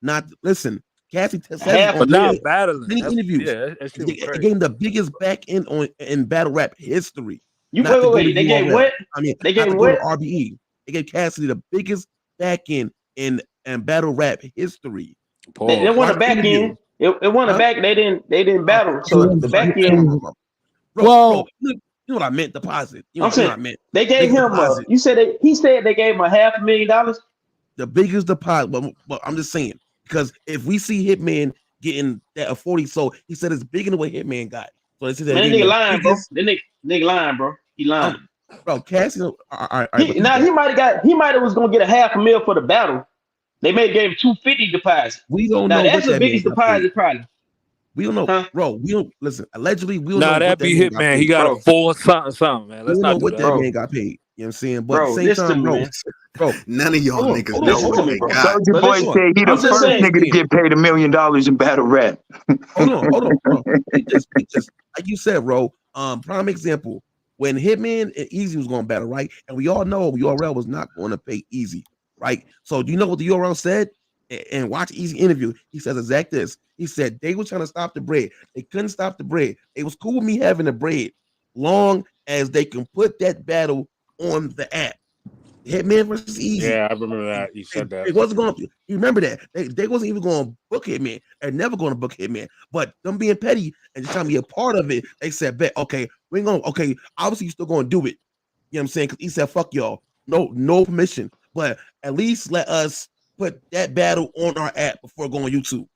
Not listen, Cassidy says it Half on a But not meal. battling. many That's interviews. that shit They was crazy. gave him the biggest back end on in battle rap history. You Not wait, to wait, go to wait. They gave URL. what? I mean, They not gave to go to what? RBE. It gave Cassidy the biggest back end in battle rap history. They won Watch a back interview. end. It won a Huh? back. They didn't Oh, battle. So the back end. bro, you know what I meant? Deposit. You know I'm what saying I meant? they gave Biggest him. deposit. You said he said they gave him $500,000. The biggest deposit. But I'm just saying, because if we see Hitman getting that 40, so he said it's bigger than what Hitman got. So they said Man, they nigga the lying, bro. biggest. That nigga lying, bro. He lying. Bro, Cassie. All right, He might have was gonna get $500,000 for the battle. They may have gave him 250 deposit. We don't Now know that's what the that man biggest got paid. deposit probably. We don't know, Huh? bro. We don't listen. Allegedly, we don't Nah, know that what that be man got Hitman. paid. He got Bro. a full something, man. We Let's don't know not do what that. that Bro. man got paid. You know what I'm saying? But at Bro, the same listen to time, me, bro, man. bro, None of y'all hold on, niggas hold on, know Listen hold to what on, me, they bro. hold on. got. Soldier But Boy listen, said he the I'm just first saying. nigga to get paid $1 million in battle rap. Hold on. He just like you said, bro. Prime example when Hitman and Easy was going to battle, right? And we all know URL was not going to pay Easy, right? So do you know what the URL said? And watch Easy interview. He says exact this. He said they were trying to stop the bread. They couldn't stop the bread. It was cool with me having the bread, long as they can put that battle on the app. Hitman versus Easy. Yeah, I remember that. You said that. It wasn't going to. You remember that they wasn't even going to book Hitman. They're never going to book Hitman. But them being petty and just trying to be a part of it, they said, "Bet okay, we ain't going. Okay, obviously you still going to do it." You know what I'm saying? Because he said, "Fuck y'all, no permission." But at least let us put that battle on our app before going on YouTube.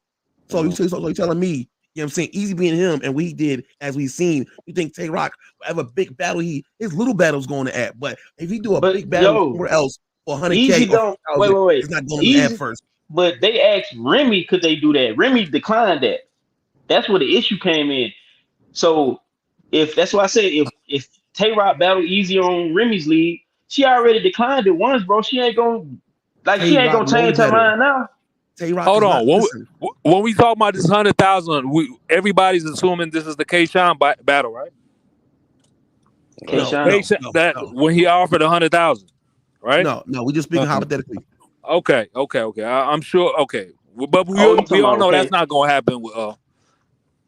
So you telling me, you know what I'm saying, Easy being him and we did as we seen, you think Tay Rock have a big battle, his little battle's going to app. But if he do a But big battle yo, somewhere else for 100K Easy or don't 50,000, wait. it's not going to the app Easy, first. but they asked Remy could they do that. Remy declined that. That's where the issue came in. So if that's why I said if Tay Rock battle Easy on Remy's league, she already declined it once, bro. She ain't gonna Tay Rock knows change her better. mind now. Tay Rock Hold is not, on. listen, When we talk about this 100,000, everybody's assuming this is the K-Shine battle, right? no, That when he offered 100,000, right? no, we just speaking hypothetically. Okay. I'm sure. Okay, but Oh, you talking we all about know okay. that's not gonna happen. With all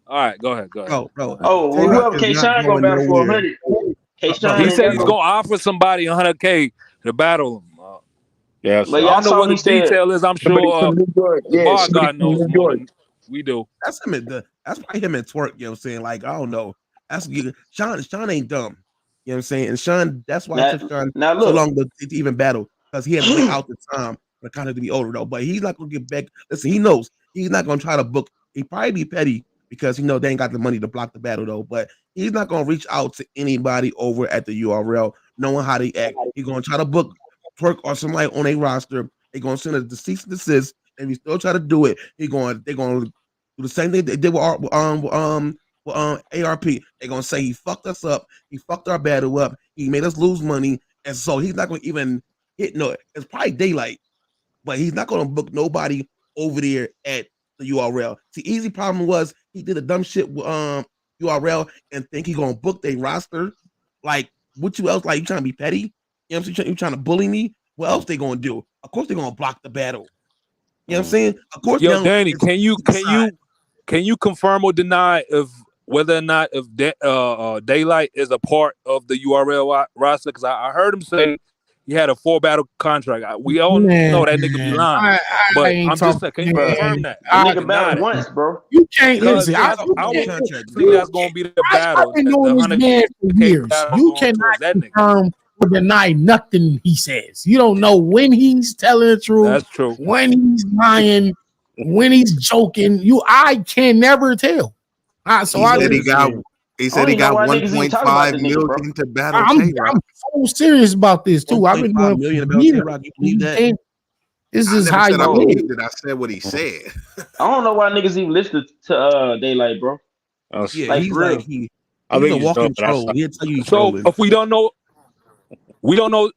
right, go ahead. Bro, Oh, Tay well, Rock whoever is K not Shine gonna going battle for nowhere. 100. K Bro, Shine He ain't said got he's no. gonna offer somebody 100K to battle him. Yes. But I y'all don't know saw what the he said detail is. I'm Somebody sure from New York. the Yeah, bar somebody guy from knows New more York. than we do. that's probably him at twerk, you know what I'm saying? Like, I don't know. That's Sean ain't dumb. You know what I'm saying? And Sean, that's why it took Sean now so look. long to even battle, because he had to wait out the time for the contract to be older though. But he's not gonna get back. Listen, he knows he's not gonna try to book. He probably be petty because they ain't got the money to block the battle though. But he's not gonna reach out to anybody over at the URL, knowing how they act. He's gonna try to book twerk or somebody on a roster. They're gonna send a cease and desist, and we still try to do it. They're gonna do the same thing they did with ARP. They're gonna say he fucked us up, he fucked our battle up, he made us lose money, and so he's not gonna even hit no. It's probably daylight, but he's not gonna book nobody over there at the URL. See, easy problem was he did a dumb shit with URL and think he gonna book their roster. Like, what you else? Like, you trying to be petty? You know what I'm saying? You trying to bully me? What else they gonna do? Of course they gonna block the battle. You know what I'm saying? Of course Yo, now Danny, it's decide. can you confirm or deny if whether or not if Daylight is a part of the URL roster? Because I heard him say he had a 4 battle contract. We all know that nigga be lying, I but ain't I'm just talking. saying, can you Bro, confirm that the or nigga deny battled that? once, bro. You can't Because listen. I One don't contract. think that's going to be the I've battle. been The knowing this 100K man for years. battle You going cannot towards that nigga. confirm or deny nothing he says. You don't know when he's telling the truth, That's true. when he's lying, when he's joking. I can never tell. So He I said just, he I said don't he even know got why niggas even talking about 1.5 the nigga, bro. million to battle I'm Tay Rock. so serious about this too. I've been 1.5 doing million for about years. Tay-Rock. You believe You that? can't. This I is never how said I you Bro, live. believed it. I said what he said. I don't know why niggas even listen to Daylight, bro. Yeah, Like he's for like real. I he's think a he's dope, walking but I troll. stopped. He'll tell you he's So trolling. if we don't know.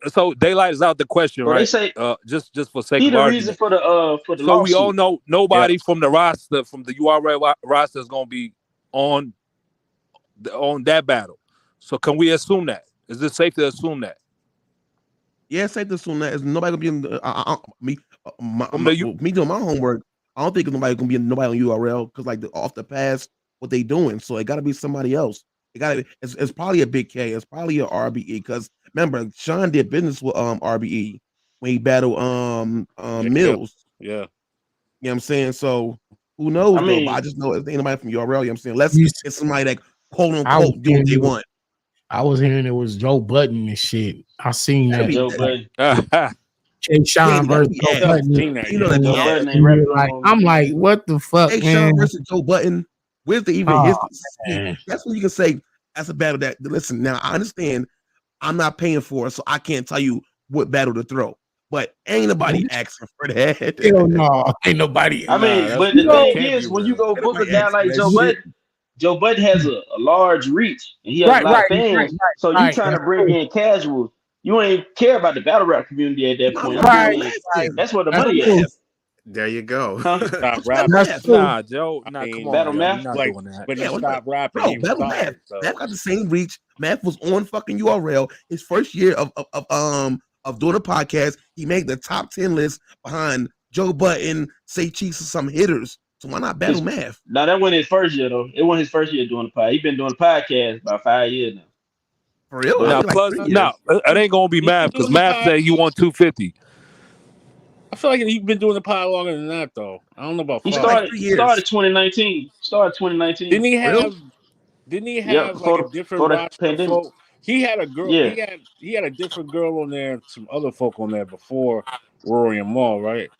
So Daylight is out the question, Bro, they right? say Just for sake he of the reason argument. for the So we all lawsuit. know Yeah. nobody from the roster, from the URL roster, is going to be on that battle. So can we assume that? Is it safe to assume that? Yeah, safe to assume that is nobody gonna be in the, From the me doing my homework. I don't think nobody gonna be nobody on URL because like off the pass what they doing. So it got to be somebody else. It's probably a Big K. It's probably a RBE because remember Sean did business with RBE when he battled Yeah. Mills. Yeah. You know what I'm saying? So who knows I though? But I mean, just know if ain't nobody from URL. You know what I'm saying? Let's You, get somebody that quote I was unquote do what hearing they it was, want. I was hearing it was Joe Button and shit. I seen That'd that. be Joe Budden. K. yeah, Sean that'd versus be Joe ass. Still haven't Button. seen that You know yet. that'd be Joe ass. Budden ain't And you're rapping no like, more. I'm like, what the fuck, Hey, man? Sean versus Joe Button. Where's the even Oh history? See, man. that's when you can say that's a battle that. Listen, now I understand I'm not paying for it, so I can't tell you what battle to throw. But ain't nobody asking for Hell that. no, ain't nobody. I Nah, mean, that's but You the that know, thing can't be is, when you real. go Ain't book a nobody guy asking for like that shit. Joe Budden has a large reach and he has a right, lot right, of right, fans. So you right. trying to That's bring true. in casuals. You ain't care about the battle rap community at that No, I'm point. talking I'm about Right, saying math right. then. that's where the That's Battle money at. true. math. There you go. Huh? Stop What's battle rapping. That's math? true. Nah, Joe. I Nah, come mean, on, Battle yo. We're math? not like doing that. when he Yeah, stopped rapping, bro, he battle math. retired. So Math got the same reach. Math was on fucking URL. His first year of doing a podcast, he made the top 10 list behind Joe Button, Say Cheeks, and some hitters. So why not battle His math? now that wasn't his first year though. It wasn't his first year doing the pod. He been doing the podcast about 5 years now. For real? I But Now, think like plus, 3 years. it ain't gonna be he math been because doing the math pod. said you want 250. I feel like he's been doing the pod longer than that, though. I don't know about he I think like 5. started 3 years. started 2019. Started 2019. Didn't he For real? have? Didn't he Yep, have like a different before the roster of pandemic. folk? He had a girl. Yeah. He had a different girl on there, and some other folk on there before Rory and Maul, right?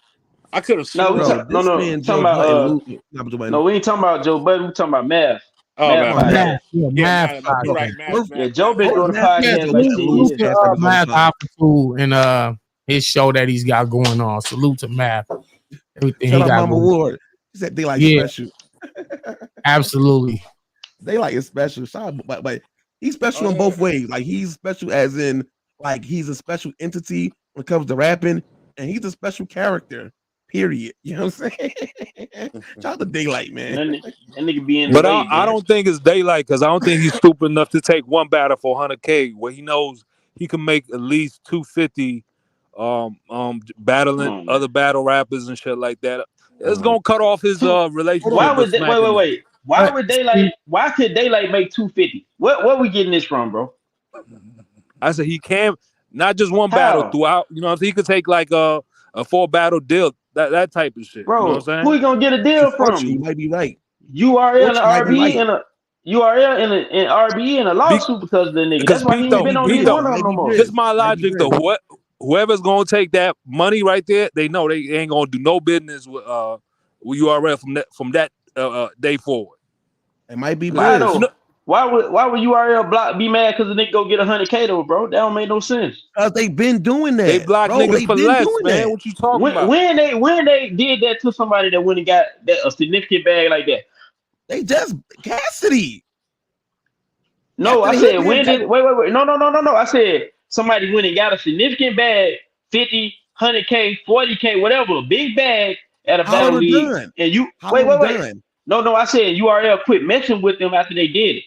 I could have No, sworn. This no man talking Joe about Button, Joe no, Button. we ain't talking about Joe Budden, we talking about Math. Oh, Math Math, Oh, Math. math, podcast. yeah, Yeah, math you're Okay. right. podcast. Math, Both, Yeah, Math, Joe Math, been Math. both doing the Math Yeah, and podcast Joe like got salute, 10 a salute loose years. to cast that goes Math on pod. Opportune and his show that he's got going on. Salute to Math. Everything Shout he out got Mama going. Ward. She said they like Yeah, special. absolutely. They like it's special. Shout out, but he's special Oh in yeah. both ways. Like he's special as in like he's a special entity when it comes to rapping, and he's a special character. Period. You know what I'm saying? Shout out to Daylight, man. That nigga be in the But way, I man. don't think it's daylight because I don't think he's stupid enough to take one battle for 100K where he knows he can make at least 250 Come battling on, man. other battle rappers and shit like that. It's Uh, gonna cut off his hold Why relationship on. with would they, Smack and them. Why But would see, why could Daylight make 250? Where we getting this from, bro? I said he can not just one battle How? throughout, you know what I'm saying? He could take like a 4 battle deal, that type of shit. You know what Bro, I'm who saying? he gonna get a Hey, deal Fortune, you from? might be right. URL and Fortune might be RBE right. and a URL and RBE and a lawsuit because of the nigga. Because That's why he Pete ain't though, been on Pete neither though, one It of them might no be more. just Grizz. my It might be logic though. Grizz. Whoever's gonna take that money right there, they know they ain't gonna do no business with URL from that day forward. It might be Why You Grizz. know, though? Why would URL block be mad because the nigga go get 100K though, bro? That don't make no sense. Because they've been doing they that, block bro. niggas They've for been less, doing man. that. What you talking When about? when they did that to somebody that went and got a significant bag like that. They just Cassidy. No, After I the hit, said man, when did wait. No. I said somebody went and got a significant bag, 50, 100K, 40K, whatever, a big bag at a battle Hollow league, done. and you Hollow wait. done. No, I said URL quit messing with them after they did it.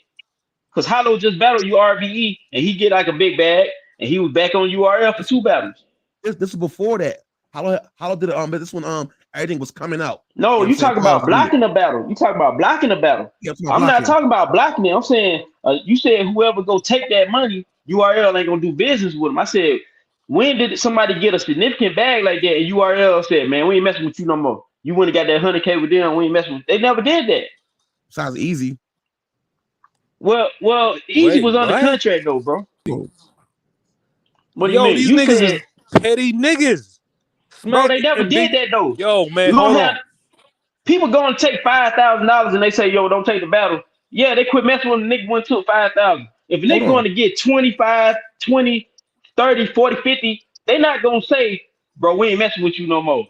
Cause Hollow just battled URVE and he get like a big bag and he was back on URL for This, 2 battles. this is before that. Hollow did it. But this one everything was coming out. No, You know what I'm you saying? talking Pause about needed. blocking the battle. You talking about blocking the battle. Yeah, I'm talking about I'm not blocking. talking about blocking it. I'm saying you said whoever go take that money, URL ain't gonna do business with them. I said, when did somebody get a significant bag like that? And URL said, man, we ain't messing with you no more. You wouldn't got that 100K with them. We ain't messing with. They never did that. Sounds easy. Well, Easy Wait, was under what? contract though, bro. What do you Yo, mean? these You niggas said, is petty niggas. bro, Smack they never and did Big. that though. Yo, man, You hold gonna on. have people going to take $5,000 and they say, yo, don't take the battle. Yeah, they quit messing with the nigga one took 5,000. If a Hold nigga going on. to get 25, 20, 30, 40, 50, they not gonna say, bro, we ain't messing with you no more.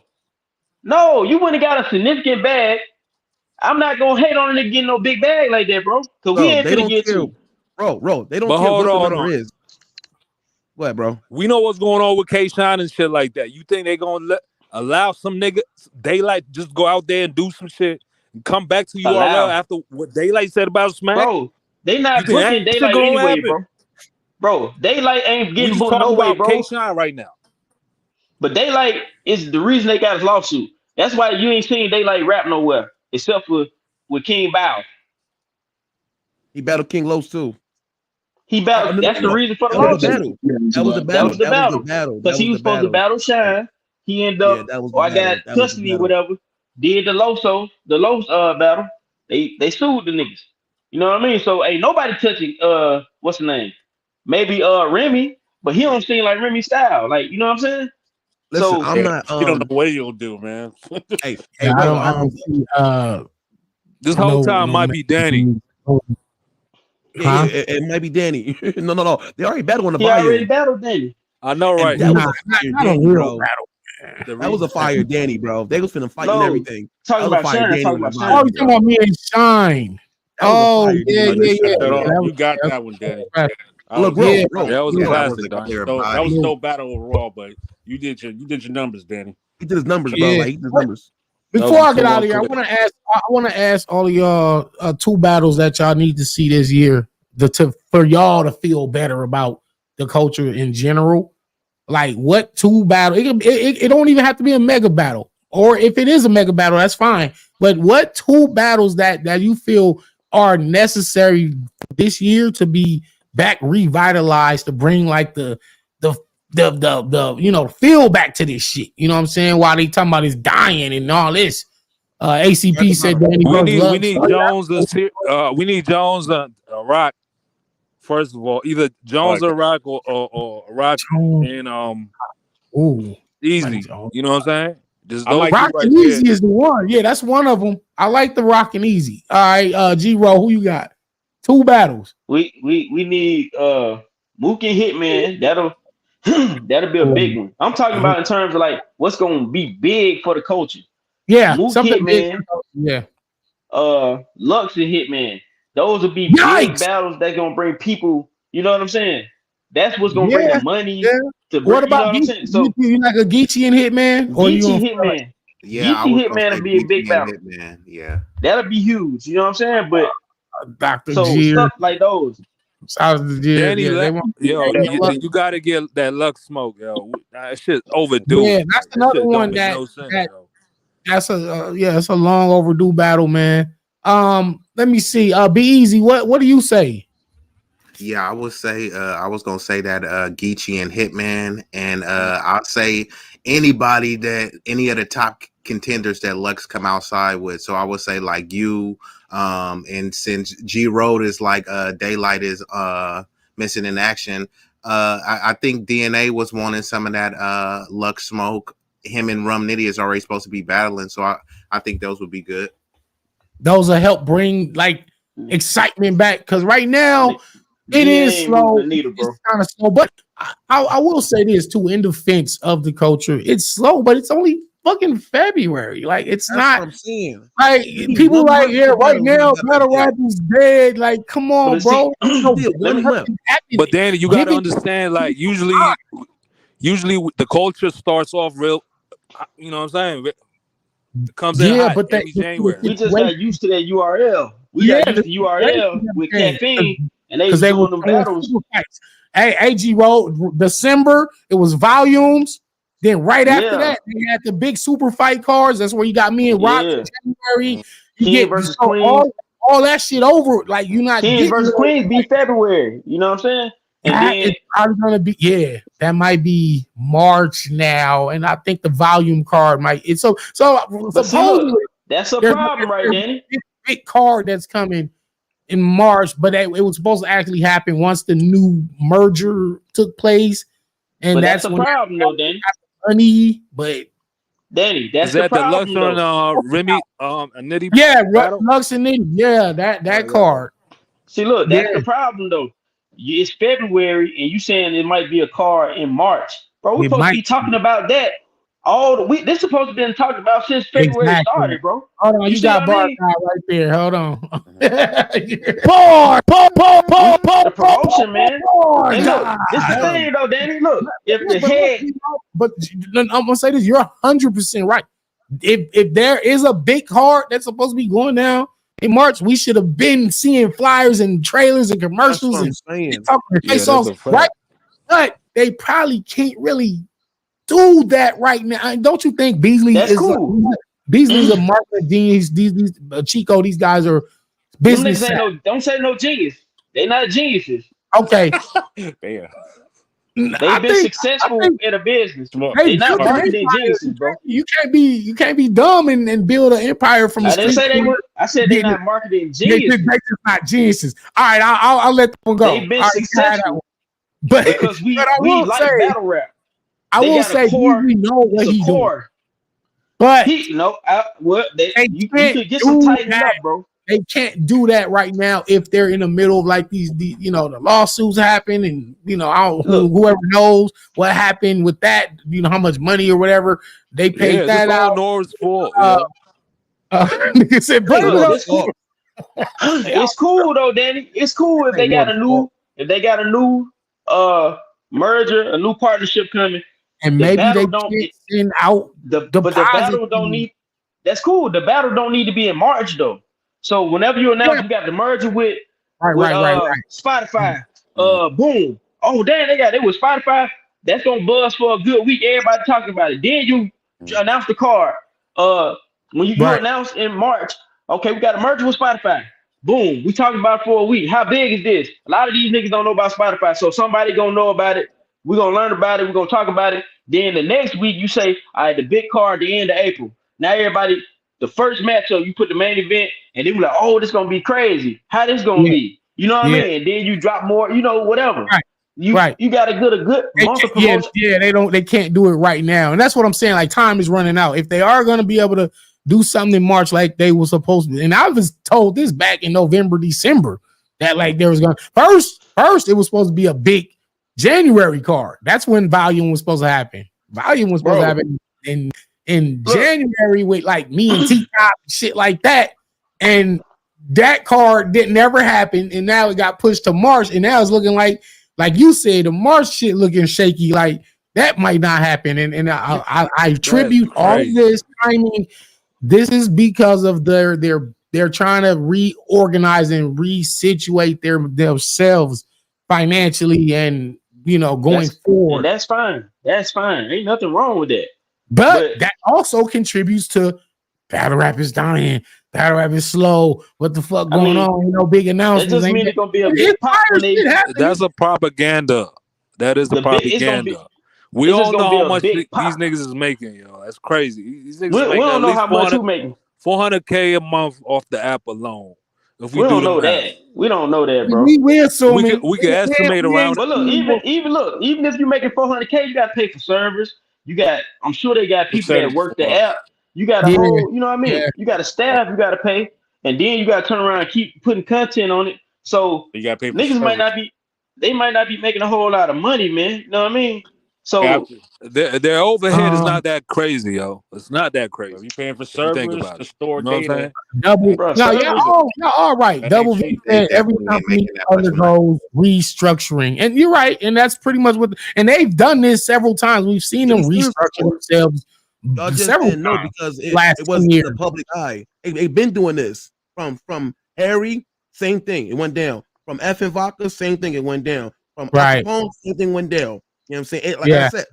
No, you wouldn't have got a significant bag. I'm not gonna hate on a nigga getting no big bag like that, bro. Cause we Bro, ain't they finna don't get care. to. Bro, they don't But care what the hold number on. is. What, bro? We know what's going on with K-Shine and shit like that. You think they gonna allow some nigga Daylight just go out there and do some shit and come back to URL Allow. after what Daylight said about Smack? Bro, they You not think booking that shit Daylight gonna anyway, happen? bro. Bro, Daylight ain't We getting just booked no talking way, about bro. K-Shine right now. But Daylight is the reason they got his lawsuit. That's why you ain't seen Daylight rap nowhere, except for with King Bow. He battled King Los too. He battled. No, no, That's no, the no. reason for the That was the lawsuit. battle. That was the That battle. was the That was the battle. battle. Because That he was was the supposed to battle. battle Shine. He ended Yeah, up, that was the or I battle. got That was the custody or battle. whatever. Did the Los battle. They sued the niggas. You know what I mean? So ain't nobody touching what's the name? Maybe Remy, but he don't seem like Remy style. Like, you know what I'm saying? Listen, So I'm Yeah, not. you don't know what he'll do, man. Hey, I Rebel. don't see This whole no time might be Danny. Yeah, huh? it might be Danny. No. They already battled on the he already volume, battled Danny. I know, and right? that was Nah, a fire not a Danny, real bro. battle. The That was a rematch. fire Danny, bro. They was finna fight and No, everything. That talking was a about fire Shine, Danny talking on the about Oh, Shine. you volume, talking bro. about me and Shine? That was a Oh, fire yeah, Danny. You yeah, set yeah, that yeah. off. That was, You got that's that one, Danny. right. I Look, was, Yeah, Ro, that was Yeah, look. that was classic, a Don. clear So that was body. yeah. no battle overall, but you did your numbers, Danny. He did his numbers, bro. Yeah. Like he did his numbers. That Before was I get cool out on of here, clear. I want to ask all of y'all two battles that y'all need to see this year for y'all to feel better about the culture in general. Like what two battles? It don't even have to be a mega battle, or if it is a mega battle, that's fine. But what two battles that you feel are necessary this year to be back revitalized to bring like the feel back to this shit. You know what I'm saying? While they talking about his dying and all this. ACP said Danny Burke We loves. need Jones we need Jones Rock. First of all, either Jones or Rock or Rock and Ooh, like Easy. You know what I'm saying? Just I those might two Rock right and there. Easy is the one. Yeah, that's one of them. I like the Rock and Easy. All right, G-Ro, who you got? Two battles. We need Mook and Hitman. That'll be a big one. I'm talking about in terms of like what's gonna be big for the culture. Yeah, Mook something big. Hitman, Yeah. Lux and Hitman. Those will be big Yikes. battles that's gonna bring people, you know what I'm saying? That's what's gonna bring the Yeah. money Yeah. to What bring, you know about what I'm Geechee? saying? So You like a Geechee and Hitman? Or you Geechee gonna feel like Hitman. Yeah, I Geechee was gonna Hitman say will be a big BT and battle. Hitman. Yeah. That'll be huge, you know what I'm saying? But Dr. so G? stuff like those. Shout out to G. Danny, Yeah, they want you got to get that Lux smoke, yo. That shit overdue. yeah, that's Like, that another shit don't one make no sense, yo. that's it's a long overdue battle, man. Let me see. Be easy. What do you say? Yeah, I would say I was gonna say that Geechee and Hitman, and I'll say any of the top contenders that Lux come outside with. So I would say like you, and since G Road is like Daylight is missing in action, I think DNA was wanting some of that Lux smoke. Him and Rum Nitty is already supposed to be battling, so I think those would be good. Those will help bring like excitement back because right now it is DNA ain't moving slow. the needle, It's bro. kind of slow, but I will say this too in defense of the culture. It's slow, but it's only fucking February. Like it's That's what not I'm saying. like We need people 1 like month yeah to right battle. We now got that battle deal. rap is dead. Like come on, But see, bro. No, Deal, let 1 me month. But Danny, you got to understand, like usually the culture starts off real. You know what I'm saying? It comes in yeah, hot but that every the January. we just got situation, used to that URL. We yeah, got the used to URL situation with changed caffeine, and they because was they were doing them throwing battles. super fights. Hey, AG Road, December, it was volumes. Then right after Yeah, that, they had the big super fight cards. That's where you got me and Rock in yeah. January. King versus So Queens. all that shit over. Like you're not Kings getting versus no, Queens be February. You know what I'm saying? And that then is probably gonna be that might be March now. And I think the volume card might it's so but see, look, supposedly that's a there's problem, right, Danny? a big card that's coming in March, but it was supposed to actually happen once the new merger took place, and But that's that's the when problem though, Danny. money. But Danny, Is that's the that the Lux problem though. on Remy a nitty yeah, battle? Lux and Nitty, yeah, that Yeah. card, See, look, yeah, that's the problem though. It's February, and you saying it might be a car in March, bro. We it supposed to might be talking about that all the week. This supposed to been talked about since February exactly. started, bro. Hold on, You you see what got I bar mean? guy right there. Hold on, The promotion, man. bar And look, guy. this the thing though, Danny. Look, if Yeah, the but look, head, but I'm gonna say this: you're 100% right. If there is a big card that's supposed to be going down in March, we should have been seeing flyers and trailers and That's commercials what I'm and saying. Yeah, face that's offs, a right? fact. But they probably can't really do that right now. Don't you think Beasley that's is cool. Beasley's a marketing genius? These Chico, these guys are Them business niggas ain't savvy. no. Don't say no genius. They not geniuses. Okay, Damn. They've been I successful think in a business. Smart. they They not built an Smart. marketing empire. geniuses, bro. You can't be dumb and build an empire from a I didn't street say they corner. were. I said they Getting not marketing they geniuses. just not geniuses. All right, I'll let that one go. All They've been right, you can have that one. successful But because but we like battle rap. I They will got a say core. we know what It's a he doing. core. But He no. What they they you can't could get some do tightening that. up, bro. They can't do that right now if they're in the middle of like these you know, the lawsuits happen and you know, Look, whoever knows what happened with that, you know, how much money or whatever they paid Yeah, this that all out. Nor's fault. Uh, nigga said, blame Ain't it look. no on. This fault. it's cool though, Danny. It's cool if Ain't they no got fault. a new uh merger, a new partnership coming. And The maybe battle they don't can't send out the deposit. battle don't need. That's cool. The battle don't need to be in March though. So whenever you announce Yeah, we got the merger right. Spotify, Mm. boom. Oh damn, they got it with Spotify. That's gonna buzz for a good week. Everybody talking about it. Then you Mm. announce the card. Uh, when you Right. announce in March, okay, we got a merger with Spotify. Boom, we talking about it for a week. How big is this? A lot of these niggas don't know about Spotify, so somebody gonna know about it. We're gonna learn about it. We're gonna talk about it. Then the next week, you say, all right, the big card, the end of April. Now everybody, the first matchup, you put the main event, and they be like, oh, this gonna be crazy. How this gonna Yeah, be? You know what I yeah, mean? And then you drop more, you know, whatever. right, You right. you got a good They month can't, of promotion. they can't do it right now. And that's what I'm saying. Like time is running out. If they are gonna be able to do something in March like they were supposed to, and I was told this back in November, December, that like there was gonna first it was supposed to be a big January card. That's when volume was supposed to happen. Volume was supposed to Bro, happen in look, January with like me and T Top shit like that. And that card didn't ever happen. And now it got pushed to March. And now it's looking like you said, the March shit looking shaky. Like that might not happen. And I That's attribute all of crazy. this timing. This is because of they're trying to reorganize and resituate themselves financially and you know going and forward. that's fine. That's fine. Ain't nothing wrong with that. But But that also contributes to battle rap is dying, battle rap is slow. What the fuck I going mean, on? You know, big that announcements just ain't mean that. it's gonna be a It's big pop fire when they shit happening. That's a propaganda. That is the the big. It's gonna be. propaganda. We It's just all know gonna be how a much big these pop. niggas is making, yo. That's crazy. These niggas We is making don't at know least how much who making. 400K a month off the app alone. If we We do don't the know math, that. We don't know that, bro. We assuming we can estimate we ain't around. But look, seen what even look, even if you're making 400K, you got to pay for servers. You got, I'm sure they got people that Percentage work the for app. You got a yeah, whole, you know what I yeah. mean? You got a staff you got to pay, and then you got to turn around and keep putting content on it. So you got to pay for niggas might service. not be, they might not be making a whole lot of money, man. You know what I mean? So After, Their overhead is Um not that crazy, yo. It's not that if crazy you paying for if you think servers about to it. store You know what I'm data, saying? double that, bro, no, yeah, servers, all right. that ain't Double V cheap. They said every definitely ain't company making that much money. undergoes restructuring. And you're right, and that's pretty much what and they've done this several times. We've seen them Just done restructure before. themselves Y'all just several didn't know times because last it was 10 in years. the public eye. They've been doing this from Harry, same thing. It went down. From F and Vodka, same thing. It went down. From Al Right. Capone, same thing went down. You know what I'm saying? Like I Yeah. said,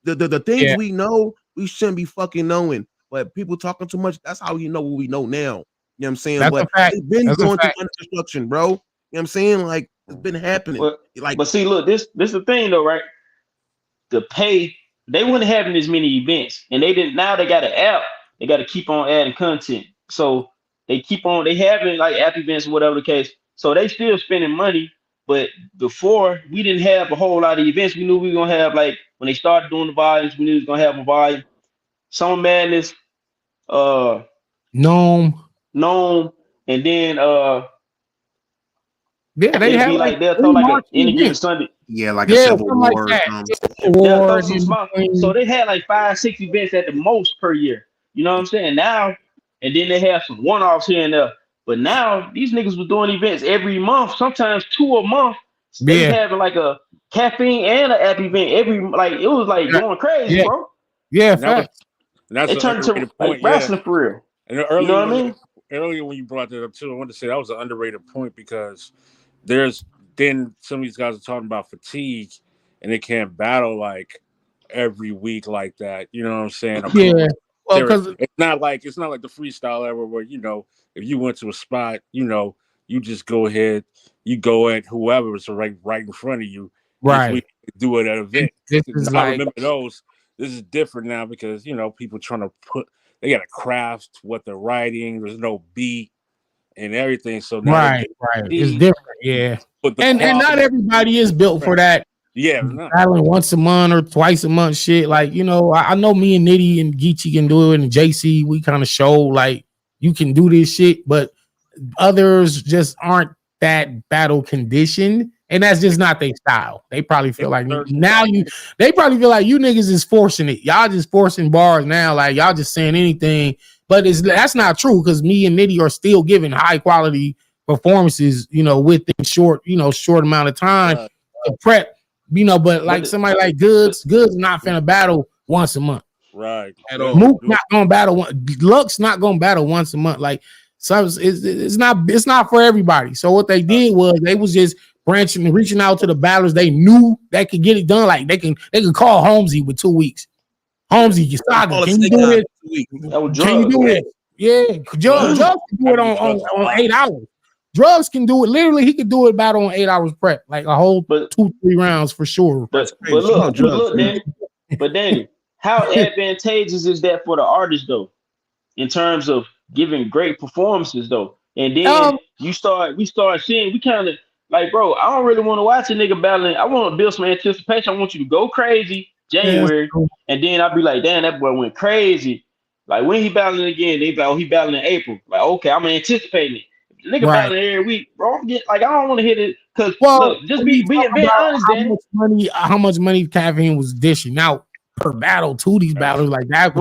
the things Yeah. we know, we shouldn't be fucking knowing. But people talking too much, that's how you know what we know now. You know what I'm saying? That's a But fact. they've been That's a going through fact. under construction, bro. You know what I'm saying? Like it's been happening. but Like but see, look, this is the thing though, right? The pay, they weren't having as many events, and they didn't. Now they got an app. They got to keep on adding content, so they keep on. They having like app events, whatever the case. So they still spending money. But before we didn't have a whole lot of events. We knew we were gonna have like when they started doing the volumes, we knew we was gonna have a volume. Some Madness, uh, Gnome. Gnome, and then Yeah, they it'll have be like like they'll throw three like a marquee any given events. Sunday. Yeah, like a Yeah, civil something like war or that. something. They'll throw Award some in small. So between. they had like 5, 6 events at the most per year. You know what I'm saying? Now, and then they have some one-offs here and there. But now these niggas was doing events every month, sometimes 2 a month. They was Yeah. having like a caffeine and an app event every like it was like Yeah. going crazy, Yeah. bro. Yeah. And that was Fact. and that's They an turned to underrated like point. Yeah, wrestling for real. and You know what I mean? earlier when you brought that up too, I wanted to say that was an underrated point because there's then some of these guys are talking about fatigue and they can't battle like every week like that. You know what I'm saying? Or come Yeah. with Well, serious. because It's not like the freestyle era where if you went to a spot, you just go ahead, you go at whoever is right in front of you. If we Right. do it at an event, This is I like remember those. This is different now because people trying to they got to craft what they're writing. There's no beat and everything, so now they right. It's different, yeah. but the And quality, not everybody is built for that. yeah, no. Battling once a month or twice a month shit. Like, I know me and Nitty and Geechee can do it, and JC, we kind of show like you can do this shit, but others just aren't that battle conditioned, and that's just not their style. They probably feel like they probably feel like you niggas is forcing it. Y'all just forcing bars now, like y'all just saying anything. But that's not true because me and Nitty are still giving high quality performances, within short amount of time to prep. But like somebody like Goods not finna battle once a month. Right. Mook not gonna battle Luck's not gonna battle once a month. Like so it's not for everybody. So what they did was they was just branching and reaching out to the battlers they knew that could get it done. Like they can call Holmesy with 2 weeks. Holmesy, Saga, can you do it? Can you do it? Yeah, Drugs can do it on 8 hours. Drugs can do it. Literally, he could do it about on 8 hours prep, like a whole 2-3 rounds for sure. But look, Danny, how advantageous is that for the artist though, in terms of giving great performances though? And then we start seeing, we kind of like, bro, I don't really want to watch a nigga battling. I want to build some anticipation. I want you to go crazy January, and then I'll be like, damn, that boy went crazy. Like when he battling again, they be like, oh, he battling in April. Like, okay, I'm anticipating it. Nigga battling every week, bro. I don't want to hit it because look, just being honest. How much money Caffeine was dishing out per battle to these battles like that?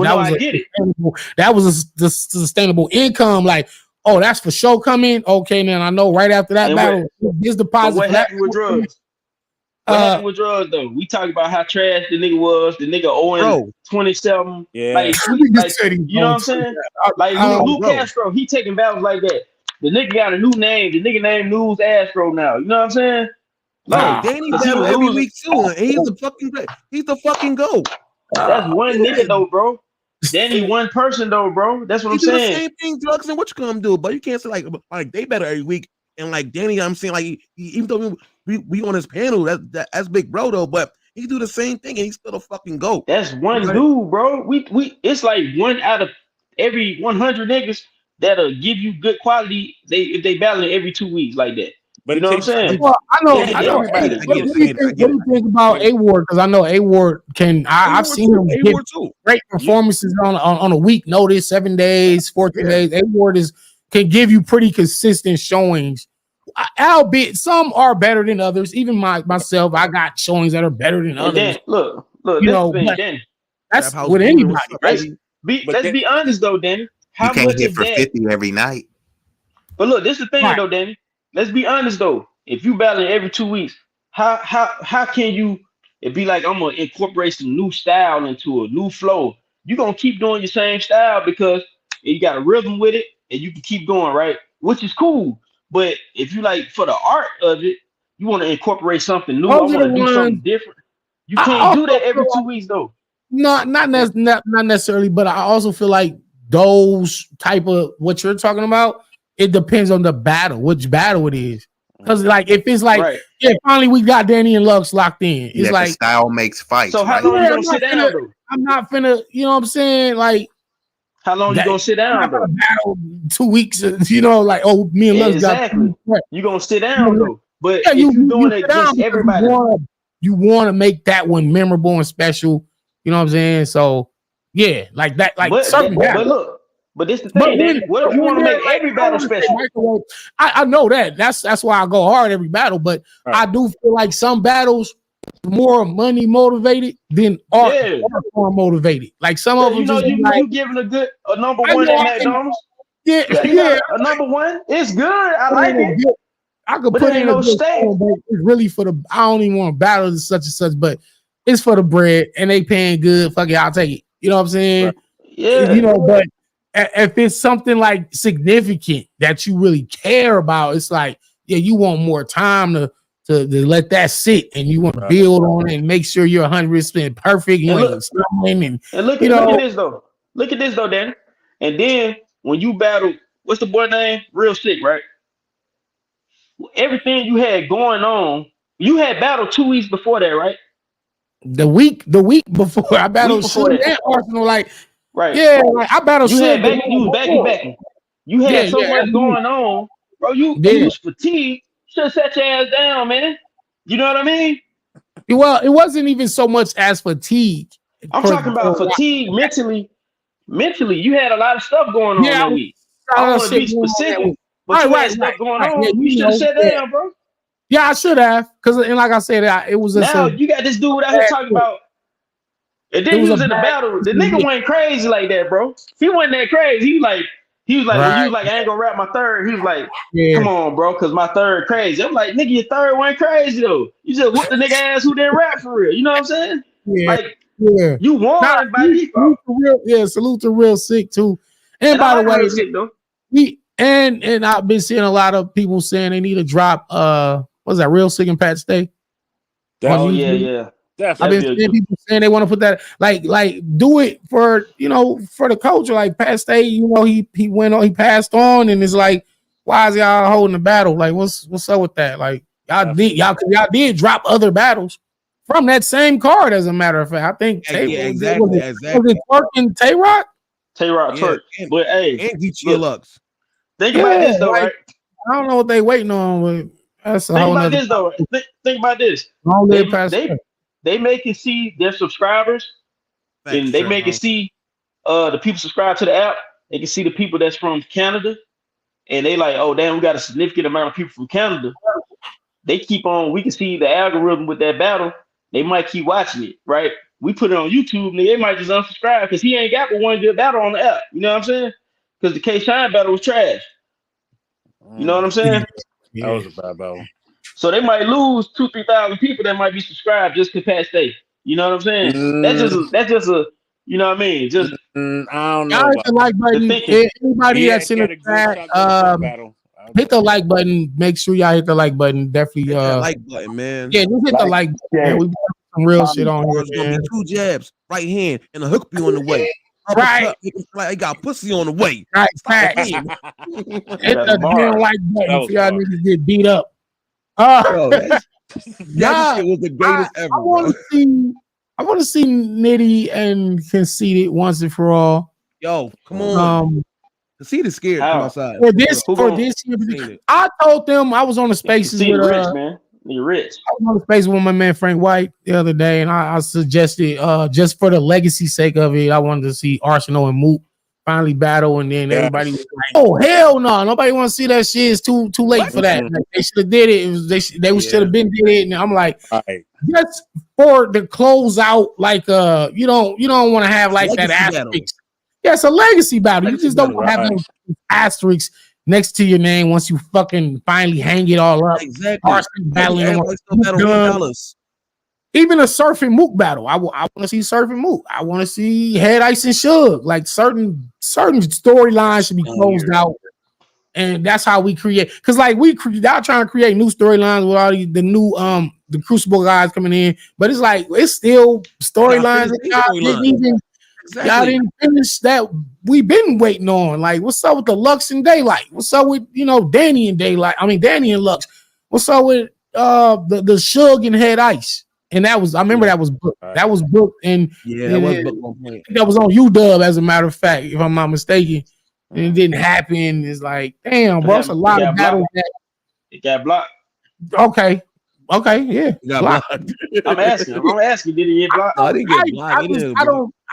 That was a sustainable income. Like, oh, that's for show coming. Okay, then I know right after that battle, his deposit. What happened with Drugs? What happened with Drugs though? We talked about how trash the nigga was. The nigga owing 27. Yeah, like you know what I'm saying? Like Luke Castro, he taking battles like that. The nigga got a new name. The nigga named News Astro now. You know what I'm saying? Like, Danny battle every week too. And he's the fucking GOAT. That's one nigga though, bro. Danny one person though, bro. That's what I'm saying. Do the same thing, Drugs, and what you gonna do? But you can't say like they battle every week. And like Danny, I'm saying like even though we on his panel, that's big bro though, but he do the same thing and he's still a fucking GOAT. That's one dude, bro. We it's like one out of every 100 niggas that'll give you good quality. If they battling every 2 weeks like that. But you know what I'm saying? Well, I know. What do you think about A Ward? Because I know A Ward can. I've seen him give great performances on a week notice, 7 days, 14 days. A Ward can give you pretty consistent showings. Albeit some are better than others. Even myself, I got showings that are better than others. Then, look, Danny. That's with anybody. Let's be honest though, Danny. You can't hit for 50 every night. But look, this is the thing though, Danny. Let's be honest though. If you battling every 2 weeks, how can you it be like I'm gonna incorporate some new style into a new flow? You're gonna keep doing your same style because you got a rhythm with it and you can keep going, right? Which is cool. But if you like for the art of it, you want to incorporate something new. I want to do something different. You can't do that every 2 weeks though. Not necessarily, but I also feel like those type of what you're talking about, it depends on the battle, which battle it is. Because like if it's like, finally we got Danny and Lux locked in. It's like style makes fights. So how long you gonna sit down though? I'm not finna, you know what I'm saying? Like how long you gonna sit down though? Battle 2 weeks, like me and Lux got you gonna sit down though. But if you're doing it against everybody, you want to make that one memorable and special. You know what I'm saying? So yeah, like that, like but this the thing. What if you want to make every battle special? I know that. That's why I go hard every battle. But I do feel like some battles more money motivated than art more motivated. Like some of them, you giving a number one at McDonald's. Yeah, a number one. It's good. I like it. I could put in a state. It's really for the. I don't even want to battle such and such, but it's for the bread, and they paying good. Fuck it, I'll take it. You know what I'm saying? Right. Yeah. But if it's something like significant that you really care about, it's like, you want more time to let that sit, and you want to build on it and make sure you're 100% perfect. You ain't stumbling and look at this though. Look at this though, Danny. And then when you battle, what's the boy name? Real Sick, right? everything you had going on. You had battle 2 weeks before that, right? The week before I Week battled before Suge that, and Arsenal, like right? yeah, like I battled You had Suge the back. You night was back to before. back. You Yeah, had so yeah, much every week. going on, bro. You Yeah. was fatigued. Should have sat your ass down, man. You know what I mean? Well, it wasn't even so much as fatigue. I'm talking about fatigue mentally. Mentally, you had a lot of stuff going on yeah, I that was week. I trying don't to want to shit be going on that specific, week. but you had Right. stuff going Yeah, on. You you should have know, sat yeah. down, bro. Yeah, I should have, because and like I said, it was just Now a you got this dude out here bad talking choice. about, and It then was he a was in the bad battle. choice The for nigga me. went crazy like that, bro. He wasn't that crazy. He was like when you Right. was like, I ain't gonna rap my third. He was like, Yeah. come on, bro, cause my third crazy. I'm like, nigga, your third went crazy though. You just whooped the nigga ass who didn't rap for real. You know what I'm saying? Yeah. Like Yeah. you Nah, won by default. salute to real sick too. And And I by the like way, real sick though. and I've been seeing a lot of people saying they need to drop what's that, real sick and Pat Stay on Oh yeah, YouTube. yeah. I've Definitely. been That'd be a seeing good. people saying they want to put that like do it for for the culture. Like Pat Stay, he went on, he passed on, and it's like, why is y'all holding the battle? Like what's up with that? Like y'all did drop other battles from that same card. As a matter of fact, I think Yeah, exactly. was it Twerk and Tay Rock? Tay Rock Yeah, Twerk. But hey, and GTA look, Lux. think about Yeah, this though, like right? I don't know what they waiting on, but that's a Think whole about nother. this though. Think about this. Long They live Pat Stay. they make it see their subscribers, Facts, and they sure, make it bro. see the people subscribe to the app. They can see the people that's from Canada, and they like, oh damn, we got a significant amount of people from Canada. They keep on. We can see the algorithm with that battle. They might keep watching it, right? We put it on YouTube, and they might just unsubscribe because he ain't got but one good battle on the app. You know what I'm saying? Because the K Shine battle was trash. You know what I'm saying? That Yeah. was a bad battle. So they might lose 2,000-3,000 people that might be subscribed just to Pat Stay. You know what I'm saying? Mm, That's just a you know what I mean? Just I don't Y'all know hit about the like the button. thinking. Anybody that's in he the had a great chat, shot going to the battle. hit the like button. Make sure y'all hit the like button. Definitely, Hit that like button, man. yeah, just hit the like button, man. We put some real shit on here, It's gonna man. be 2 jabs, right hand, and a hook be on the way. Right. Uppercut, make him feel like he got pussy on the way. Right, Stop facts. playing. Hit That's the damn bars. like That button was for y'all hard. niggas get beat up. Yo, that Nah, shit was the greatest ever, I want bro. to see. I want to see Nitty and Conceited once and for all. Yo, come on. See the scared come How? outside. For this Who for gon' this year, Seen it. I told them I was on the spaces see the with rich, man? You rich. I was on the space with my man Frank White the other day, and I suggested just for the legacy sake of it, I wanted to see Arsenal and Moot finally battle, and then everybody was like, "Oh hell no, nobody want to see that shit. It's too late for that. Like, they should have did it. They should have been did it." And I'm like, Right. just for the close out, like you don't want to have like that Legacy battle. asterisk. Yeah, it's a legacy battle. You Legacy just don't battle, want to have right. those asterisks next to your name once you fucking finally hang it all up. Exactly. Arsenal battling them. Everybody still battle $1. Even a Surf and Mook battle. I want to see Surf and Mook. I want to see Head Ice and Suge. Like certain storylines should be closed out. And that's how we create. Because like y'all trying to create new storylines with all the new the Crucible guys coming in. But it's like it's still storylines that y'all didn't even y'all didn't finish that we've been waiting on. Like, what's up with the Lux and Daylight? What's up with Danny and Daylight? I mean Danny and Lux. What's up with the Suge and Head Ice? And that was, I remember that was booked. Right. That was booked, and That was booked on point. that was on UW, as a matter of fact, if I'm not mistaken. And it didn't happen. It's like, damn, bro, it's a lot of battles. It got blocked. Okay, yeah. Got blocked. I'm asking, did it get blocked? No, I didn't get blocked.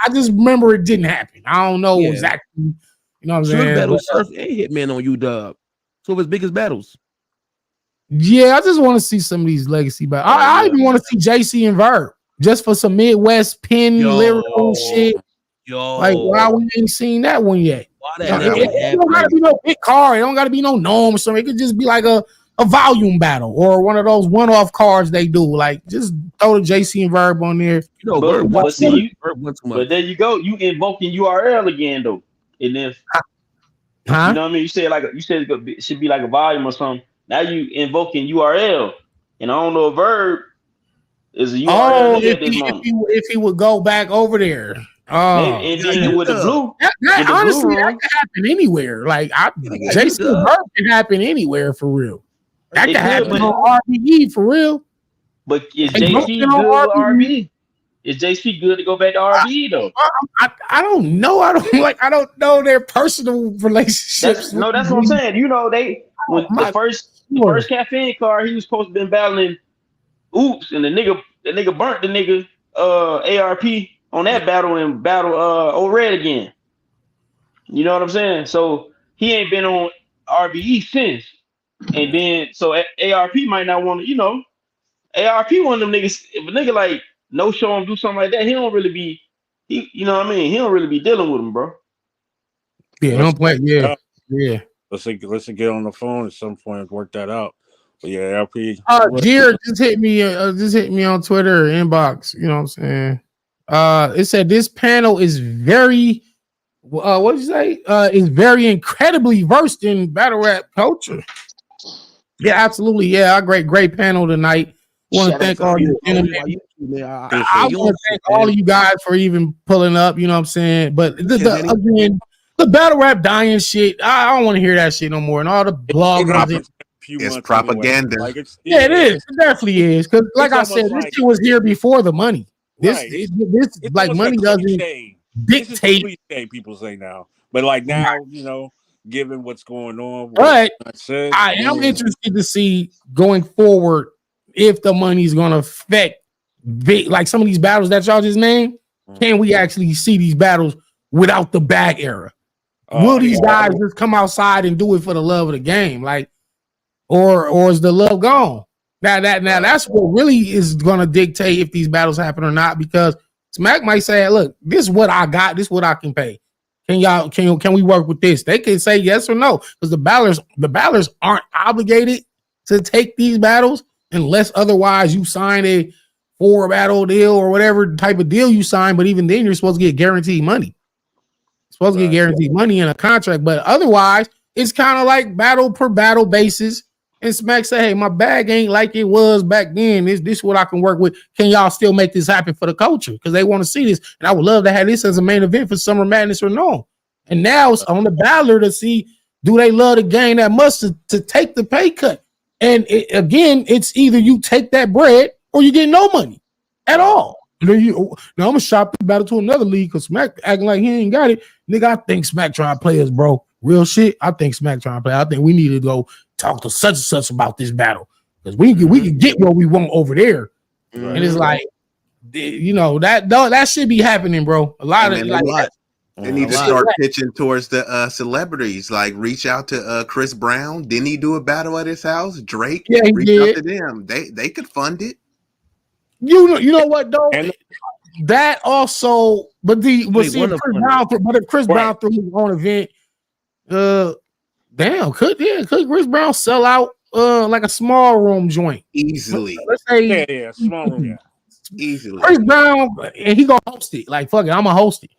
I just remember it didn't happen. I don't know exactly. You know what I'm saying? Battle Surf and Hitman on UW. Two of his biggest battles. Yeah, I just want to see some of these legacy battles. I even want to see JC and Verb just for some Midwest pin lyrical shit. Like, why we ain't seen that one yet? It don't gotta be no big car. It don't gotta be no gnome or something. It could just be like a volume battle or one of those one-off cards they do. Like, just throw the JC and Verb on there. But there you go. You invoking URL again though. And if you know what I mean, you said it should be like a volume or something. Now you invoking URL, and I don't know if Verb is a URL if he would go back over there. Maybe, and then with the blue, honestly, that could happen anywhere. Like JC Verb can happen anywhere for real. That It could could, happen but on RBE for real. but is Hey, don't get JC on good with RBE. RBE? Is JC good to go back to RBE though? I don't know. I don't know their personal relationships. That's what I'm saying. You know, they when I'm the not first sure. caffeine car, he was supposed to been battling Oops, and the nigga burnt the nigga ARP on that battle and battle O-Red again. You know what I'm saying? So he ain't been on RBE since. And then so ARP might not want to, ARP one of them niggas. If a nigga like no show him do something like that, he don't really be you know what I mean? He don't really be dealing with him, bro. Yeah, Let's don't play. Yeah. let's get on the phone at some point and work that out. But yeah, LP. Jared just hit me on Twitter inbox. You know what I'm saying? It said this panel is very what did you say? Is very incredibly versed in battle rap culture. Yeah, absolutely. Yeah, great panel tonight. Want to thank all you gentlemen. I want to thank all of you guys for even pulling up. You know what I'm saying? But again, the battle rap dying shit. I don't want to hear that shit no more. And all the bloggers. It's propaganda. Anyway. Like Yeah, it is. It definitely is. Because, like I said, this shit was here before the money. This like money doesn't dictate. This is the cliche people say now, but like now, given what's going on. But I am interested to see going forward if the money is going to affect like some of these battles that y'all just named. Can we actually see these battles without the bag era? Will these guys just come outside and do it for the love of the game? Like, or is the love gone? Now that's what really is going to dictate if these battles happen or not. Because Smack might say, "Look, this is what I got. This is what I can pay. Can we work with this?" They can say yes or no because the battlers aren't obligated to take these battles unless otherwise you sign a 4 battle deal or whatever type of deal you sign. But even then, you're supposed to get guaranteed money. You're supposed to get guaranteed money in a contract, but otherwise, it's kind of like battle per battle basis. And Smack say, "Hey, my bag ain't like it was back then. This is what I can work with. Can y'all still make this happen for the culture? Because they want to see this. And I would love to have this as a main event for Summer Madness or no." And now it's on the battler to see, do they love the game that much to take the pay cut? And again, it's either you take that bread or you get no money at all. Now I'm going to shop the battle to another league because Smack acting like he ain't got it. Nigga, I think Smack trying to play us, bro. Real shit. I think Smack trying to play. I think we need to go talk to such and such about this battle because we can get what we want over there. And it's like, that should be happening, bro. A lot of like. They need to start pitching towards the celebrities. Like reach out to Chris Brown. Didn't he do a battle at his house? Drake. Yeah, reach out to them. They could fund it. You know what though? That also, but if Chris Brown threw his own event, could Chris Brown sell out like a small room joint easily? Let's say small room, easily. Chris Brown, and he gonna host it. Like fuck it, I'm gonna host it.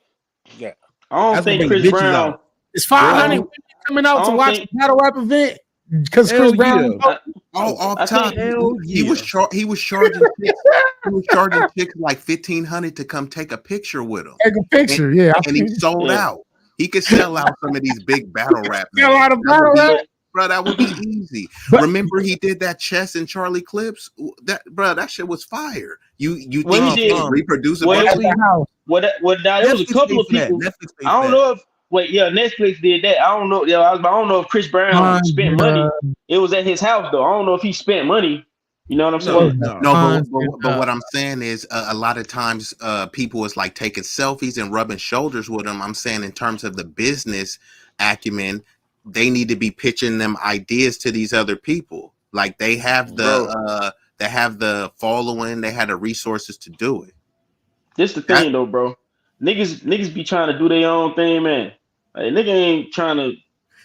Yeah, I don't think Chris Brown. It's 500 coming out to watch the battle rap event because Chris Brown. Off top, he was charging chicks like $1,500 to come take a picture with him. Take a picture, and he sold out. He could sell out some of these big battle rap. Bro, that would be easy. Remember, he did that chess and Charlie Clips. That shit was fire. You think he can reproduce it? There was a couple of people. I don't know if. Netflix did that. I don't know. I don't know if Chris Brown spent money. It was at his house though. I don't know if he spent money. You know what I'm saying? But what I'm saying is a lot of times people is like taking selfies and rubbing shoulders with them. I'm saying in terms of the business acumen, they need to be pitching them ideas to these other people. Like they have the following, they have the resources to do it. This the thing though, bro. Niggas be trying to do their own thing, man. Like, nigga ain't trying to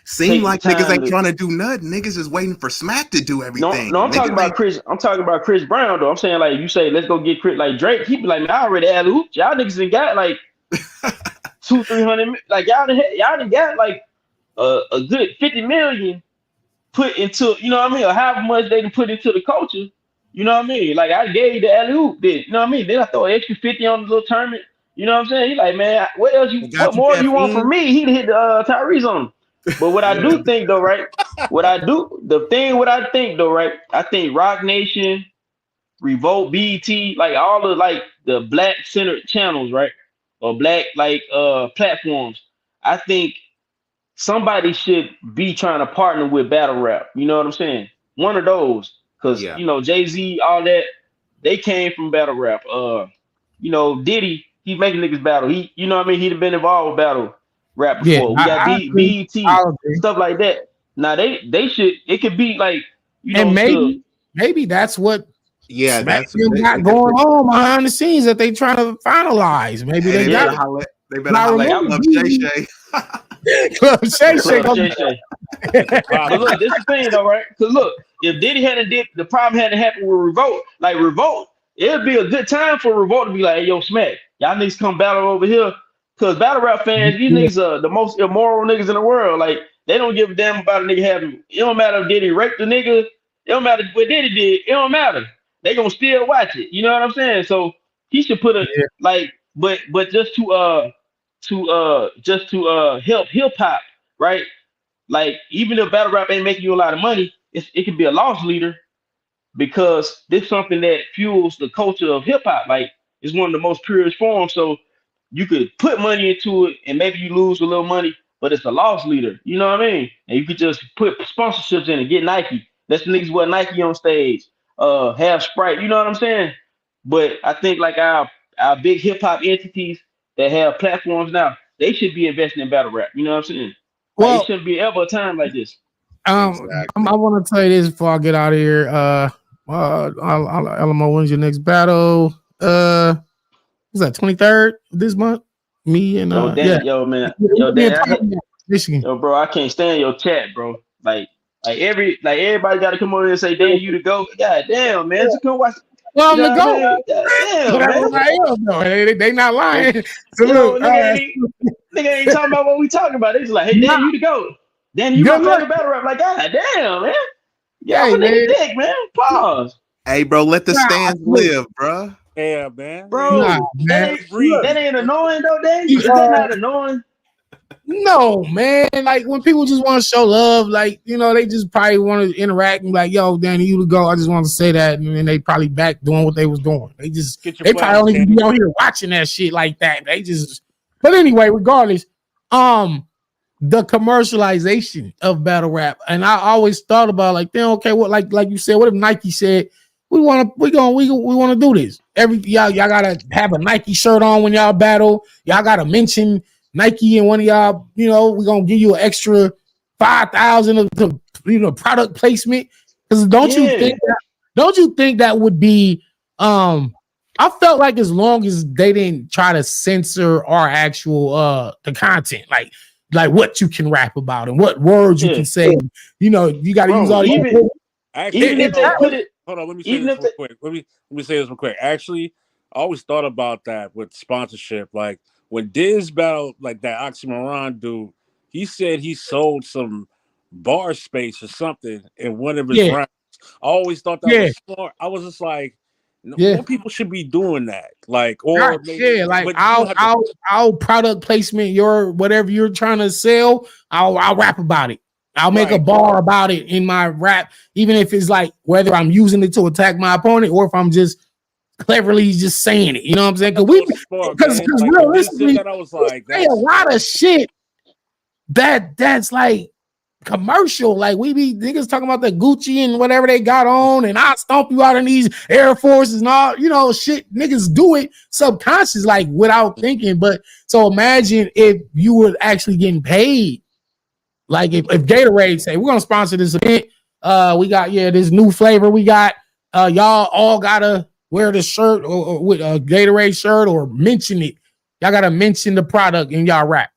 seem like niggas ain't trying to do nothing. Niggas is waiting for Smack to do everything. No, I'm talking about Chris. I'm talking about Chris Brown though. I'm saying like you say, let's go get Chris. Like Drake, he be like, man, I already alley-oop. Y'all niggas ain't got like 200-300. Like y'all done got like a good 50 million put into, you know what I mean, or however much they can put into the culture. You know what I mean? Like I gave the alley-oop, you know what I mean? Then I throw an extra 50 on the little tournament. You know what I'm saying? He like, man, what else what more do you want from me? He'd hit the Tyrese on him. But what I do think though, right? What I think though, right? I think Rock Nation, Revolt, BET, like all the like the black centered channels, right? Or black like platforms. I think somebody should be trying to partner with battle rap. You know what I'm saying? One of those, because Yeah. you know Jay-Z, all that, they came from battle rap. You know Diddy, he making niggas battle. He, you know what I mean? He'd have been involved with battle rap Yeah, before. We got I agree. I BET agree. stuff like that. Now they should. It could be like you And know to maybe that's what Yeah, Smack that's them got they got going on behind the scenes that they trying to finalize. Maybe hey, they they got better yeah. it. holler. They better But I holler at remember Club Shay Jeezy, Shay. Club Shay Shay Club gonna Shay be Shay. It's But impossible. look, this is the thing though, right? Because look, if Diddy hadn't did the problem hadn't happened with Revolt, like Revolt, it'd be a good time for Revolt to be like, hey, yo, Smack, y'all niggas come battle over here. Cause battle rap fans, these yeah, niggas are the most immoral niggas in the world. Like they don't give a damn about a nigga having. It don't matter if Diddy raped the nigga. It don't matter what Diddy did. It don't matter. They gonna still watch it. You know what I'm saying? So he should put a yeah. like, but just to help hip hop, right? Like even if battle rap ain't making you a lot of money, it can be a loss leader because this is something that fuels the culture of hip hop. Like it's one of the most purest forms. So you could put money into it and maybe you lose a little money, but it's a loss leader. You know what I mean? And you could just put sponsorships in and get Nike. Let the niggas wear Nike on stage. Have Sprite. You know what I'm saying? But I think like our big hip hop entities that have platforms now, they should be investing in battle rap. You know what I'm saying? Like it Well, shouldn't be ever a time like this. I Exactly. want to tell you this before I get out of here. Alamo, when's your next battle? Was that 23rd this month? Me and Yo, yeah, Danny, yo, man, yo, me and Danny, Michigan. yo, bro, I can't stand your chat, bro. Like everybody got to come over here and say, "Danny, you the go." God damn, man, just come watch. Well, You I'm the know what I GOAT. mean? God damn, Whatever man. I am, though. They not Well, lying. So you know, look, nigga ain't talking about what we talking about. They just like, "Hey, nah, Danny, you the go." Danny, you my good luck. favorite battle rap. Like, God damn, man, get off Hey, a nigga man. dick, man. Pause, Hey, bro, let the Nah, stands look, live, bro. Yeah, man. nah, bro. man. Look, That ain't annoying though, Danny. you, Is that not annoying? no, man. Like when people just want to show love, like they just probably want to interact and like, yo, Danny, you to go. I just want to say that, and then they probably back doing what they was doing. Get your They probably flowers, don't even Danny. be out here watching that shit like that. They just, but anyway, regardless, the commercialization of battle rap, and I always thought about like, then okay, what like you said, what if Nike said we want to do this? Y'all gotta have a Nike shirt on when y'all battle. Y'all gotta mention Nike and one of y'all. We're gonna give you an extra 5,000 of the product placement. Because Yeah, don't you think that would be I felt like as long as they didn't try to censor our actual the content, like what you can rap about and what words you yeah, can say. You got to use bro. all these. Even Actually, if they put it, hold on. Let me say even this if real they, quick. Let me say this real quick. Actually, I always thought about that with sponsorship. Like when Diz battled like that oxymoron dude, he said he sold some bar space or something in one of his Yeah, rounds. I always thought that yeah, was smart. I was just like, yeah. more people should be doing that. Like, Right, or maybe, yeah, like but you don't have to. I'll product placement your whatever you're trying to sell. I'll rap about it. I'll make a Right. bar about it in my rap, even if it's like whether I'm using it to attack my opponent or if I'm just cleverly just saying it. You know what I'm saying? I thought it was smart, Because man. Like when Diz said realistically, that, I was we like, say a that's lot of shit that's like commercial. Like we be niggas talking about the Gucci and whatever they got on, and I stomp you out in these Air Forces and all, shit. Niggas do it subconscious, like without thinking. But so imagine if you were actually getting paid. Like if Gatorade say we're gonna sponsor this event, we got this new flavor we got. Y'all all gotta wear the shirt or with a Gatorade shirt or mention it. Y'all gotta mention the product in y'all rap.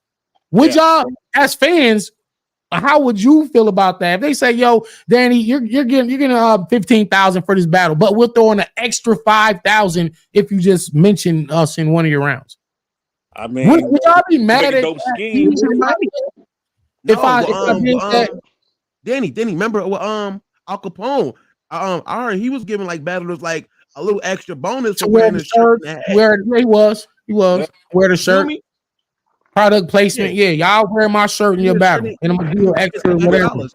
Would yeah. y'all, as fans, how would you feel about that? If they say, "Yo, Danny, you're getting 15,000 for this battle, but we'll throw in an extra 5,000 if you just mention us in one of your rounds." I Would mean, y'all be you make mad a at dope scheme. that? If No, I well, if I did that Danny, remember Al Capone? I heard he was giving like battlers like a little extra bonus to for wear wearing the his shirt shirt, and hat. he was Yeah. wear the You feel shirt. me? Product placement. Yeah, y'all wear my shirt in your battle, and I'm gonna do an extra whatever.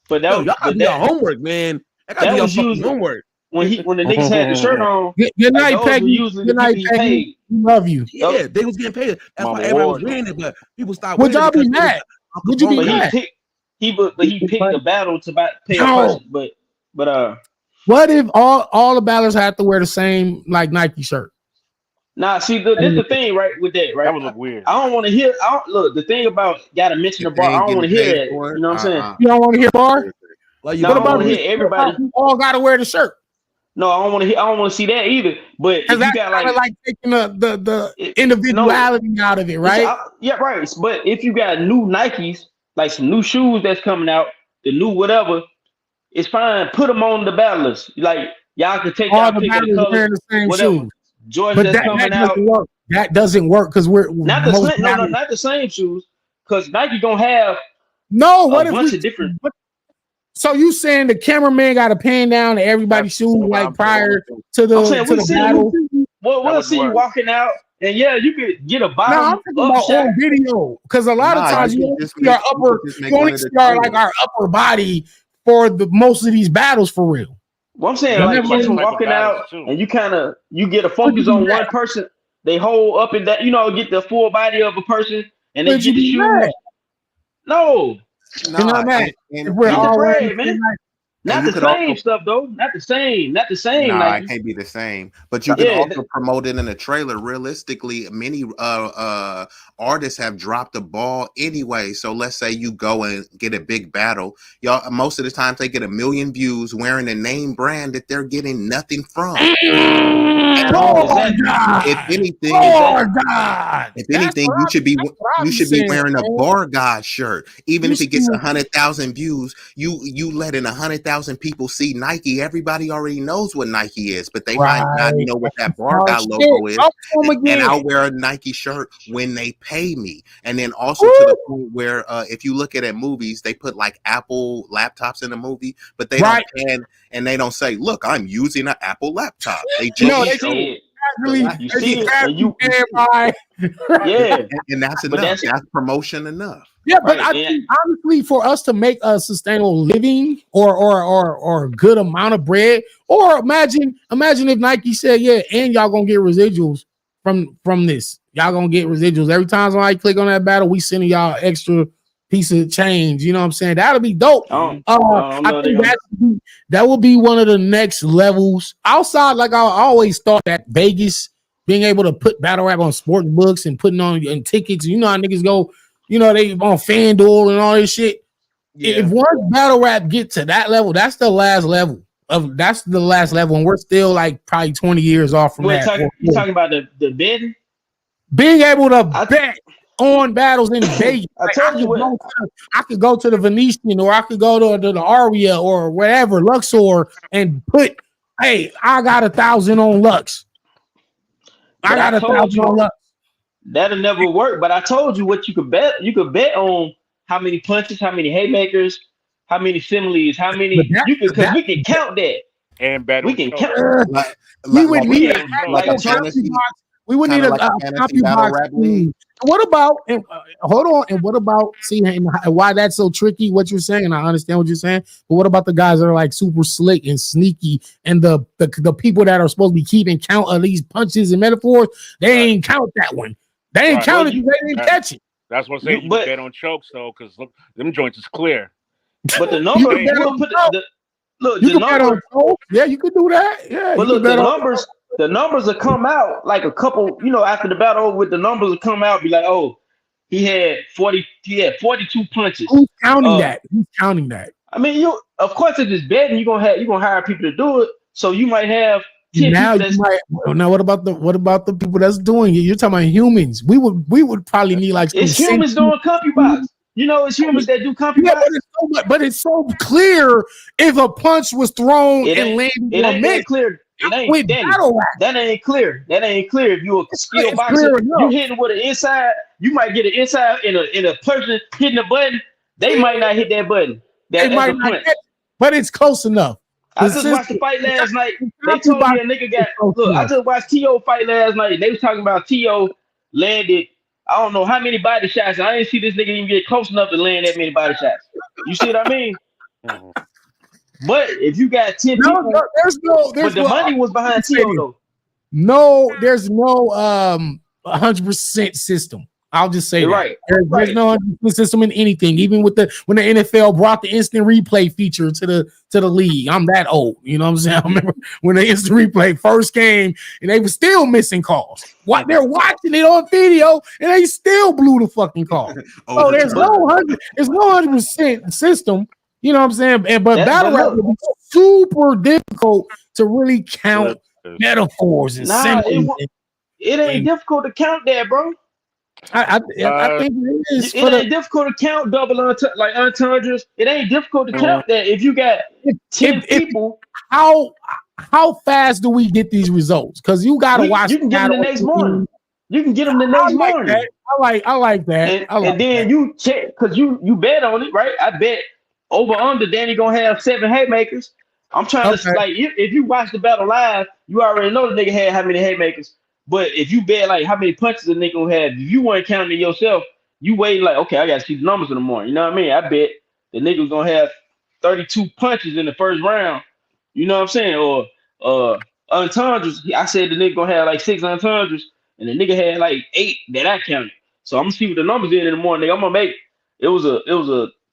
But Yo, that, y'all gotta but do your that, homework, man. That gotta that be your was fucking usually homework. when the niggas had the shirt on. Good Like night, those were Peggy. usually Good the night, people he Peggy. paid. Love you. Yeah, they was getting paid. That's why Mama everybody was Ward. wearing it, but people stopped Would wearing it y'all be because it was mad? Al Would you be But he Capone. mad? picked he picked a battle to pay a No. person. But What if all the battlers had to wear the same like Nike shirt? nah, see, this the thing, right? With that, right? That would look weird. I don't want to hear. Look, the thing about gotta mention the If they bar. I ain't don't want getting to hear paid that. for You it, know what I'm saying? You don't want to hear bar? Like you No, What I don't about want to this? hear everybody. You all got to wear the shirt. No, I don't want to hear. I don't want to see that either. But Because if you that's got kind of like taking the no, individuality out of it, right? yeah, right. But if you got new Nikes, like some new shoes that's coming out, the new whatever, it's fine. Put them on the battlers. Like y'all can take All y'all the pick of the battlers colors, wearing the same whatever. shoes. Jordan But that's that coming out. doesn't work. That doesn't work because Not the most same. No, battlers. not the same shoes. Because Nike gonna have No, a what if bunch we? of different. So you saying the cameraman got to pan down to everybody's shoes what like I'm prior saying. to I'm the saying we see battle? you. Well, That we'll wouldn't see you work. walking out, and yeah, you could get a No, I'm bottom talking up about shot. on video because a lot of nah, times you you can only just see our make you only one of see the our like trailers. our upper body for the most of these battles for real. Well, I'm You saying got to like think about catch the them type of walking battles out, too. and you get a Would you focus be on mad? one person. They hold up and that get the full body of a person, and they Would you get the be mad? shoes. No, You're Nah, not mad if we're get the all wearing the bread, same man. like, and Not you the could same also stuff though. Not the same. Not the same Nah, it Nike. can't be the same. But you can Yeah, also promote it in a trailer. Realistically, many artists have dropped the ball anyway. So let's say you go and get a big battle. Y'all, most of the times they get 1 million views wearing a name brand that they're getting nothing from. Lord exactly. If God, anything, Lord God. if That's anything, what I you be should be saying, wearing a man. bar guy shirt. Even You if it see gets what 100,000 views, you letting 100,000 people see Nike. Everybody already knows what Nike is, but they might not right? know what that bar Oh guy shit! logo is. Talk to him And I'll again. wear a Nike shirt when they pay me. And then also to the Woo! point where if you look at movies, they put like Apple laptops in the movie, but they Right? don't pan and they don't say, "Look, I'm using an Apple laptop." They But just No, you they see show. it. casually You they see just it, and casually stand by. yeah. And that's But enough. that's That's promotion enough. Yeah, but right. I And think honestly, for us to make a sustainable living or a good amount of bread, or imagine if Nike said, yeah, and y'all gonna get residuals from this. Y'all gonna get residuals every time somebody click on that battle. We sending y'all extra piece of change. You know what I'm saying? That'll be dope. I don't I know. They think gonna. that would be one of the next levels. Outside, like I always thought that Vegas being able to put battle rap on sports books and putting on and tickets. You know how niggas go. You know, they on FanDuel and all this shit. Yeah. If one battle rap get to that level, that's the last level. And we're still like probably 20 years off from that. You talking about the betting? Being able to I bet on battles in Vegas. I Like, told you what. I could go to the Venetian or I could go to the Aria or wherever, Luxor, and put, hey, I got 1,000 on Lux. I But I got told 1,000 on you Lux. that'll never work. But I told you what you could bet. You could bet on how many punches, how many haymakers, how many similes, how But many you could, because we can count that. And bet We on can choke. count. Like, we like, would like We need a can like like a choke. copy fantasy, box. We would kind need of a like a fantasy copy battle box. rap league. What about hold on? And what about and why that's so tricky? What you're saying, I understand what you're saying, but what about the guys that are like super slick and sneaky, and the people that are supposed to be keeping count of these punches and metaphors? They Right. ain't count that one. They ain't Right. Well, counted because they didn't That, catch it. that's what I'm you saying. You can but bet on chokes though, because look, them joints is clear. but the You number can bet you Damn. can on put choke. look You the can bet on number. choke. Yeah, you could do that. Yeah, But you can look, bet on. the numbers will come out like a couple. After the battle, with the numbers will come out, be like, oh, he had 42 punches. Who's counting that? Who's counting that? I mean, of course it's just betting. You're gonna hire people to do it. So you might have 10 Now people you that's might. Now what about the people that's doing it? You're talking about humans. We would probably need like some it's humans sentient. doing CompuBox. It's humans that do Yeah, CompuBox. but it's so clear if a punch was thrown It and ain't landed it or ain't that missed. clear. It ain't With Danny. battle rap, That ain't clear. That ain't clear. If you a skill it's boxer, clear you enough. hitting with an inside, you might get an inside in a person hitting a button. They might not hit that button. They That as a might not punch. catch it, but it's close enough. I just watched the fight last night. They told me a nigga got look. I just watched T.O. fight last night. They was talking about T.O. landed I don't know how many body shots. I didn't see this nigga even get close enough to land that many body shots. You see what I mean? Mhm. But if you got 10 No, people, but there's the money was behind T.O. though. no, there's no 100% system. I'll just say that. Right. There's no 100% system in anything. Even with when the NFL brought the instant replay feature to the league. I'm that old. You know what I'm saying? I remember when the instant replay first came and they were still missing calls. What they're watching it on video and they still blew the fucking call. So there's no 100% system. You know what I'm saying? But battle rap would be super difficult to really count metaphors and symbols. It ain't difficult to count that, bro. I think it is. It ain't difficult to count double like entendres. It ain't difficult to count that if you got 10 people. How fast do we get these results? Because you got to watch. You can get them the next morning. You can get them the next morning. I like that. And then you check because you bet on it, right? I bet over under Danny gonna have 7 haymakers. I'm trying to like if you watch the battle live, you already know the nigga had how many haymakers. But if you bet like how many punches the nigga gonna have, if you weren't counting it yourself, you wait like, okay, I gotta see the numbers in the morning. You know what I mean? I bet the nigga was gonna have 32 punches in the first round. You know what I'm saying? Or entendres. I said the nigga gonna have like 6 entendres, and the nigga had like 8 that I counted. So I'm gonna see what the numbers in the morning. Nigga, I'm gonna make it was a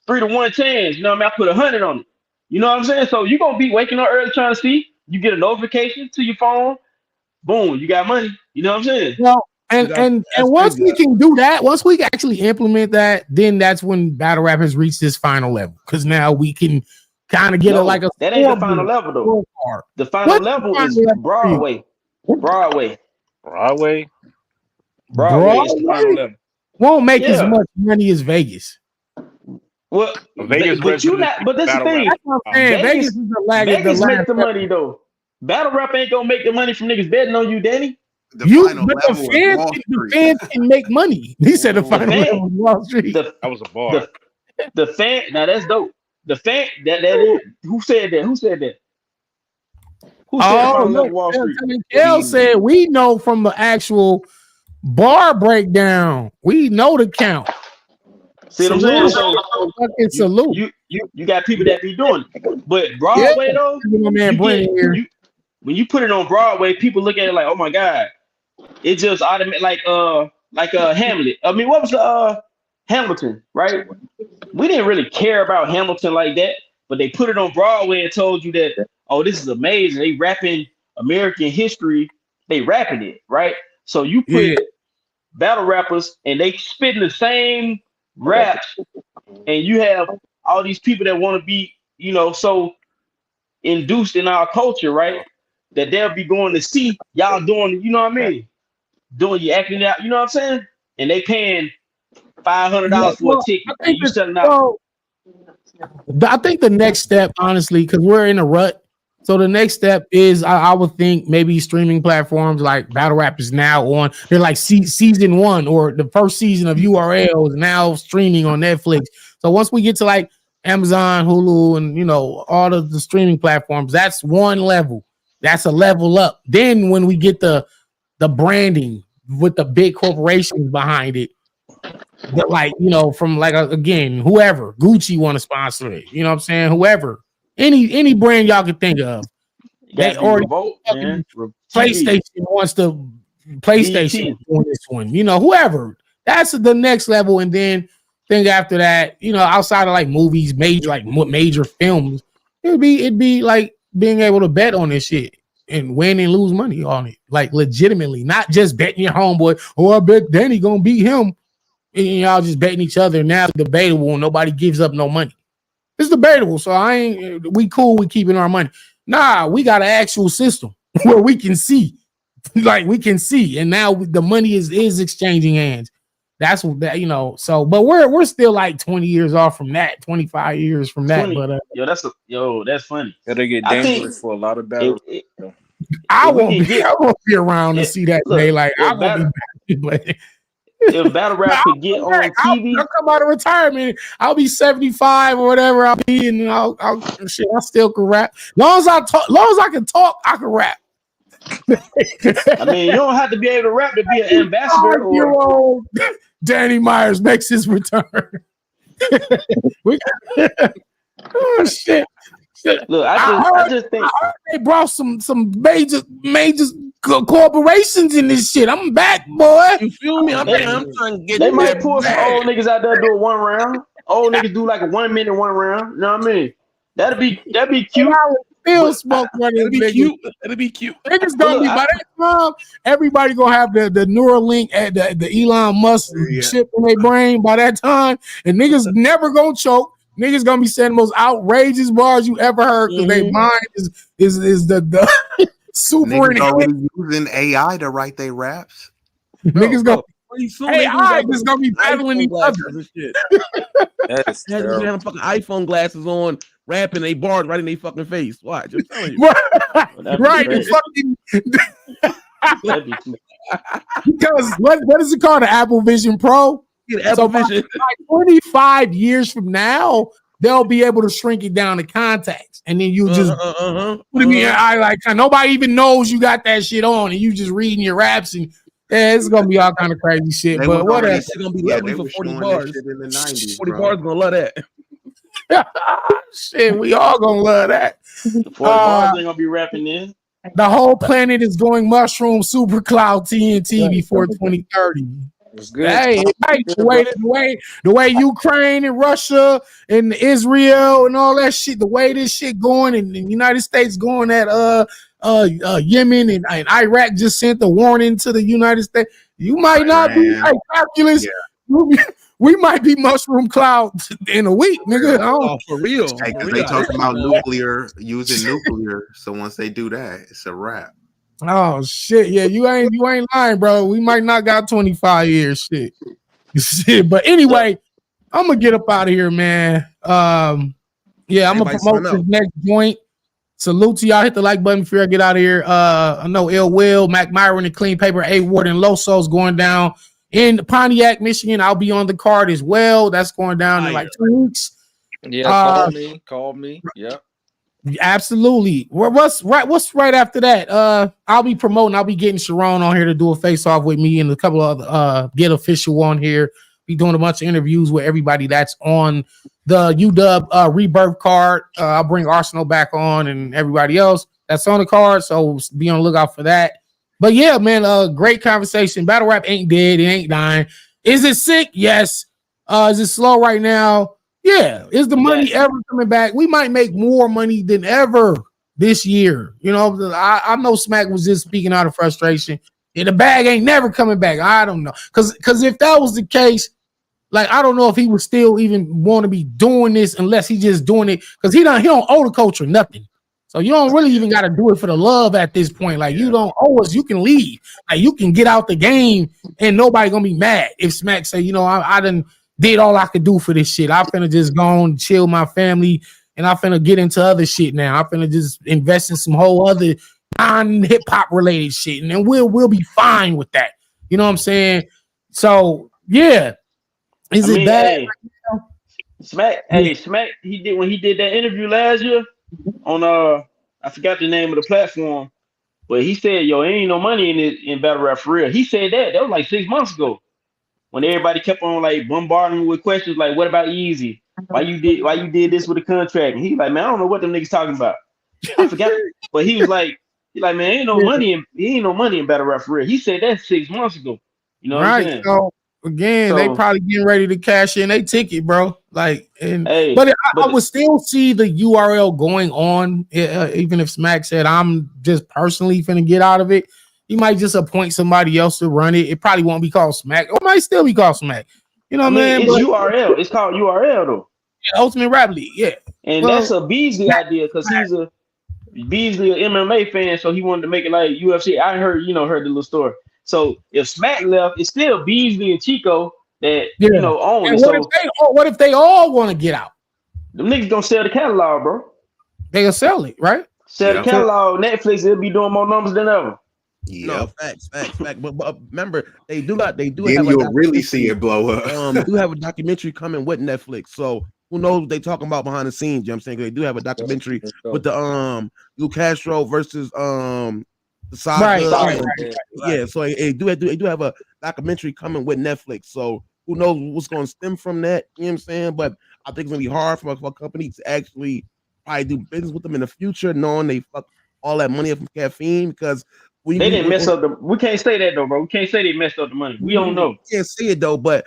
3-to-1 chance. You know what I mean? I put 100 on it. You know what I'm saying? So you gonna be waking up early trying to see. You get a notification to your phone. Boom, you got money. You know what I'm saying? Well, and once we can do that, once we actually implement that, then that's when battle rap has reached this final level. Because now we can kind of get that ain't the final level though. The final level is Broadway. Broadway is the final level. Won't make as much money as Vegas. Well, Vegas, but you not. But this is the thing. That's what I'm saying. Vegas is Vegas make the money though. Battle rap ain't gonna make the money from niggas betting on you, Danny. The fans can make money. He said the final level of Wall Street. That was a bar. The fan. Now that's dope. The fan. That is. Who said that? Who said that? Who said the final level of Wall Street? Kel said we know from the actual bar breakdown. We know the count. See what I'm saying? So you got people that be doing it. But Broadway though, when you put it on Broadway, people look at it like, oh my God, it just automatic like Hamlet. I mean, what was the Hamilton, right? We didn't really care about Hamilton like that, but they put it on Broadway and told you that, oh, this is amazing. They rapping American history, they rapping it, right? So you put battle rappers and they spitting the same raps, and you have all these people that want to be, you know, so induced in our culture, right? That they'll be going to see y'all doing, you know what I mean? Doing you acting out, you know what I'm saying? And they paying $500 for a ticket, and you selling out. I think the next step, honestly, because we're in a rut. So the next step is, I would think maybe streaming platforms like Battle Rap is now on. They're like season 1 or the first season of URL is now streaming on Netflix. So once we get to like Amazon, Hulu, and you know all of the streaming platforms, that's one level. That's a level up. Then when we get the branding with the big corporations behind it, that like, you know, from like again, whoever, Gucci want to sponsor it. You know what I'm saying? Whoever. Any brand y'all can think of. They already PlayStation wants to PlayStation on this one. You know, whoever. That's the next level. And then think after that, you know, outside of like movies, major films, it'd be like being able to bet on this shit and win and lose money on it. Like legitimately, not just betting your homeboy, oh, I bet Danny gonna beat him. And y'all just betting each other. Now it's debatable and nobody gives up no money. It's debatable, so we cool with keeping our money. Nah, we got an actual system where we can see, like we can see, and now the money is exchanging hands. That's what that, you know. So, but we're still like 20 years off from that, 25 years from that. 20. But that's funny. They get dangerous for a lot of battles. I won't be around to see that day. Like I won't be back, but. If battle rap could get on TV, I'll come out of retirement. I'll be 75 or whatever I'll be, and I still can rap. Long as I can talk, I can rap. I mean, you don't have to be able to rap to be an ambassador or 5-year-old Danny Myers makes his return. Oh shit. look. I I just think heard they brought some major corporations in this shit. I'm back, boy. You feel me? I'm They- trying to get they in might there. pull some old niggas out there do a 1 round. Old niggas do like a 1 minute 1 round. You know what I mean? That'd be cute. Still But smoke running. It'll be cute. It'll be cute. Niggas But gonna look, be by that time. Everybody gonna have the Neuralink at the Elon Musk chip in their brain by that time, and niggas never gonna choke. Niggas gonna be saying the most outrageous bars you ever heard because their mind is the super Niggas enhanced. already using AI to write their raps. Niggas gonna Pretty soon hey, they I just gonna be battling each other. and shit. That's They terrible. have fucking iPhone glasses on, rapping they bars right in their fucking face. Watch, I'm telling you. that'd be Right, crazy. That'd be cute. because what is it called? The Apple Vision Pro. Get Apple by, Vision. like 25 years from now, they'll be able to shrink it down to contacts, and then you just put it in your eye like nobody even knows you got that shit on, and you just reading your raps, and it's gonna be all kind of crazy shit. They but was whatever. already- It's gonna be Yeah, lovely they for was 40 showing bars. this shit in the 90s, 40 bro. bars gonna love that. Shit, we all gonna love that. The 40 bars ain't gonna be rapping in. The whole planet is going mushroom super cloud TNT before 2030. It's good. Hey, right. The way Ukraine and Russia and Israel and all that shit, the way this shit going, and the United States going at Yemen and Iraq just sent the warning to the United States. You might not be like calculus. Yeah. We might be mushroom cloud in a week, nigga. Oh, for real. Hey, For because real. they talking about nuclear, using nuclear. So once they do that, it's a wrap. Oh shit, yeah, you ain't lying, bro. We might not got 25 years, shit. Shit, but anyway, I'm gonna get up out of here, man. Yeah, I'm gonna Everybody promote sign this up. next joint. Salute to y'all. Hit the like button before I get out of here. I know Ill Will, Mac Myron, and Clean Paper, A Ward, and Loso's going down in Pontiac, Michigan. I'll be on the card as well. That's going down in like 2 weeks. Yeah, call me. Yep. Absolutely. What's right after that? I'll be promoting. I'll be getting Sharon on here to do a face off with me and a couple of other Get Official on here. Be doing a bunch of interviews with everybody that's on the UW Rebirth card. I'll bring Arsenal back on and everybody else that's on the card. So be on the lookout for that. But yeah, man, great conversation. Battle rap ain't dead. It ain't dying. Is it sick? Yes. Is it slow right now? Yeah. Is the money ever coming back? We might make more money than ever this year. You know, I know Smack was just speaking out of frustration. And the bag ain't never coming back. I don't know. Because if that was the case, like, I don't know if he would still even want to be doing this unless he just doing it because he don't owe the culture nothing. So you don't really even got to do it for the love at this point. Like, you don't owe us. You can leave. Like, you can get out the game and nobody gonna be mad if Smack say, you know, I done did all I could do for this shit. I'm finna just go and chill my family and I'm finna get into other shit now. I'm finna just invest in some whole other non-hip hop related shit, and then we'll be fine with that. You know what I'm saying? So yeah. Is it bad? Hey, Smack, Smack, he did when he did that interview last year on I forgot the name of the platform, but he said, yo, ain't no money in it in battle rap for real. He said that was like 6 months ago when everybody kept on like bombarding him with questions like, what about Easy? Why you did this with the contract? And he like, man, I don't know what them niggas talking about. I forgot, but he was like, man, ain't no money in battle rap for real. He said that 6 months ago. You know what I'm saying? So again, they probably getting ready to cash in their ticket, bro. Like, I would still see the URL going on, even if Smack said I'm just personally finna get out of it. He might just appoint somebody else to run it. It probably won't be called Smack. It might still be called Smack. You know what I mean? It's URL. It's called URL though. Yeah, Ultimate Rap League. Yeah, and that's a Beasley idea because he's a Beasley an MMA fan, so he wanted to make it like UFC. I heard the little story. So if Smack left, it's still Beasley and Chico that own it. So what if they all want to get out? Them niggas gonna sell the catalog, bro. They'll sell it, right? Sell the catalog. Netflix, it'll be doing more numbers than ever. No, facts. But remember, they do have you'll really see it blow up. They do have a documentary coming with Netflix. So who knows what they talking about behind the scenes? You know what I'm saying? They do have a documentary with the Lou Castro versus the saga. Yeah, so they do have a documentary coming with Netflix. So who knows what's going to stem from that? You know what I'm saying? But I think it's gonna be hard for a company to actually probably do business with them in the future, knowing they fuck all that money up from caffeine because they didn't mess up the. We can't say that though, bro. We can't say they messed up the money. We don't know. Can't see it though, but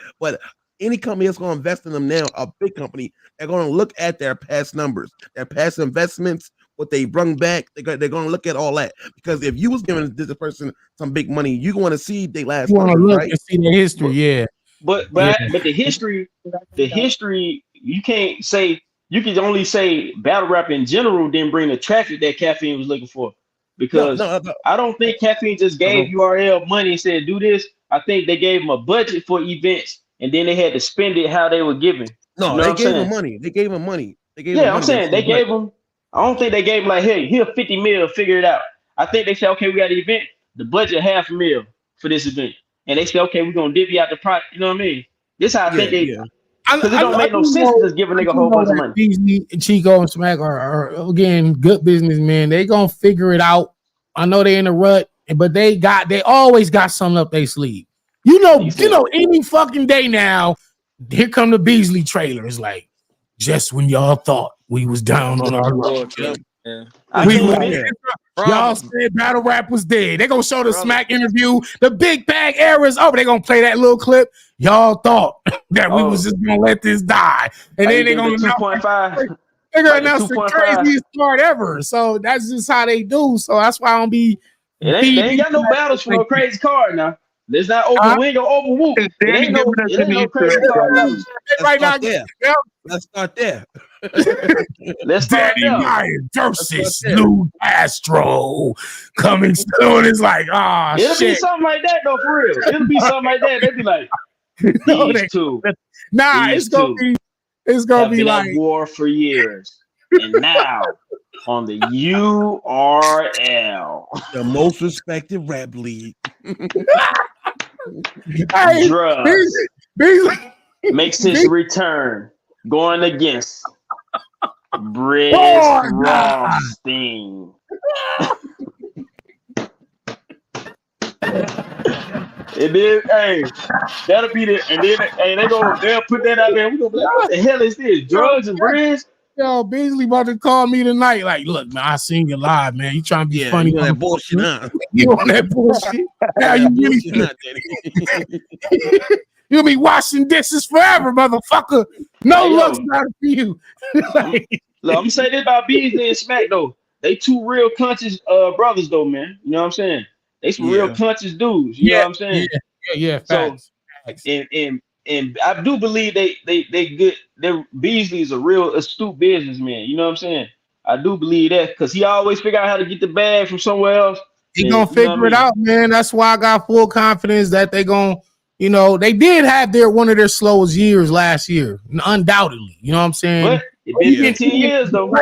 any company that's going to invest in them now, a big company, they're going to look at their past numbers, their past investments, what they brung back. They're going to look at all that because if you was giving this person some big money, you want to see their last. You want to look and see the history, But the history, you can't say. You can only say battle rap in general didn't bring the traffic that Caffeine was looking for. Because I don't think Caffeine just gave URL money and said do this. I think they gave them a budget for events and then they had to spend it how they were given. No, you know they gave them money. They gave them money. I'm saying they gave them. I don't think they gave them like, hey, here 50 mil, figure it out. I think they said, okay, we got an event, the budget $500,000 for this event, and they said, okay, we're gonna divvy out the price. You know what I mean? This how I think they. Because it don't make no sense to just give a nigga a whole bunch of money. Beasley, Chico, and Smack are again good businessmen. They gonna figure it out. I know they in a rut, but they always got something up their sleeve. You know, any fucking day now, here come the Beasley trailer. It's like, just when y'all thought we was down on our luck. Y'all said battle rap was dead. They gonna show the Smack interview, the Big Bag era is over. They gonna play that little clip. Y'all thought that we was just gonna let this die, and then they gonna 2.5. They're gonna announce the craziest card ever. So that's just how they do. So that's why I don't be. They ain't got no battles for no crazy card now. There's not over wing or over whoop. It ain't no crazy card battles. Right now, let's start there. Let's start Danny Ryan versus Lou Castro coming soon. It's like, it'll be something like that though, for real. It'll be something like that. They'll be like, these two. Nah, these it's gonna be like war for years, and now on the URL, the most respected rap league. Drugs makes his return, going against Britt Rothstein. And then, that'll be the, and then, they'll put that out there. We gonna be like, what the hell is this? Drugs and brands? Yo, Beasley about to call me tonight. Like, look, man, I seen you live, man. You trying to be funny? You on that bullshit, huh? You on that bullshit? Now you really you'll be washing dishes forever, motherfucker. No looks better for you. Look, I'm gonna say this about Beasley and Smack though. They two real conscious brothers though, man. You know what I'm saying? They some real conscious dudes. You know what I'm saying? Yeah. Facts. And I do believe they good. Beasley is a real astute businessman. You know what I'm saying? I do believe that because he always figure out how to get the bag from somewhere else. He gonna figure it out, man. That's why I got full confidence that they gonna, they did have one of their slowest years last year, undoubtedly. You know what I'm saying? But it been 10 years though.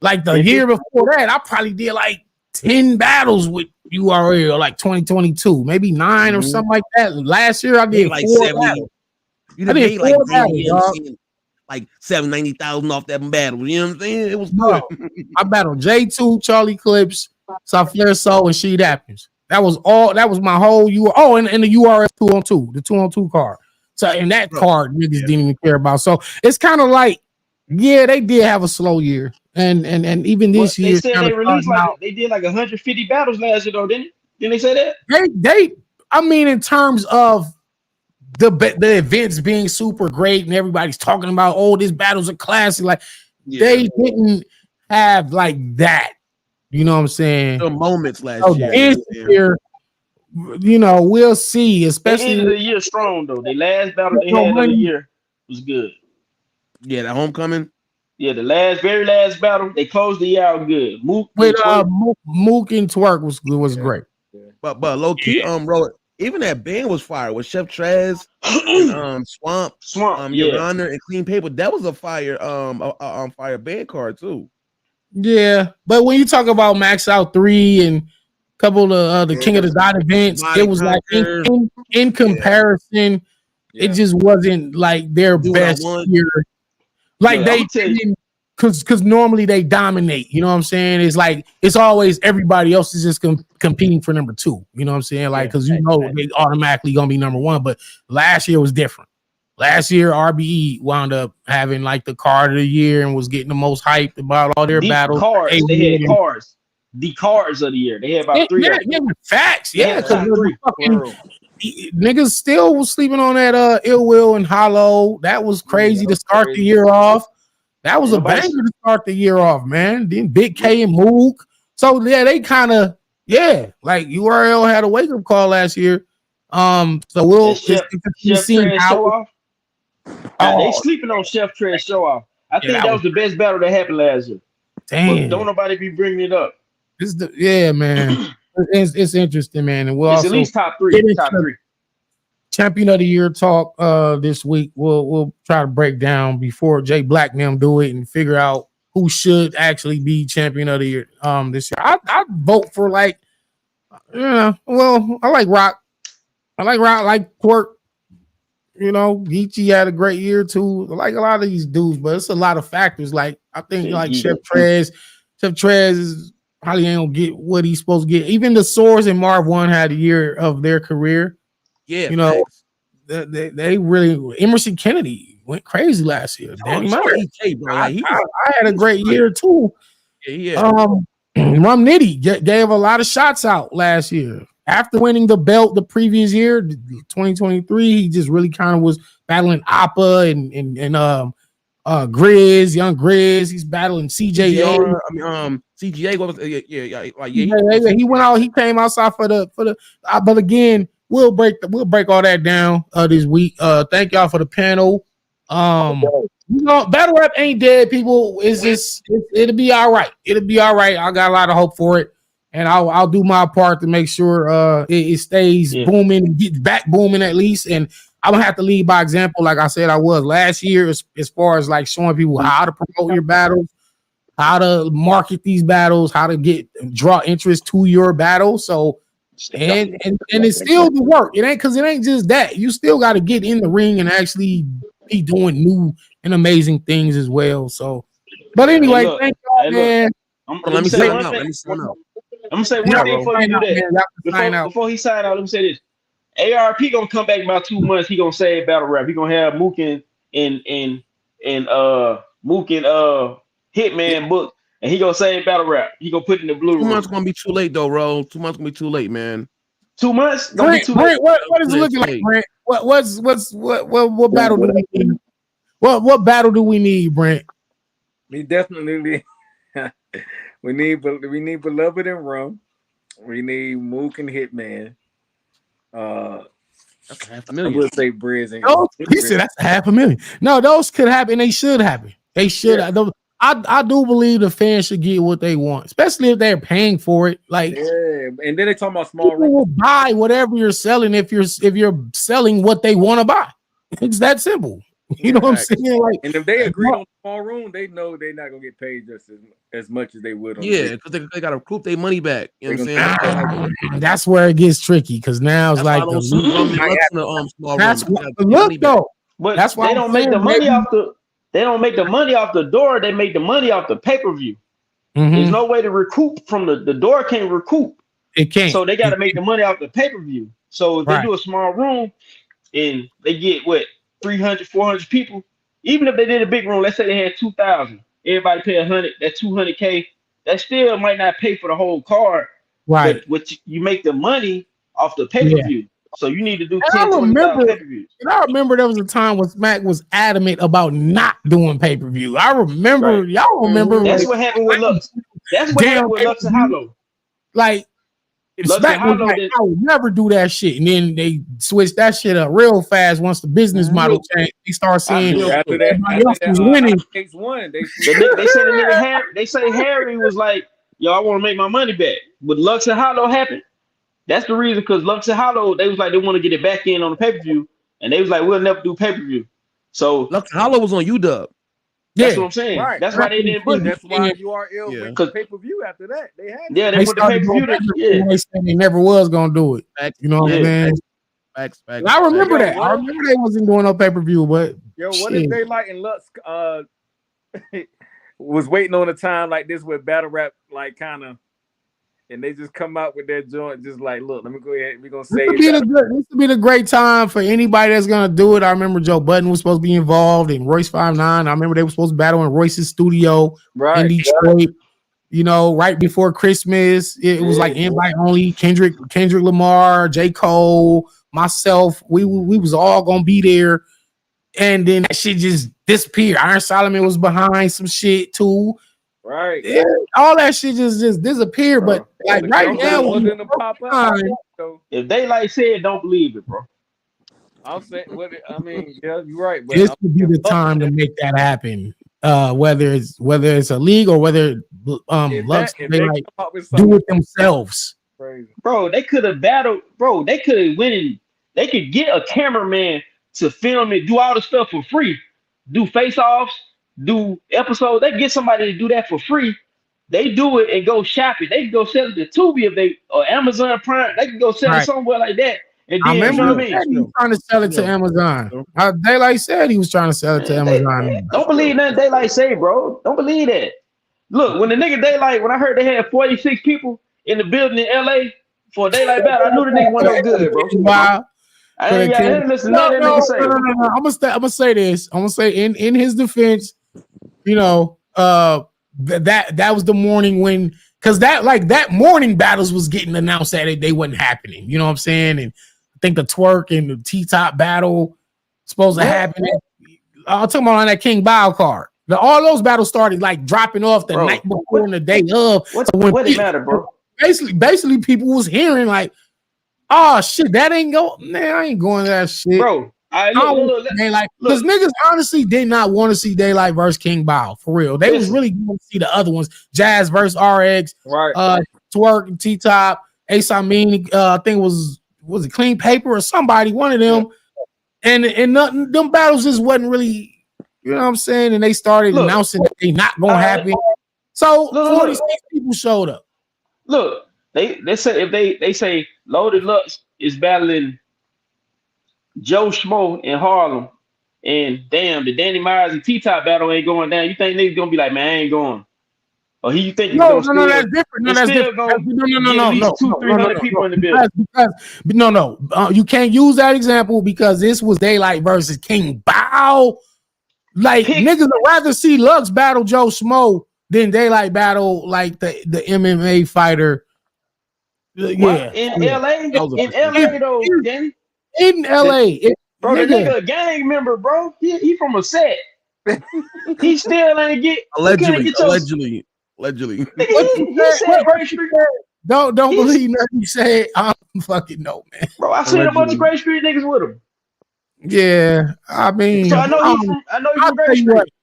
Like the year before that, I probably did like 10 battles with URL, like 2022, maybe 9 or something like that. Last year I did like 4 battles. You did like 4 battles, like $790,000 off that battle. You know what I'm saying? It was good. I battled J2, Charlie Clips, Southflare Soul, and Sheet Happens. That was all. That was my whole and the URL 2-on-2, the 2-on-2 card. So in that card, niggas didn't even care about. So it's kind of like, they did have a slow year, and even this year they said they released they did like 150 battles last year though, didn't they say that? They I mean, in terms of the events being super great and everybody's talking about, this battle's a classic. Like they didn't have like that. You know what I'm saying? The moments last year. This year, we'll see. Especially the end of the year strong though. The last battle they had of the year was good. Yeah, the homecoming. Yeah, the very last battle, they closed the year out good. Mook and Twerk was great. Yeah. But low key, bro, even that band was fire with Chef Trez, and, Swamp, Your Honor, and Clean Paper. That was a fire, fire band card too. Yeah, but when you talk about Max Out 3 and a couple of the King of the Dot events, it was like in comparison, it just wasn't like their best year. Like they didn't because normally they dominate. You know what I'm saying? It's like it's always everybody else is just competing for number 2. You know what I'm saying? Like because they automatically gonna be number 1. But last year was different. Last year, RBE wound up having like the card of the year and was getting the most hyped about all their battles. They had cards. The cards of the year. They had about 3 of them. Facts. They had top 3. Niggas still was sleeping on that Ill Will and Hollow. That was crazy to start the year off. That was a banger to start the year off, man. Then Big K and Mook. So yeah, they kind of like URL had a wake up call last year. So we'll Chef Trez show off. They sleeping on Chef Trez show off. I think that was the best battle that happened last year. But don't nobody be bringing it up. Man. It's interesting, man. And we'll it's also at least top 3. Top 3. Champion of the Year talk this week. We'll try to break down before Jay Black and them do it and figure out who should actually be Champion of the Year this year. I vote for I like Rock. I like Quirk. You know, Geechee had a great year too. I like a lot of these dudes, but it's a lot of factors. Like I think like Chef Trez is probably ain't gonna get what he's supposed to get. Even the Soars and Marv 1 had a year of their career. Yeah, you know, they really Emerson Kennedy went crazy last year. Danny I had a great year too. Rum Nitty gave a lot of shots out last year. After winning the belt the previous year, 2023, he just really kind of was battling Appa and Grizz, young Grizz. He's battling CJA. CGA. He went out. He came outside for the. But again, we'll break all that down this week. Thank y'all for the panel. You know, battle rap ain't dead, people. It's just it'll be all right. It'll be all right. I got a lot of hope for it. And I'll do my part to make sure it stays booming and gets back booming at least. And I'm gonna have to lead by example, like I said I was last year, as far as like showing people how to promote your battles, how to market these battles, how to draw interest to your battle. So and it's still the work. It ain't just that. You still got to get in the ring and actually be doing new and amazing things as well. So, but anyway, thank y'all, man. Let me say one thing. I'm gonna say one thing before you do that. Before he sign out, let me say this. ARP gonna come back in about 2 months. He gonna say battle rap. He gonna have Mook and Hitman book, and he gonna say battle rap. He gonna put in the blue. 2 months gonna be too late though, bro. 2 months gonna be too late, man. 2 months? Brent, what is it looking like, Brent? What battle do we need? What battle do we need, Brent? We definitely we need Beloved and Rum. We need Mook and Hitman. That's $500,000. I would say Briz and he said that's $500,000. No, those could happen. They should happen. They should. Yeah. I do believe the fans should get what they want, especially if they're paying for it. Like, and then they talking about small. People will buy whatever you're selling if you're selling what they want to buy. It's that simple. You know what I'm saying? Like, and if they agree on small room, they know they're not gonna get paid just as much as they would on because they gotta recoup their money back. You know what I'm saying? That's where it gets tricky because now it's like that's why they don't make the money off the. They don't make the money off the door. They make the money off the pay-per-view. Mm-hmm. There's no way to recoup from the door. Can't recoup. It can't. So they got to make the money off the pay-per-view. So if they do a small room and they get 300, 400 people, even if they did a big room, let's say they had 2,000, everybody pay 100, that's $200K. That still might not pay for the whole card. Right. But you make the money off the pay-per-view. Yeah. So you need to do 10, 20,000 pay-per-views. And I remember there was a time when Smack was adamant about not doing pay-per-view. I remember, y'all remember. That's what happened with Lux. That's what happened with Lux and Hollow. Like, Smack was like, I would never do that shit. And then they switched that shit up real fast once the business model changed. They start seeing everybody else was winning. They say Harry was like, yo, I want to make my money back. But Lux and Hollow happened. That's the reason, because Lux and Hollow, they was like, they want to get it back in on the pay-per-view. And they was like, we'll never do pay-per-view. So Lux and Hollow was on UW. That's what I'm saying. Right. That's why they didn't put it. That's why URL went to pay-per-view after that. They had they put the pay-per-view. They never was going to do it. You know what I'm saying? Facts. I remember that. I remember they wasn't doing no pay-per-view, but what if they like in Lux was waiting on a time like this where battle rap like kind of, and they just come out with their joint, just like, look, let me go ahead. We're gonna say This would be the great time for anybody that's gonna do it. I remember Joe Budden was supposed to be involved, and Royce 5'9". I remember they were supposed to battle in Royce's studio in Detroit. You know, right before Christmas, it was like invite only. Kendrick Lamar, J. Cole, myself, we was all gonna be there, and then that shit just disappeared. Iron Solomon was behind some shit too. Right. Yeah, all that shit just disappeared. Bro, but like right now, if they like said, don't believe it, bro. I'm saying, I mean, yeah, you're right. But this would be the time to make that happen. Whether it's a league or whether Lux they like do it themselves. Crazy. Bro, they could have battled. Bro, they could have went in. They could get a cameraman to film it, do all the stuff for free, do face-offs, do episodes. They get somebody to do that for free. They do it and go shop it. They can go sell it to Tubi if they or Amazon Prime. They can go sell it somewhere like that. And then, I remember you know what I mean? he was trying to sell it to Amazon. Daylight said he was trying to sell it to Amazon. Don't believe nothing Daylight say, bro. Don't believe that. Look, when the nigga Daylight, when I heard they had 46 people in the building in LA for a Daylight battle, I knew the nigga wasn't no good, bro. Wow. I ain't got to listen to nothing that nigga say. No. I'm gonna say this. I'm gonna say in his defense, you know, that was the morning when, because that morning battles was getting announced that they wasn't happening. You know what I'm saying? And I think the twerk and the T-top battle supposed to happen. I'm talking about on that King Bao card. All those battles started like dropping off the night before and the day of. What it matter, bro? Basically, people was hearing like, oh shit, that ain't go. Man, I ain't going to that shit, bro. Because niggas honestly did not want to see Daylight versus King Bao for real. They was really going to see the other ones, Jazz versus RX, Twerk and T-Top, Ace Amin. I think was it Clean Paper or somebody, one of them, and nothing. Them battles just wasn't really, you know what I'm saying. And they started announcing that they not gonna happen. So 46 people showed up. Look, they say if they say Loaded Lux is battling Joe Schmo in Harlem, and damn, the Danny Myers and T-Top battle ain't going down. You think niggas gonna be like, man, I ain't going? Or you think no, that's different. No, that's different. No. 200-300 people in the building. Because you can't use that example because this was Daylight versus King Bao. Like niggas would rather see Lux battle Joe Schmo than Daylight battle like the MMA fighter. Yeah, in LA though, Danny. In LA, bro, the nigga a gang member, bro. He from a set. He still ain't get allegedly. He said Great Street. Don't believe nothing you say. I don't fucking know, man. Bro, I seen a bunch of Great Street niggas with him. Yeah, I mean, so I know he's from Great Street.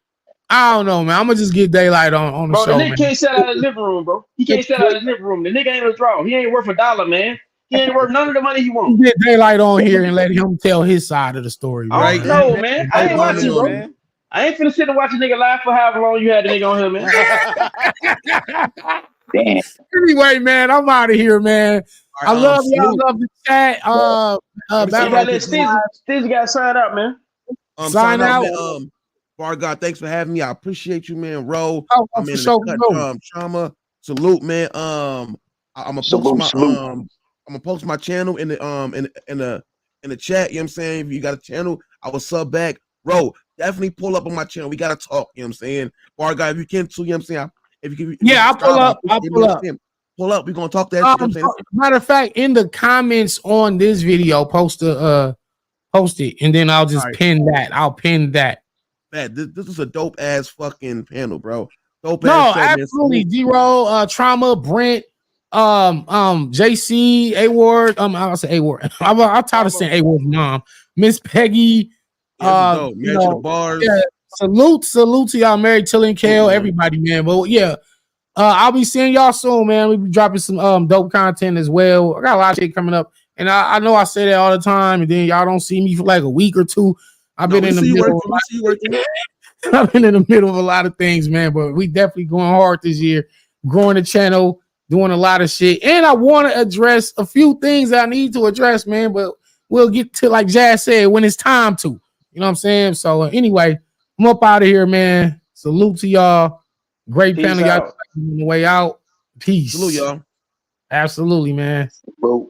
I don't know, man. I'm gonna just get Daylight on the show. Bro, the nigga can't sell out of the living room, bro. He can't sell out of the living room. The nigga ain't a draw. He ain't worth $1, man. He ain't worth none of the money he wants. Get Daylight on here and let him tell his side of the story, right? No, man. I ain't watching, bro. Man. I ain't finna sit and watch a nigga live for however long you had the nigga on here, man. Damn. Anyway, man, I'm out of here, man. I love y'all. I love the chat. Stizzy got to sign out, man. Sign out. Man. Bar God, thanks for having me. I appreciate you, man. Ro, I'm in the cut, Trauma. Salute, man. I'm gonna post my channel in the chat. You know what I'm saying? If you got a channel, I will sub back. Ro, definitely pull up on my channel. We gotta talk. You know what I'm saying? Bar God, if you can too, you know what I'm saying? I'll pull up. Pull up. We're gonna talk that. You know matter of fact, in the comments on this video, post it, and then I'll just pin that. I'll pin that. Man, this is a dope ass fucking panel, bro. Dope no, ass. Absolutely. Zero, Trauma, Brent, JC, A-Ward. I'll say A-Ward. I'm tired of saying A-Ward's mom. Miss Peggy. The bars. Yeah, salute to y'all, Mary, Tilly, and Kale, everybody, man. But yeah, I'll be seeing y'all soon, man. We'll be dropping some dope content as well. I got a lot of shit coming up, and I know I say that all the time, and then y'all don't see me for like a week or two. I've been in the middle. I've been in the middle of a lot of things, man. But we definitely going hard this year, growing the channel, doing a lot of shit, and I want to address a few things that I need to address, man. But we'll get to, like Jazz said, when it's time to. You know what I'm saying? So anyway, I'm up out of here, man. Salute to y'all. Great Peace panel, y'all. out. On the way out. Peace. Salute, y'all. Absolutely, man. Bro.